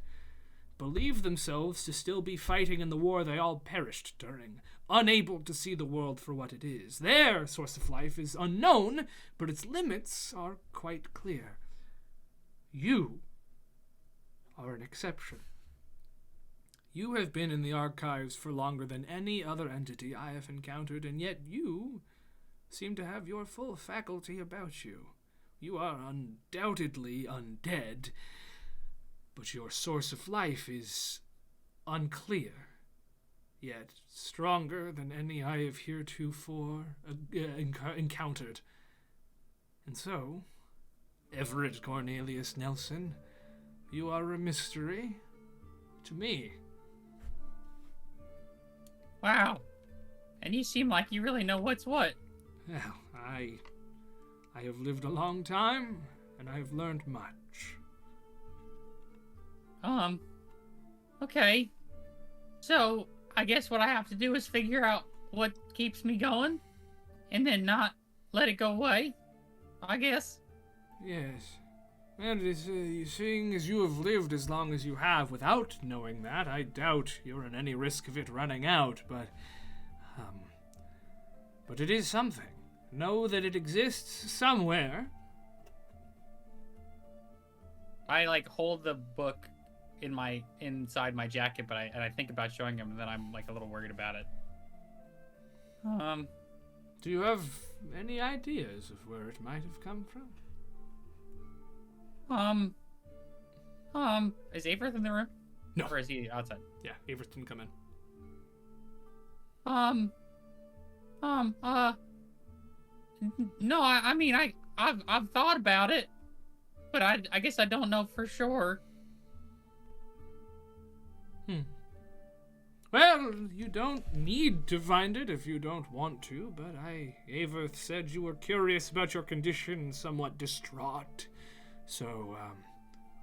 believe themselves to still be fighting in the war they all perished during, unable to see the world for what it is. Their source of life is unknown, but its limits are quite clear. You are an exception. You have been in the archives for longer than any other entity I have encountered, and yet you seem to have your full faculty about you. You are undoubtedly undead, but your source of life is unclear, yet stronger than any I have heretofore encountered. And so, Everett Cornelius Nelson, you are a mystery to me. Wow. And you seem like you really know what's what. Well, I have lived a long time, and I have learned much. Okay. So, I guess what I have to do is figure out what keeps me going, and then not let it go away, I guess. Yes. And seeing as you have lived as long as you have without knowing that, I doubt you're in any risk of it running out, but it is something. Know that it exists somewhere. I hold the book inside my jacket, but I think about showing him, and then I'm a little worried about it. Do you have any ideas of where it might have come from? Is Averth in the room? No. Or is he outside? Yeah, Averth didn't come in. No, I mean, I've thought about it, but I guess I don't know for sure. Well, you don't need to find it if you don't want to, but Averth said you were curious about your condition and somewhat distraught. So,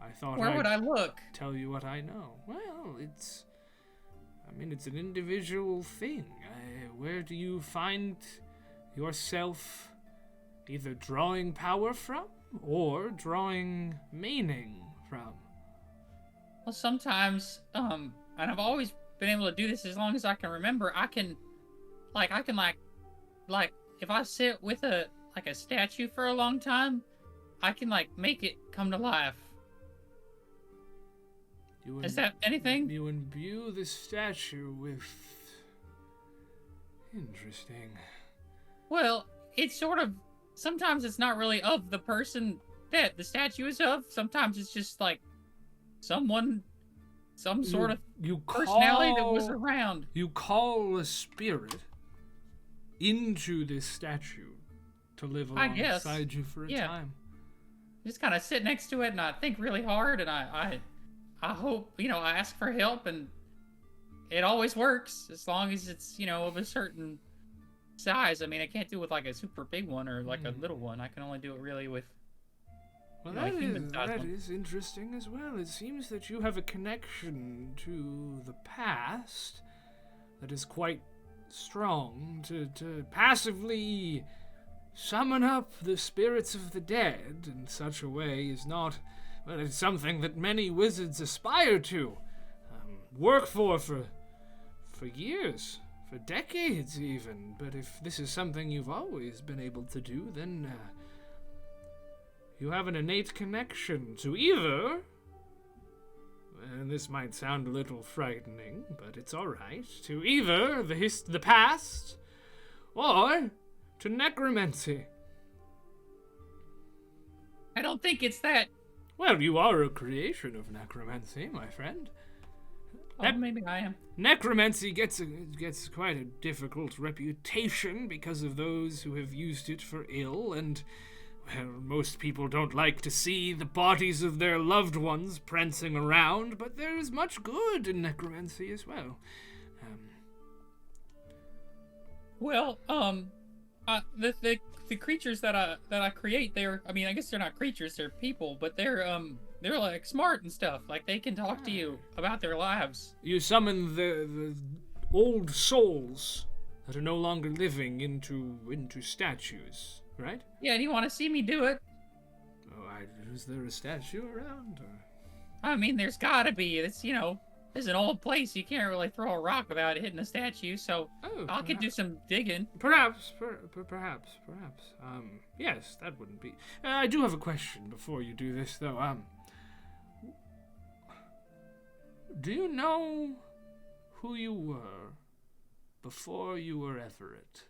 I thought Where would I look? Tell you what I know. Well, it's an individual thing. Where do you find yourself either drawing power from or drawing meaning from? Well, sometimes, and I've always been able to do this as long as I can remember. I can if I sit with a statue for a long time, I can make it come to life. Is that anything? You imbue the statue with... Interesting. Well, it's sort of... Sometimes it's not really of the person that the statue is of. Sometimes it's just someone... Some sort of personality that was around. You call a spirit into this statue to live alongside you for a time. Just kind of sit next to it, and I think really hard, and I hope, I ask for help, and it always works as long as it's, of a certain size. I mean, I can't do it with a super big one or a little one. I can only do it really with that is interesting as well. It seems that you have a connection to the past that is quite strong. To passively summon up the spirits of the dead in such a way is not... Well, it's something that many wizards aspire to. work for years, for decades even. But if this is something you've always been able to do, then you have an innate connection to either, and this might sound a little frightening, but it's alright, to either the past or to necromancy. I don't think it's that. Well, you are a creation of necromancy, my friend. Oh, maybe I am. Necromancy gets quite a difficult reputation because of those who have used it for ill, and well, most people don't like to see the bodies of their loved ones prancing around, but there is much good in necromancy as well. The creatures that I create, I guess they're not creatures, they're people, but they're like smart and stuff. Like they can talk to you about their lives. You summon the old souls that are no longer living into statues, right? Yeah, do you want to see me do it? Oh, is there a statue around? Or? I mean, there's gotta be. It's, it's an old place. You can't really throw a rock without hitting a statue, so I could do some digging. Perhaps. Yes, that wouldn't be. I do have a question before you do this, though. Do you know who you were before you were Everett?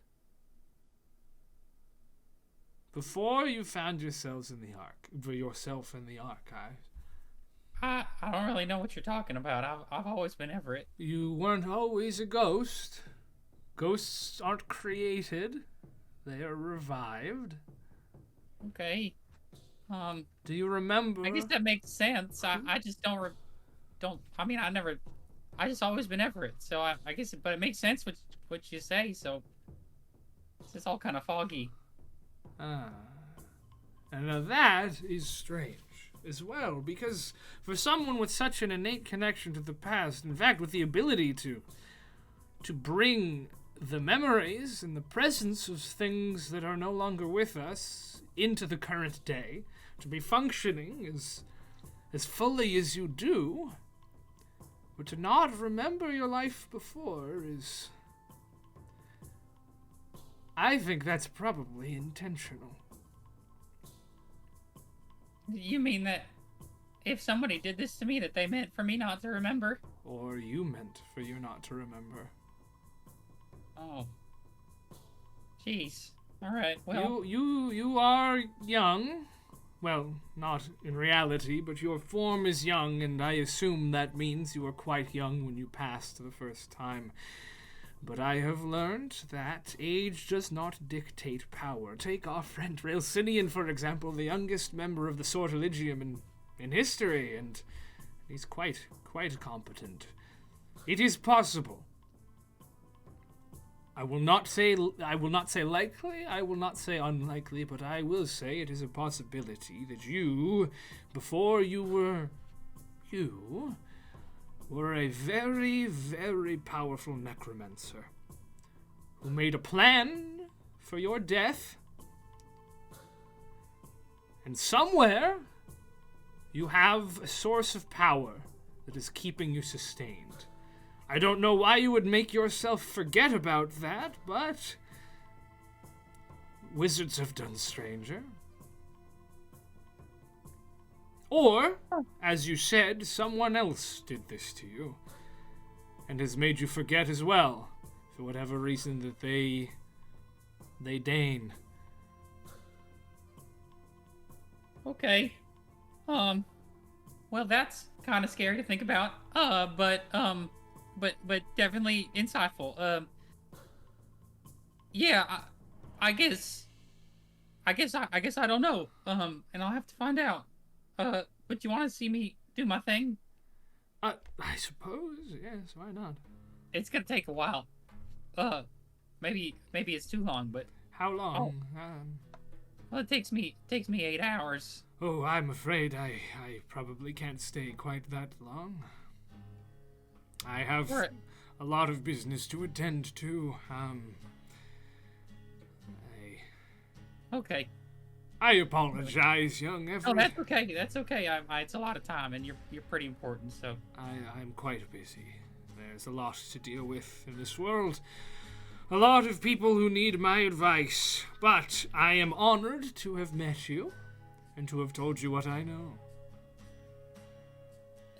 Before you found yourself in the archives. I don't really know what you're talking about. I've always been Everett. You weren't always a ghost. Ghosts aren't created. They are revived. Okay. Do you remember? I guess that makes sense. I just don't. I just always been Everett. So I guess, but it makes sense what you say. So it's just all kind of foggy. And now that is strange as well, because for someone with such an innate connection to the past, in fact, with the ability to bring the memories and the presence of things that are no longer with us into the current day, to be functioning as fully as you do, but to not remember your life before is... I think that's probably intentional. You mean that if somebody did this to me, that they meant for me not to remember? Or you meant for you not to remember. Oh. Jeez. Alright, well... You are young. Well, not in reality, but your form is young, and I assume that means you were quite young when you passed the first time. But I have learned that age does not dictate power. Take our friend Railsinian, for example, the youngest member of the Sortilegium in history, and he's quite competent. It is possible. I will not say likely, I will not say unlikely, but I will say it is a possibility that you, before you were you, were a very, very powerful necromancer who made a plan for your death, and somewhere you have a source of power that is keeping you sustained. I don't know why you would make yourself forget about that, but wizards have done stranger. Or, as you said, someone else did this to you, and has made you forget as well, for whatever reason that they deign. Okay. Well, that's kind of scary to think about. But definitely insightful. Yeah, I guess I don't know. And I'll have to find out. But you want to see me do my thing? I suppose, yes, why not? It's gonna take a while. Maybe it's too long, but... How long? Well, it takes me 8 hours. Oh, I'm afraid I probably can't stay quite that long. I have a lot of business to attend to. Okay. I apologize, young Everett. Oh, that's okay. That's okay. It's a lot of time, and you're pretty important. So I'm quite busy. There's a lot to deal with in this world. A lot of people who need my advice. But I am honored to have met you and to have told you what I know.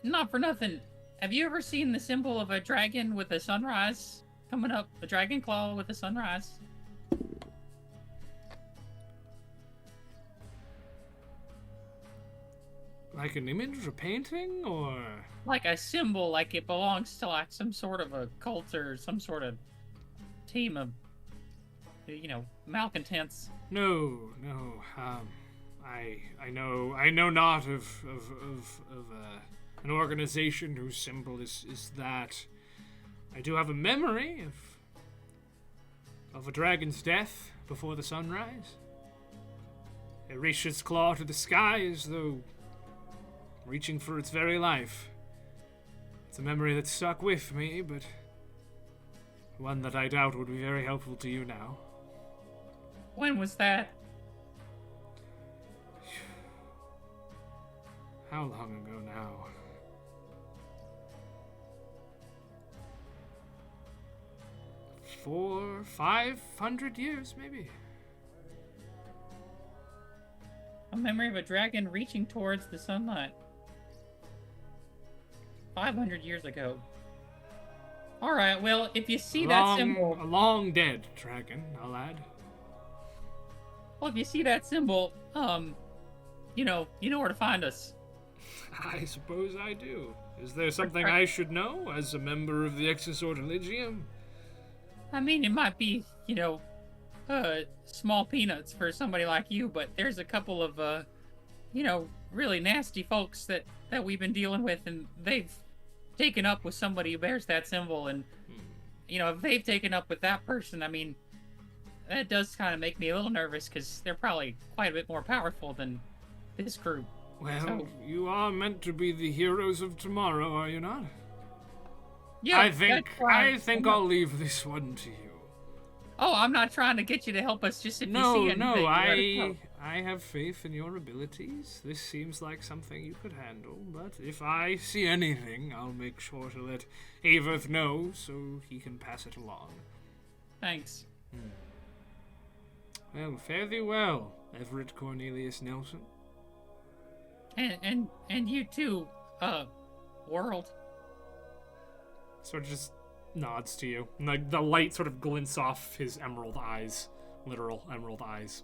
not for nothing. Have you ever seen the symbol of a dragon with a sunrise coming up? A dragon claw with a sunrise? Like an image, a painting, or Like a symbol, like it belongs to like some sort of a cult or some sort of team of, malcontents. no. I know not of an organization whose symbol is that. I do have a memory of a dragon's death before the sunrise. It reached its claw to the sky as though reaching for its very life. It's a memory that stuck with me, but one that I doubt would be very helpful to you now. When was that? How long ago now? 400-500 years, maybe. A memory of a dragon reaching towards the sunlight. 500 years ago. Alright, well, if you see that symbol... A long dead dragon, I'll add. Well, if you see that symbol, you know where to find us. I suppose I do. Is there something I should know as a member of the Exosortologium? I mean, it might be, small peanuts for somebody like you, but there's a couple of, really nasty folks that we've been dealing with, and they've taken up with somebody who bears that symbol, and, if they've taken up with that person, I mean, that does kind of make me a little nervous, because they're probably quite a bit more powerful than this group. Well, you are meant to be the heroes of tomorrow, are you not? Yeah, I think I'll leave this one to you. Oh, I'm not trying to get you to help us, just if you see anything. No, I have faith in your abilities. This seems like something you could handle, but if I see anything, I'll make sure to let Averth know so he can pass it along. Thanks. Well, fare thee well, Everett Cornelius Nelson. And you too, World. Sort of just nods to you. And the light sort of glints off his emerald eyes. Literal emerald eyes.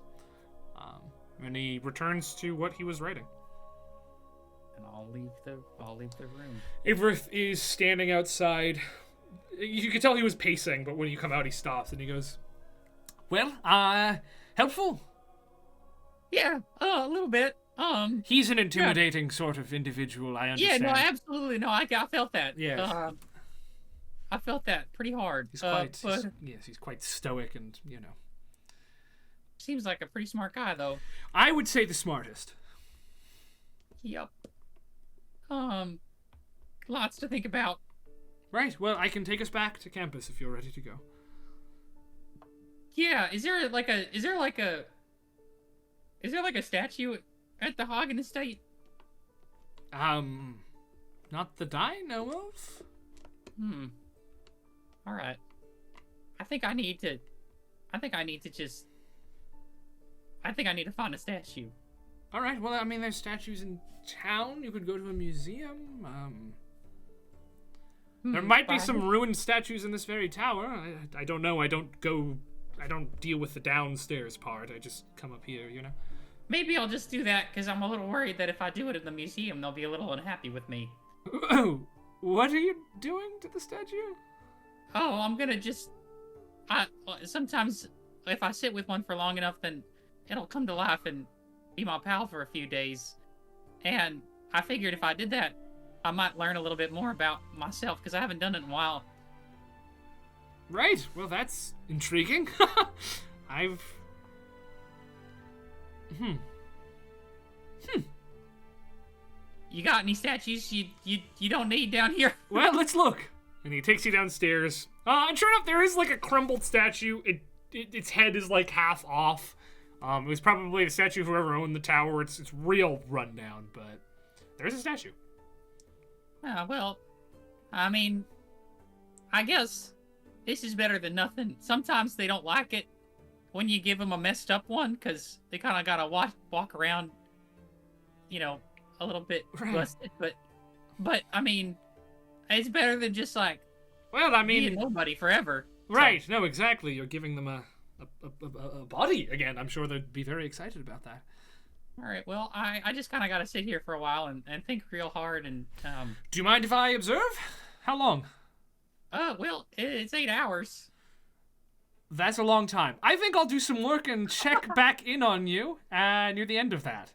And he returns to what he was writing. And I'll leave the room. Averth is standing outside. You can tell he was pacing, but when you come out he stops and he goes, "Well, helpful?" Yeah, a little bit. He's an intimidating sort of individual, I understand. Yeah, no, absolutely. No, I felt that. Yeah. I felt that pretty hard. He's quite stoic and, Seems like a pretty smart guy, though. I would say the smartest. Yep. Lots to think about. Right, well, I can take us back to campus if you're ready to go. Yeah, is there like a statue at the Hagen Estate? Not that I know of. All right. I think I need to find a statue. All right. Well, I mean, there's statues in town. You could go to a museum. There might be some ruined statues in this very tower. I don't know. I don't deal with the downstairs part. I just come up here, Maybe I'll just do that, because I'm a little worried that if I do it in the museum, they'll be a little unhappy with me. Oh, what are you doing to the statue? Oh, I'm gonna just... sometimes, if I sit with one for long enough, then it'll come to life and be my pal for a few days. And I figured if I did that, I might learn a little bit more about myself, because I haven't done it in a while. Right, well, that's intriguing. You got any statues you don't need down here? Well, let's look. And he takes you downstairs. And sure enough, there is like a crumbled statue. Its head is like half off. It was probably the statue of whoever owned the tower. It's real rundown, but there's a statue. Well, I mean, I guess this is better than nothing. Sometimes they don't like it when you give them a messed up one, because they kind of gotta walk around, you know, a little bit busted. But I mean, it's better than just like, well, I mean, being nobody forever. Right? So. No, exactly. You're giving them a body again. I'm sure they'd be very excited about that. All right. Well, I just kind of gotta sit here for a while and think real hard and Do you mind if I observe? How long? Well, it's 8 hours. That's a long time. I think I'll do some work and check back in on you near the end of that.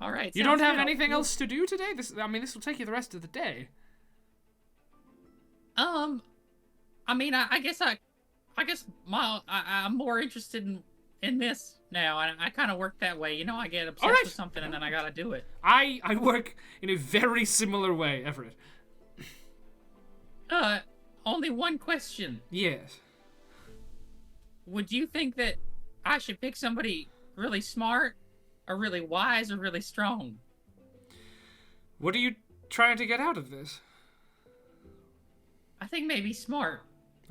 All right. You don't have anything else to do today? This will take you the rest of the day. I mean, I guess I'm more interested in this now. I kind of work that way. You know, I get obsessed with something and then I gotta do it. I work in a very similar way, Everett. Only one question. Yes. Would you think that I should pick somebody really smart, or really wise, or really strong? What are you trying to get out of this? I think maybe smart.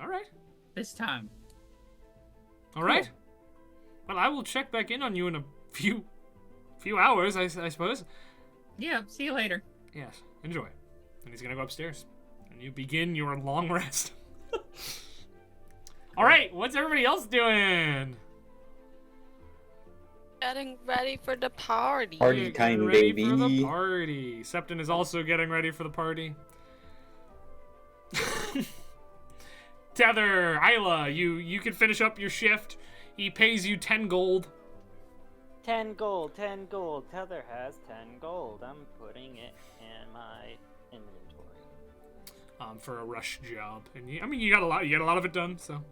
All right. This time. All right. Well, I will check back in on you in a few hours, I suppose. Yeah, see you later. Yes, enjoy. And he's gonna go upstairs. And you begin your long rest. All right, what's everybody else doing? Getting ready for the party. Party time, ready baby. for the party. Septon is also getting ready for the party. Tether, Isla, you can finish up your shift. He pays you 10 gold. 10 gold, 10 gold. Tether has 10 gold. I'm putting it in my inventory. For a rush job, and you got a lot of it done. So,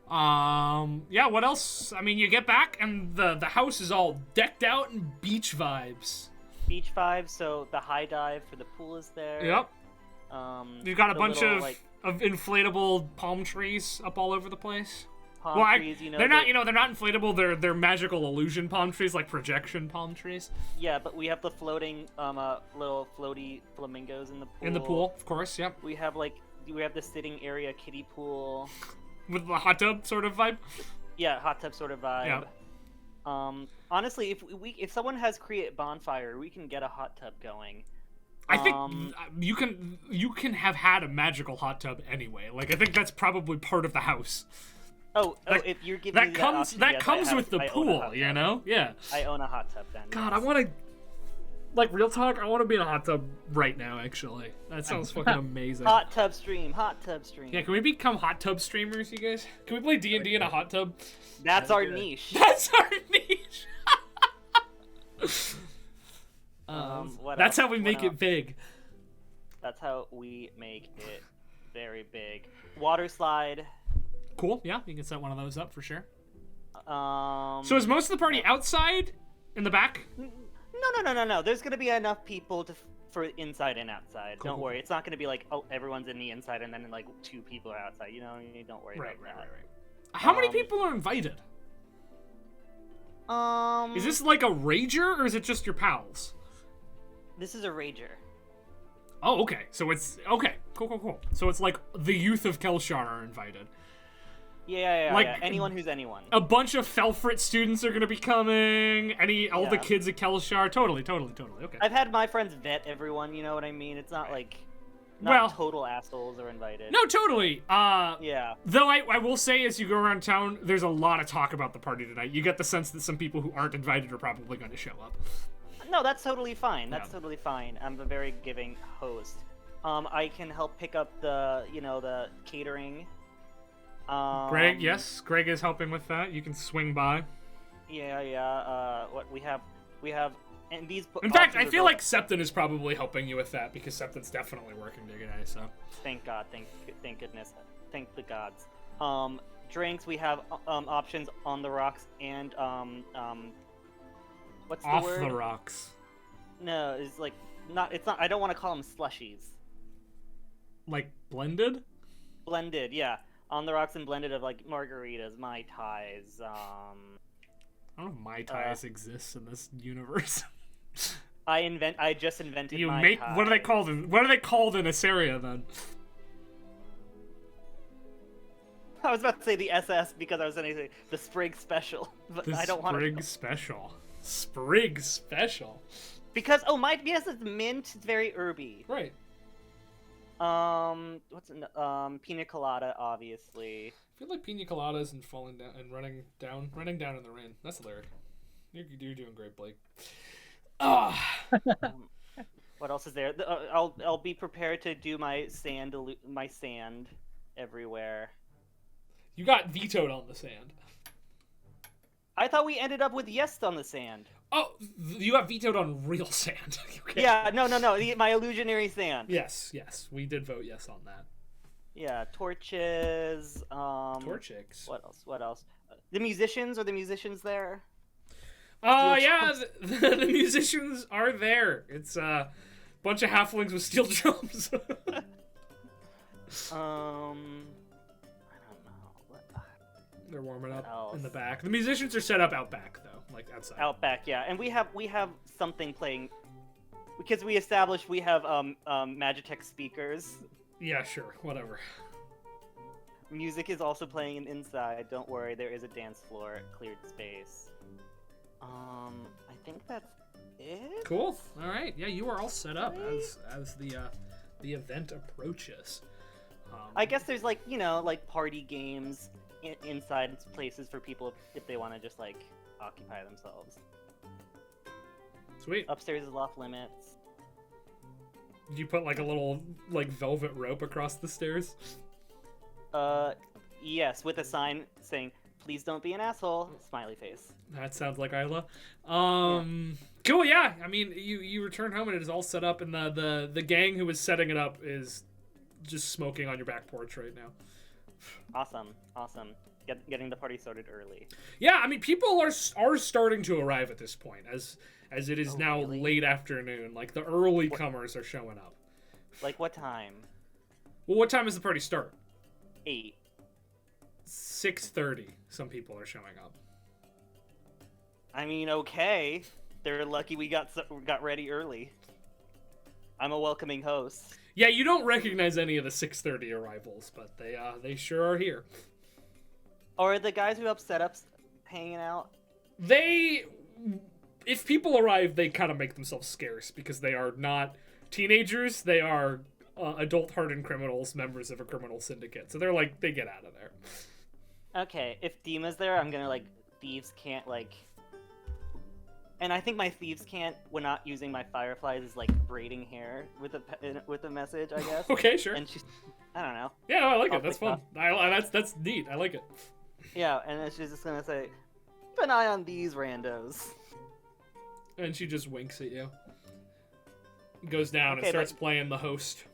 yeah. What else? I mean, you get back, and the house is all decked out in beach vibes. Beach vibes. So the high dive for the pool is there. Yep. You've got a bunch little, of inflatable palm trees up all over the place. Palm trees, you know. They're not inflatable. They're magical illusion palm trees, like projection palm trees. Yeah, but we have the floating, little floaty flamingos in the pool. In the pool, of course. Yep. We have the sitting area kiddie pool. With the hot tub sort of vibe. Yeah, hot tub sort of vibe. Yeah. Honestly, if someone has create bonfire, we can get a hot tub going. I think you can have had a magical hot tub anyway. Like, I think that's probably part of the house. If you're giving that comes with the pool, you know? Yeah. I own a hot tub then. God, I want to, like, real talk, I want to be in a hot tub right now, actually. That sounds fucking amazing. Hot tub stream. Yeah, can we become hot tub streamers, you guys? Can we play D&D in a hot tub? That's our niche. That's our niche! That's how we make it big. That's how we make it very big. Water slide. Cool, yeah, you can set one of those up for sure. So is most of the party outside? In the back? No. There's gonna be enough people for inside and outside. Cool. Don't worry. It's not gonna be like, oh, everyone's in the inside and then like 2 people are outside. You know, don't worry about that. Right. How many people are invited? Is this like a rager or is it just your pals? This is a rager. Oh, okay. So it's okay. Cool. So it's like the youth of Kelshar are invited. Yeah. Anyone who's anyone. A bunch of Felfrit students are gonna be coming. All the kids at Kelshar. Totally. Okay. I've had my friends vet everyone. You know what I mean? It's not like total assholes are invited. No, totally. Yeah. Though I will say, as you go around town, there's a lot of talk about the party tonight. You get the sense that some people who aren't invited are probably going to show up. No, that's totally fine. Totally fine. I'm a very giving host. I can help pick up the catering. Greg is helping with that. You can swing by. Yeah. What we have, and these. In fact, I feel like Septon is probably helping you with that because Septon's definitely working today. So. Thank God. Thank goodness. Thank the gods. Drinks. We have options on the rocks and What's the word? Off the rocks. No, it's like not. It's not. I don't want to call them slushies. Like blended. Blended, yeah. On the rocks and blended of like margaritas, mai tais, I don't know if Mai Tais exists in this universe. I just invented You Mai make Tai. what are they called? What are they called in Assyria then? I was about to say the SS because I was going to say the Sprig Special, but The I don't want Sprig to. Special. Sprig Special. Because yes, it's mint. It's very herby. Right. Pina colada, obviously. I feel like pina coladas and falling down and running down in the rain. That's the lyric. You're doing great, Blake. What else is there? I'll be prepared to do my sand everywhere. You got vetoed on the sand. I thought we ended up with yes on the sand. Oh, you got vetoed on real sand. Okay. Yeah, no, my illusionary sand. Yes, we did vote yes on that. Yeah, torches. Torchics. What else? The musicians, are the musicians there? Yeah, the musicians are there. It's a bunch of halflings with steel drums. I don't know. They're warming up else? in the back. The musicians are set up out back though, like outside. Out back, yeah, and we have something playing because we established we have Magitech speakers. Yeah, sure, whatever. Music is also playing inside. Don't worry, there is a dance floor, cleared space. I think that's it. Cool. All right. Yeah, you are all set up as the event approaches. I guess there's like party games inside places for people if they want to just like occupy themselves. Sweet. Upstairs is off limits. Did you put like a little like velvet rope across the stairs? Yes, with a sign saying, "Please don't be an asshole." Smiley face. That sounds like Isla. Cool. Yeah. I mean, you return home and it is all set up, and the gang who was setting it up is just smoking on your back porch right now. Awesome. Getting the party started early. Yeah, I mean, people are starting to arrive at this point, as it is now really? late afternoon. Like the early comers are showing up. Like what time? Well, what time does the party start? 8. 6:30. Some people are showing up. I mean, okay. They're lucky we got ready early. I'm a welcoming host. Yeah, you don't recognize any of the 6:30 arrivals, but they sure are here. Or are the guys who help setups hanging out? If people arrive, they kind of make themselves scarce because they are not teenagers. They are adult hardened criminals, members of a criminal syndicate. So they get out of there. Okay, if Dima's there, I'm gonna thieves can't and I think my thieves can't when not using my fireflies is braiding hair with a message, I guess. Okay, sure. And she's, I don't know. Yeah, no, I like it. That's fun. That's neat. I like it. Yeah, and then she's just gonna say, "Keep an eye on these randos." And she just winks at you. Goes down and starts playing the host.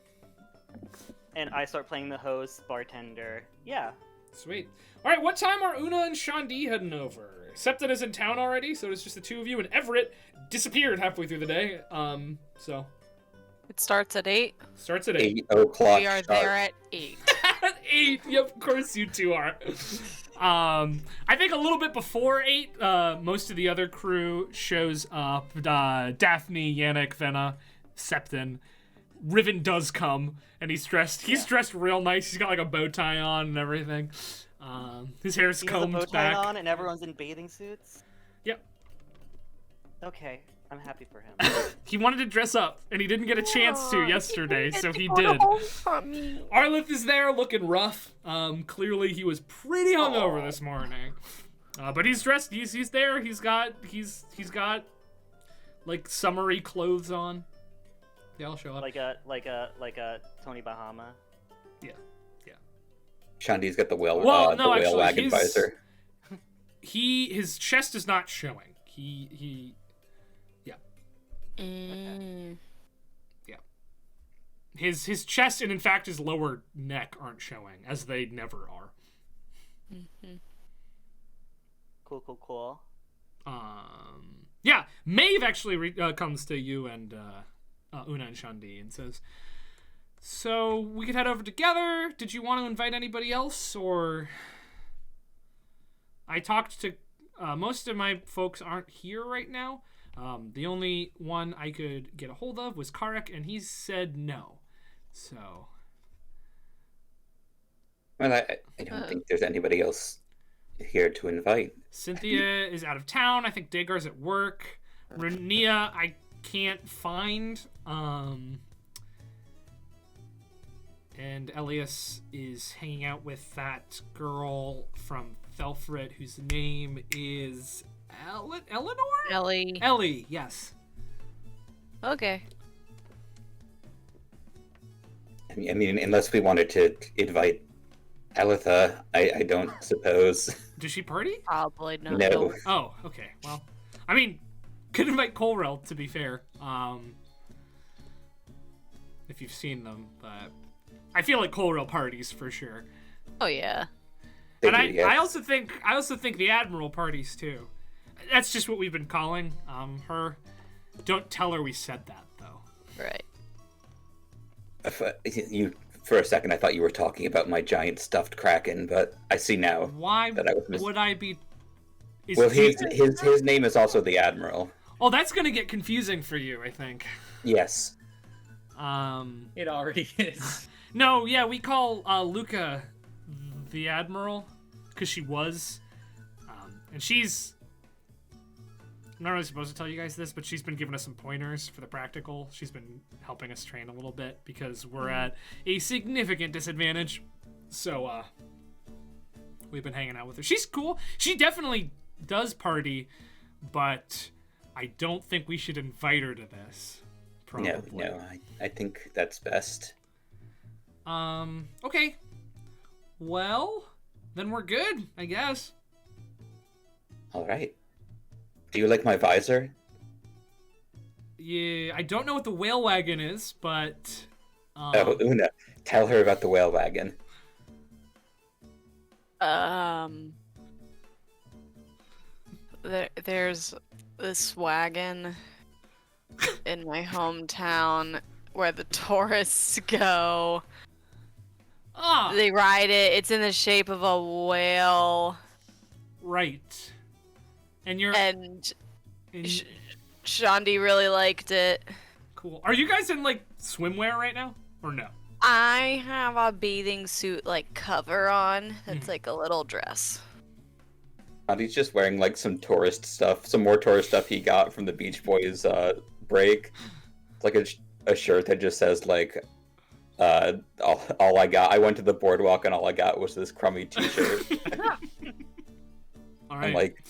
And I start playing the host, bartender. Yeah. Sweet. All right, what time are Una and Shandi heading over? Septon is in town already, so it's just the two of you, and Everett disappeared halfway through the day. So It starts at 8. starts at 8. 8 o'clock. We are there at 8. At 8. Yep, of course you two are. I think a little bit before 8, most of the other crew shows up. Daphne, Yannick, Venna, Septon. Riven does come, and he's dressed real nice. He's got a bow tie on and everything. His hair's combed bow tie back. on and everyone's in bathing suits. Yep. Okay, I'm happy for him. He wanted to dress up, and he didn't get a chance to yesterday, so he Go to did. homecoming. Arlith is there, looking rough. Clearly he was pretty hungover this morning. But he's dressed. He's there. He's got summery clothes on. Yeah, I'll show up. like a Tony Bahama. Yeah. Shandi's got the whale actually, wagon visor. His chest is not showing. Mm. Yeah. His chest and in fact his lower neck aren't showing, as they never are. Mm-hmm. Cool. Yeah, Maeve actually comes to you and Una and Shandi and says, "So we could head over together. Did you want to invite anybody else, or?" I talked to most of my folks aren't here right now. The only one I could get a hold of was Karek, and he said no. So. Well, I don't think there's anybody else here to invite. Cynthia is out of town. I think Dagar's at work. Renia, I can't find. And Elias is hanging out with that girl from Felfred, whose name is Eleanor? Ellie. Ellie, yes. Okay. I mean, unless we wanted to invite Elitha, I don't suppose. Does she party? Probably not. No. Oh, okay. Well, I mean, could invite Colrell, to be fair. If you've seen them, but I feel like Colrell parties for sure. Oh yeah. And I also think the Admiral parties too. That's just what we've been calling her. Don't tell her we said that though. Right. For a second, I thought you were talking about my giant stuffed kraken, but I see now. Why that I was would I be? Well, his name is also the Admiral. Oh, that's gonna get confusing for you, I think. Yes. It already is. No, yeah, we call Luca the Admiral because she was, and she's. I'm not really supposed to tell you guys this, but she's been giving us some pointers for the practical. She's been helping us train a little bit because we're at a significant disadvantage. So, we've been hanging out with her. She's cool. She definitely does party, but I don't think we should invite her to this. Probably. No, I think that's best. Okay. Well, then we're good, I guess. All right. Do you like my visor? Yeah, I don't know what the whale wagon is, but... Oh, Una, tell her about the whale wagon. There's this wagon in my hometown where the tourists go. They ride it. It's in the shape of a whale. Right. And you're... And Shandi really liked it. Cool. Are you guys in, like, swimwear right now? Or no? I have a bathing suit, like, cover on. That's like a little dress. He's just wearing, like, some tourist stuff. Some more tourist stuff he got from the Beach Boys break. It's like a shirt that just says, like, all I got. I went to the boardwalk and all I got was this crummy t-shirt. All right. And, like...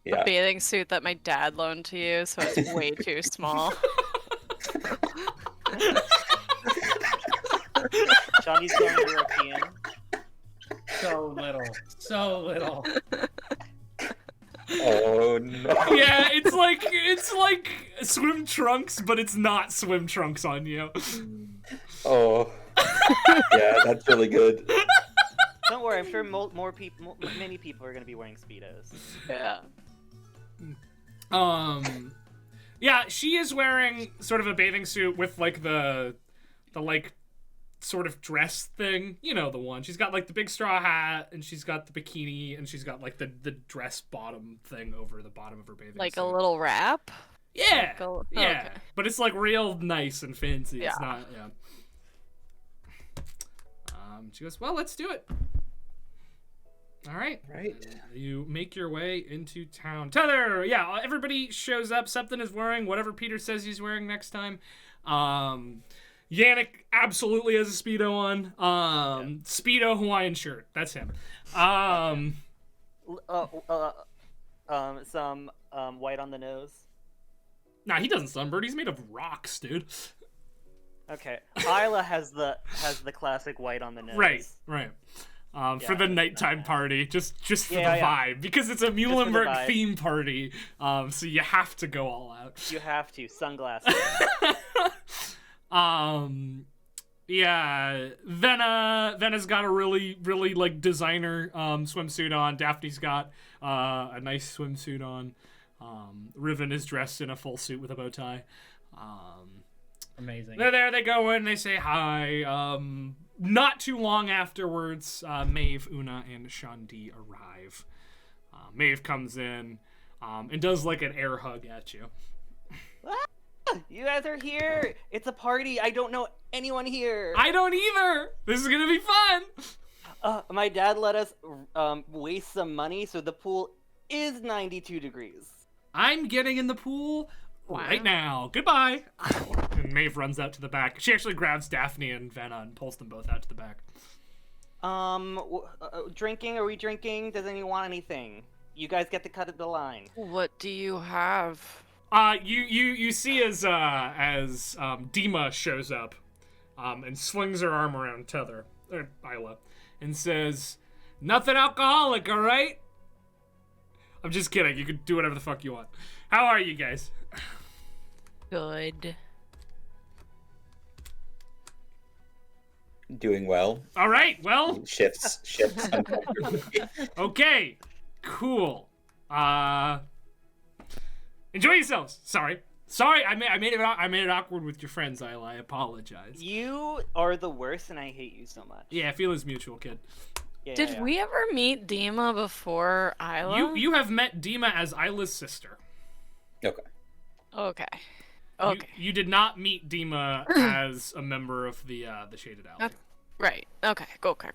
Yeah. A bathing suit that my dad loaned to you, so it's way too small. Johnny's going European. So little. Oh no. Yeah, it's like swim trunks, but it's not swim trunks on you. Oh. Yeah, that's really good. Don't worry, I'm sure many people are going to be wearing Speedos. Yeah. Yeah, she is wearing sort of a bathing suit with like the like sort of dress thing, you know, the one. She's got like the big straw hat and she's got the bikini and she's got like the dress bottom thing over the bottom of her bathing suit. Like a little wrap? Yeah. Like yeah. Okay. But it's like real nice and fancy. Yeah. It's not, yeah. She goes, "Well, let's do it." All right. Right. You make your way into town. Tether! Yeah, everybody shows up. Something is wearing whatever Peter says he's wearing next time. Yannick absolutely has a Speedo on. Speedo Hawaiian shirt. That's him. Some white on the nose. Nah, he doesn't sunburn. He's made of rocks, dude. Okay. Isla has the classic white on the nose. Right. For the nighttime party, just for the vibe, because it's a the Muhlenberg vibe. theme party, so you have to go all out. You have to. Sunglasses. Yeah, Vena's got a really like designer swimsuit on. Daphne's got a nice swimsuit on. Riven is dressed in a full suit with a bow tie. Amazing. They're there, they go in, they say hi. Not too long afterwards, Maeve, Una, and Shandi arrive. Maeve comes in and does like an air hug at you. You guys are here! It's a party! I don't know anyone here! I don't either! This is gonna be fun! My dad let us waste some money, so the pool is 92 degrees. I'm getting in the pool right now. Goodbye! And Maeve runs out to the back. She actually grabs Daphne and Vanna and pulls them both out to the back. Drinking? Are we drinking? Does anyone want anything? You guys get to cut the line. What do you have? You see as Dima shows up, and swings her arm around Isla, and says, "Nothing alcoholic, all right?" I'm just kidding. You can do whatever the fuck you want. How are you guys? Good. Doing well. All right. Well. Shifts. Okay. Cool. Enjoy yourselves. Sorry, I made it awkward with your friends, Isla. I apologize. You are the worst, and I hate you so much. Yeah, feelings mutual, kid. Yeah, Did we ever meet Dima before Isla? You have met Dima as Isla's sister. Okay. Okay. You did not meet Dima as a member of the Shaded Alley. Right. Okay. Okay.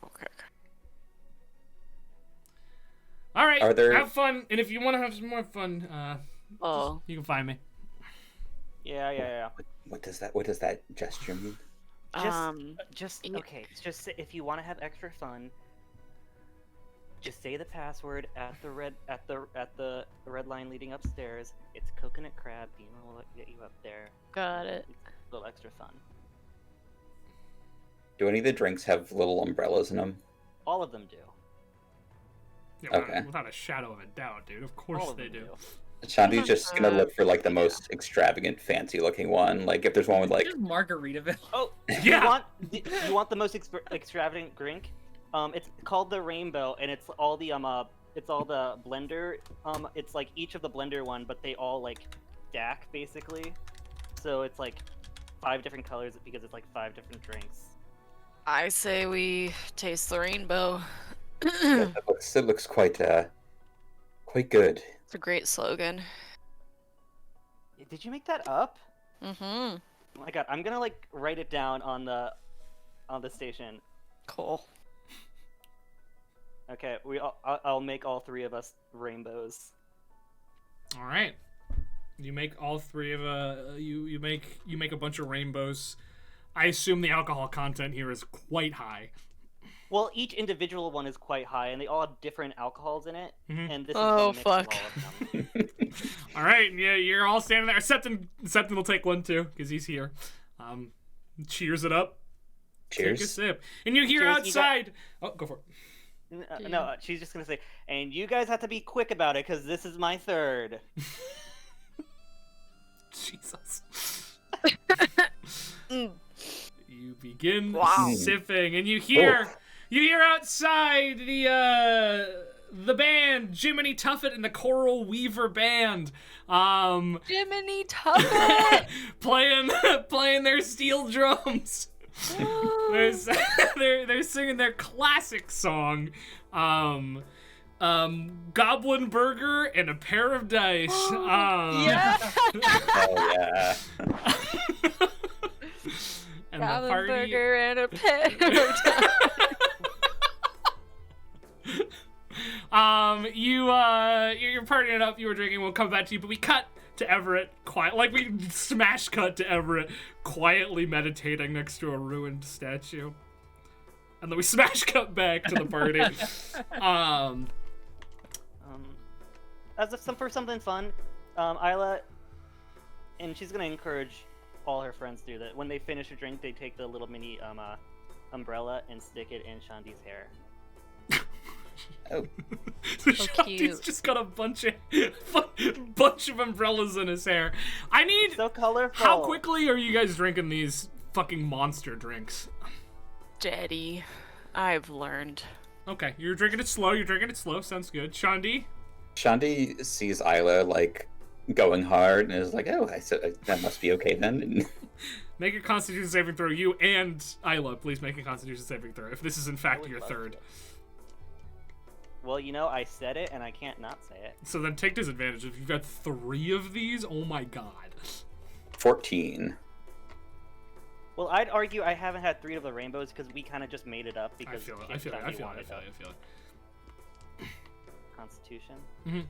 All right. Are there... Have fun, and if you want to have some more fun, you can find me. Yeah. What does that gesture mean? Just if you want to have extra fun, just say the password at the red line leading upstairs. It's coconut crab. Dima will get you up there. Got it. It's a little extra fun. Do any of the drinks have little umbrellas in them? All of them do. Yeah, without a shadow of a doubt, dude. Of course they do. Shanti's just gonna look for like the most extravagant, fancy-looking one. Like if there's one with like Margaritaville. Oh, yeah. You want the most extravagant drink? It's called the Rainbow, and it's all the blender. It's like each of the blender one, but they all like stack basically. So it's like 5 different colors because it's like 5 different drinks. I say we taste the rainbow. It looks quite good. It's a great slogan. Did you make that up? Mm-hmm. Oh my god, I'm gonna like write it down on the station. Cool. Okay, I'll make all 3 of us rainbows. All right. You make all 3 of you make a bunch of rainbows. I assume the alcohol content here is quite high. Well, each individual one is quite high, and they all have different alcohols in it. Mm-hmm. And this is the mix fuck. of all of them. All right, yeah, you're all standing there. Septon will take one too because he's here. Cheers it up. Cheers. Take a sip, and you hear outside. Oh, go for it. No, she's just gonna say, and you guys have to be quick about it because this is my 3rd. Jesus. You begin sipping, and you hear outside the band Jiminy Tuffet and the Coral Weaver Band Jiminy Tuffet playing their steel drums. They're singing their classic song, Goblin Burger and a Pair of Dice. Yeah. Oh yeah. And Goblin the party... Burger and a Pair of Dice. You're partying it up. You were drinking. We'll come back to you, but we cut to Everett we smash cut to Everett quietly meditating next to a ruined statue, and then we smash cut back to the party. For something fun, Isla, and she's gonna encourage all her friends to do that. When they finish a drink, they take the little mini umbrella and stick it in Shanti's hair. Oh. So Shanti's just got a bunch of umbrellas in his hair. I need... So colorful. How quickly are you guys drinking these fucking monster drinks? Daddy, I've learned. Okay, you're drinking it slow. Sounds good. Shanti sees Isla like going hard and is like, oh, I said that must be okay then. Make a Constitution saving throw. You and Isla, please make a Constitution saving throw if this is in fact your 3rd. Well, you know, I said it, and I can't not say it. So then take disadvantage. If you've got 3 of these, oh my god. 14. Well, I'd argue I haven't had 3 of the rainbows because we kind of just made it up because I feel it. Constitution. Mm-hmm.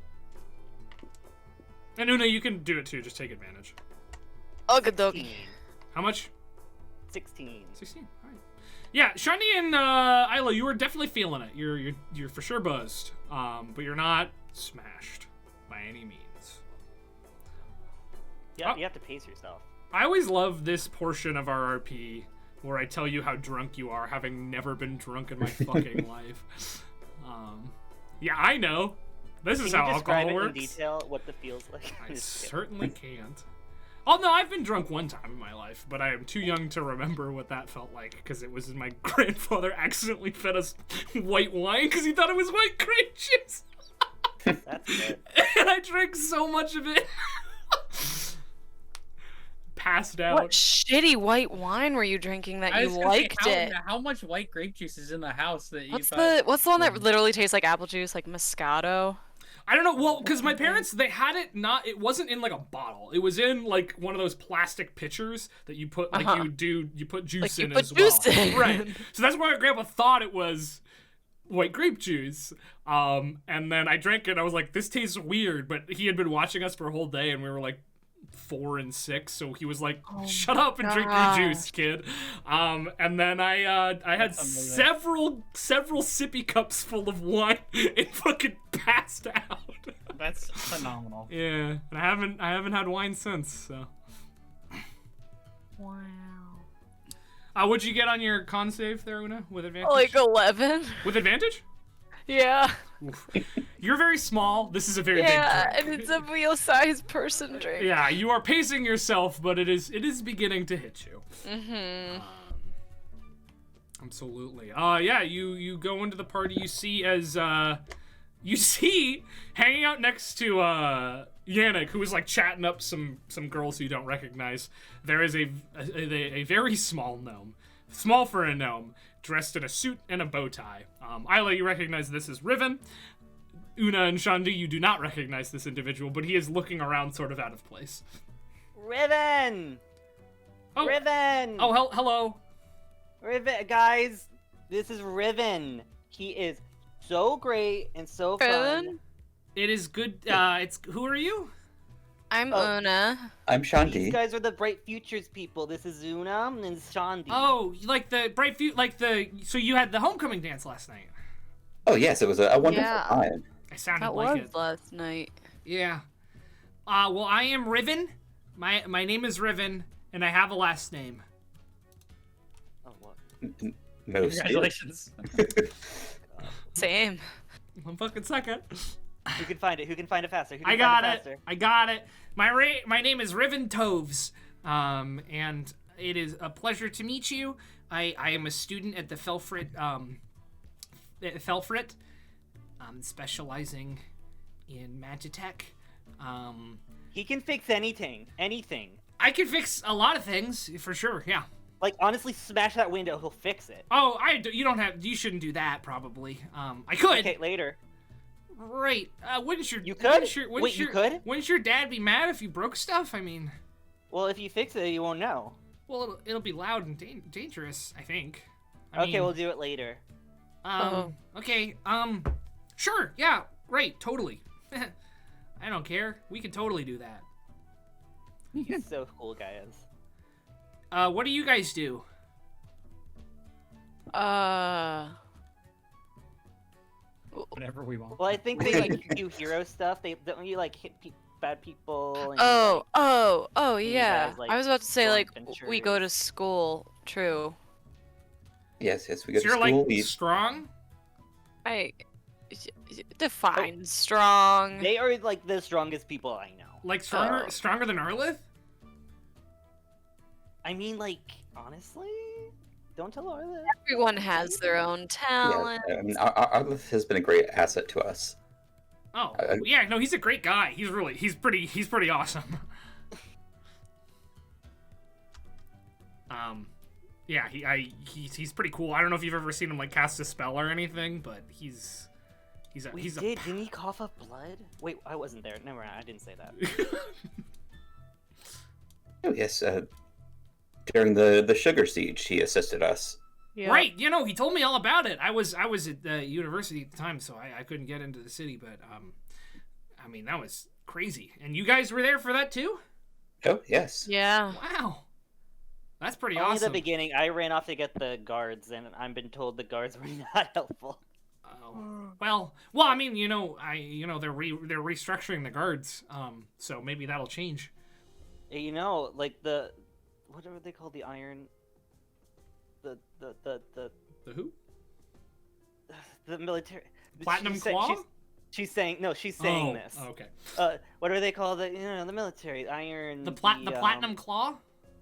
And Una, you can do it too. Just take advantage. Okie 16. dokie. How much? 16. 16. All right. Yeah, Shani and Isla, you were definitely feeling it. You're for sure buzzed. But you're not smashed by any means. Yeah, you have to pace yourself. I always love this portion of our RP where I tell you how drunk you are, having never been drunk in my fucking life. Yeah, I know. This is how alcohol works. In detail what the feels like? I certainly can't. Oh no, I've been drunk one time in my life, but I am too young to remember what that felt like because it was my grandfather accidentally fed us white wine because he thought it was white grape juice. That's good. And I drank so much of it. Passed out. What shitty white wine were you drinking that you liked it? How much white grape juice is in the house that you What's thought... what's the one that literally tastes like apple juice, like Moscato? I don't know. Well, because my parents, they had it not. It wasn't in like a bottle. It was in like one of those plastic pitchers that you put like you put juice Like in you put as juice well. in. Right. So that's why my grandpa thought it was white grape juice. And then I drank it. And I was like, this tastes weird. But he had been watching us for a whole day, and we were like 4 and 6, so he was like, shut up and drink your juice, kid. And then I had several sippy cups full of wine and fucking passed out. That's phenomenal. Yeah, and I haven't had wine since, so. Wow. What'd you get on your con save there, Una, with advantage? Like 11. With advantage? Yeah. Oof. You're very small. This is a very big Yeah, drink. and it's a real-sized person drink. Yeah, you are pacing yourself, but it is beginning to hit you. Mm-hmm. Absolutely. Yeah, you go into the party. You see hanging out next to Yannick, who is like chatting up some girls who you don't recognize. There is a very small gnome, small for a gnome, dressed in a suit and a bow tie. Isla, you recognize this as Riven. Una and Shandi, you do not recognize this individual, but he is looking around sort of out of place. Riven! Oh. Riven! Oh, hello. Riven, guys, this is Riven. He is so great and so fun. Riven? It is good. Who are you? I'm Una. I'm Shanti. These guys are the Bright Futures people. This is Una and Shandi. Oh, like the bright so you had the homecoming dance last night. Oh yes, it was a wonderful time. I sounded That like was it. last night. Yeah. Well, I am Riven. My name is Riven, and I have a last name. Oh, what? No, Congratulations. Same. 1 fucking second. Who can find it? Who can find it faster? Who can I find got it it. faster? I got it. My name is Riven Toves. And it is a pleasure to meet you. I am a student at the Felfrit, specializing in Magitech. He can fix anything. Anything. I can fix a lot of things, for sure, yeah. Like, honestly, smash that window. He'll fix it. Oh, you shouldn't do that, probably. I could. Okay, later. Right. Wouldn't your... You could? You could? Wouldn't your dad be mad if you broke stuff? I mean... Well, if you fix it, you won't know. Well, it'll be loud and dangerous, I think. Okay, we'll do it later. Okay, sure, yeah, right, totally. I don't care. We can totally do that. He's so cool, guys. What do you guys do? Whatever we want. Well, I think they like do hero stuff. They don't you like hit bad people. And, Yeah. guys, like, I was about to say, go on like, we go to adventures. school. True. Yes, we go So to you're school. like strong? I define strong. They are like the strongest people I know. Like stronger than Arlith? I mean, like, honestly, don't tell Arla. Everyone has their own talent. Yeah, I mean, Arlith has been a great asset to us. Oh, yeah, no, he's a great guy. He's pretty awesome. Yeah, he's pretty cool. I don't know if you've ever seen him like cast a spell or anything, but he's Didn't he cough up blood? Wait, I wasn't there. Never mind, I didn't say that. Oh, yes, during the sugar siege, he assisted us. Yeah. Right, he told me all about it. I was at the university at the time, so I couldn't get into the city, but, I mean, that was crazy. And you guys were there for that, too? Oh, yes. Yeah. Wow. That's pretty Only awesome. the beginning, I ran off to get the guards, and I've been told the guards were not helpful. Well, I mean, they're restructuring the guards, so maybe that'll change. Like whatever they call the iron, the who? The military. Platinum Claw? She's saying this. Oh, okay. What do they call the military iron? The Platinum Claw?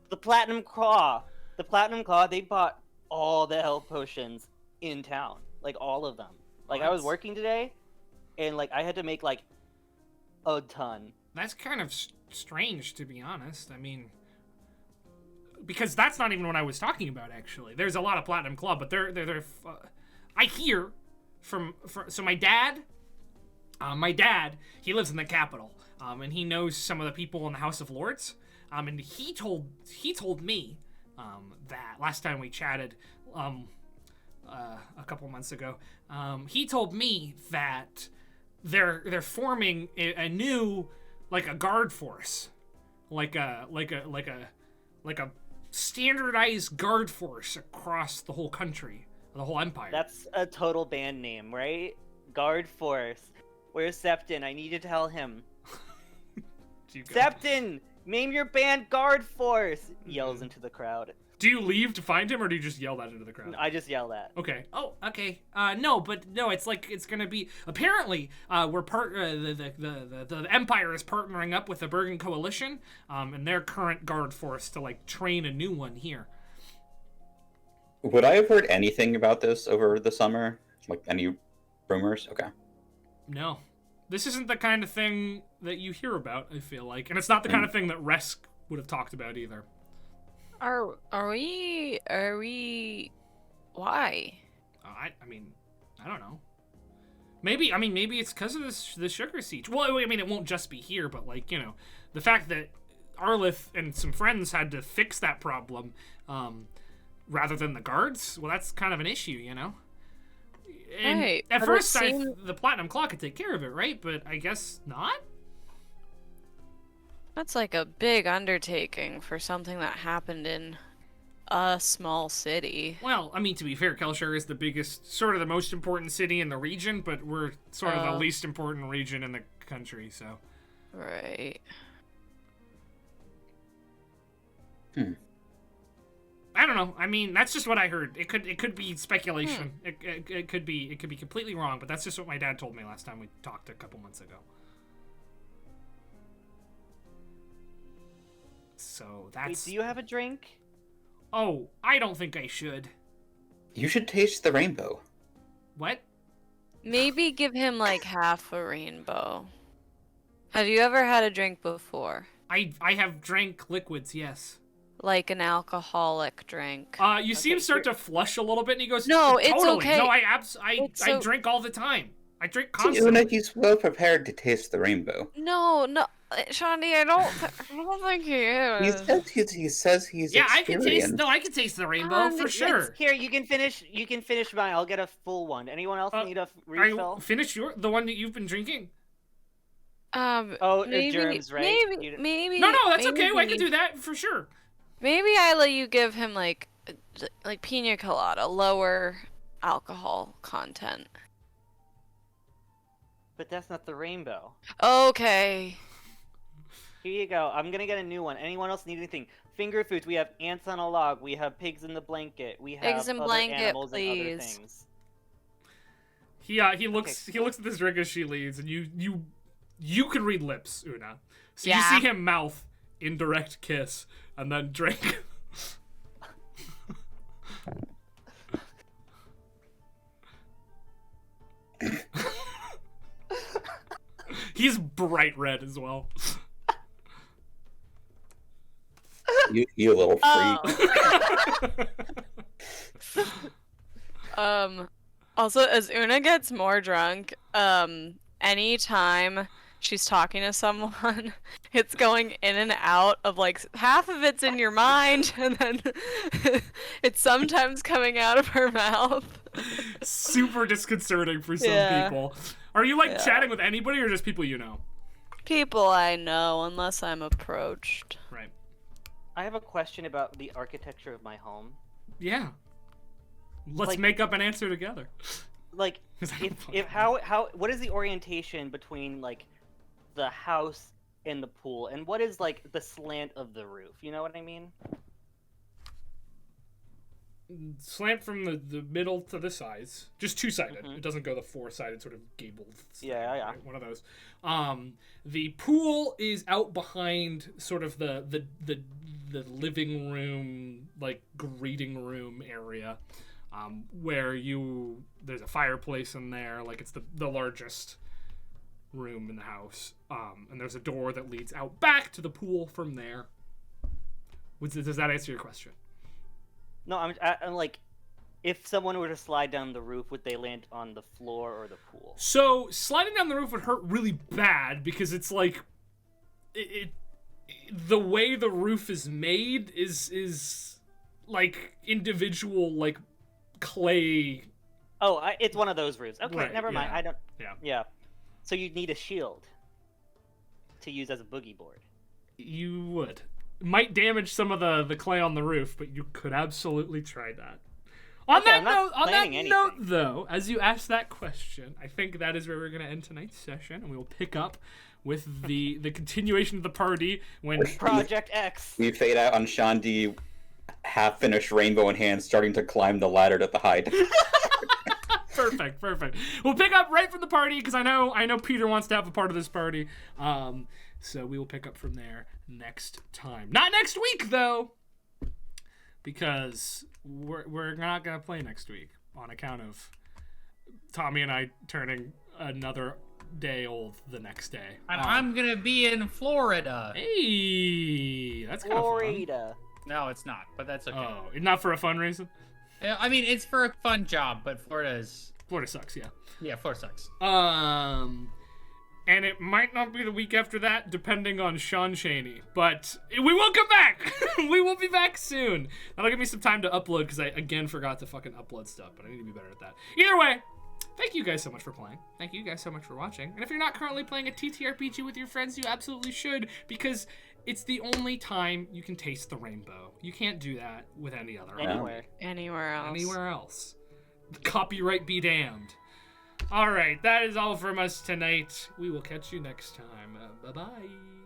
The Platinum Claw. The Platinum Claw. They bought all the health potions in town, like all of them. Like I was working today, and like I had to make like a ton. That's kind of strange, to be honest. I mean, because that's not even what I was talking about. Actually, there's a lot of Platinum Claw, but they're. I hear so my dad, he lives in the capital, and he knows some of the people in the House of Lords, and he told me that last time we chatted, a couple months ago, he told me that they're forming a new, like a guard force, like a standardized guard force across the whole country, the whole empire. That's a total band name, right? Guard force. Where's Septon? I need to tell him. Septon, name your band Guard Force. Yells into the crowd. Do you leave to find him, or do you just yell that into the crowd? I just yell that. Okay. Oh, okay. No, it's gonna be. Apparently, we're the Empire is partnering up with the Bergen Coalition, and their current guard force to like train a new one here. Would I have heard anything about this over the summer? Like any rumors? Okay. No, this isn't the kind of thing that you hear about. I feel like, and it's not the kind of thing that Resk would have talked about either. Are we? Why? I mean, I don't know. Maybe it's because of the sugar siege. Well, I mean, it won't just be here, but like, the fact that Arlith and some friends had to fix that problem, rather than the guards. Well, that's kind of an issue, And right, at first, the Platinum Claw could take care of it, right? But I guess not. That's like a big undertaking for something that happened in a small city. Well, I mean, to be fair, Kelshire is the biggest, sort of the most important city in the region, but we're sort of the least important region in the country, so. Right. I don't know. I mean, that's just what I heard. It could be speculation. It could be completely wrong, but that's just what my dad told me last time we talked a couple months ago. So that's. Wait, do you have a drink? Oh, I don't think I should. You should taste the rainbow. What? Maybe give him like half a rainbow. Have you ever had a drink before? I have drank liquids, yes. Like an alcoholic drink. You see him start to flush a little bit, and he goes, "No, it's totally. okay. No, I drink all the time. I drink constantly." Una, he's well prepared to taste the rainbow. No, Shandy, I don't think he is. He says he's yeah, experienced. I can taste the rainbow for sure. Here, you can finish mine. I'll get a full one. Anyone else need a refill? Finish the one that you've been drinking. Maybe, germs, right? Maybe. No, that's okay. I can do that for sure. Maybe I let you give him like pina colada, lower alcohol content. But that's not the rainbow. Okay. Here you go. I'm gonna get a new one. Anyone else need anything? Finger foods. We have ants on a log. We have pigs in the blanket. We have pigs in other blanket, animals please. and other things. He looks at this drink as she leaves, and you can read lips, Una. So yeah. You see him mouth indirect kiss and then drink. He's bright red as well. You little freak. Also, as Una gets more drunk, anytime she's talking to someone, it's going in and out of like half of it's in your mind, and then it's sometimes coming out of her mouth. Super disconcerting for some people. Are you like chatting with anybody or just people you know? People I know, unless I'm approached. Right. I have a question about the architecture of my home. Yeah. Let's make up an answer together. Like, what is the orientation between like the house and the pool, and what is like the slant of the roof? You know what I mean? Slant from the middle to the sides, just two-sided. It doesn't go the four-sided sort of gabled. Yeah. Right? One of those. The pool is out behind sort of the living room, like greeting room area, where there's a fireplace in there, like it's the largest room in the house, and there's a door that leads out back to the pool from there. Does that answer your question? No, I'm like, if someone were to slide down the roof, would they land on the floor or the pool? So sliding down the roof would hurt really bad because it's like, the way the roof is made is like individual like clay. Oh, it's one of those roofs. Okay, Right, never mind. yeah. I don't. Yeah. Yeah. So you'd need a shield to use as a boogie board. You would. Might damage some of the clay on the roof, but you could absolutely try that. On that note, though, as you asked that question, I think that is where we're going to end tonight's session, and we will pick up with the continuation of the party when Project X. We fade out on Shandi, half-finished rainbow in hand, starting to climb the ladder to the hide. Perfect. We'll pick up right from the party because I know Peter wants to have a part of this party. So we will pick up from there next time. Not next week though, because we're not gonna play next week on account of Tommy and I turning another day old the next day. And I'm gonna be in Florida. Hey, that's kind of fun. Florida. No, it's not, but that's okay. Oh, not for a fun reason? I mean, it's for a fun job, but Florida sucks, yeah. Yeah, Florida sucks. And it might not be the week after that, depending on Sean Shaney. But we will come back! We will be back soon! That'll give me some time to upload, because I, again, forgot to fucking upload stuff, but I need to be better at that. Either way, thank you guys so much for playing. Thank you guys so much for watching. And if you're not currently playing a TTRPG with your friends, you absolutely should, because it's the only time you can taste the rainbow. You can't do that with any other Anywhere else. Copyright be damned. All right, that is all from us tonight. We will catch you next time. Bye-bye.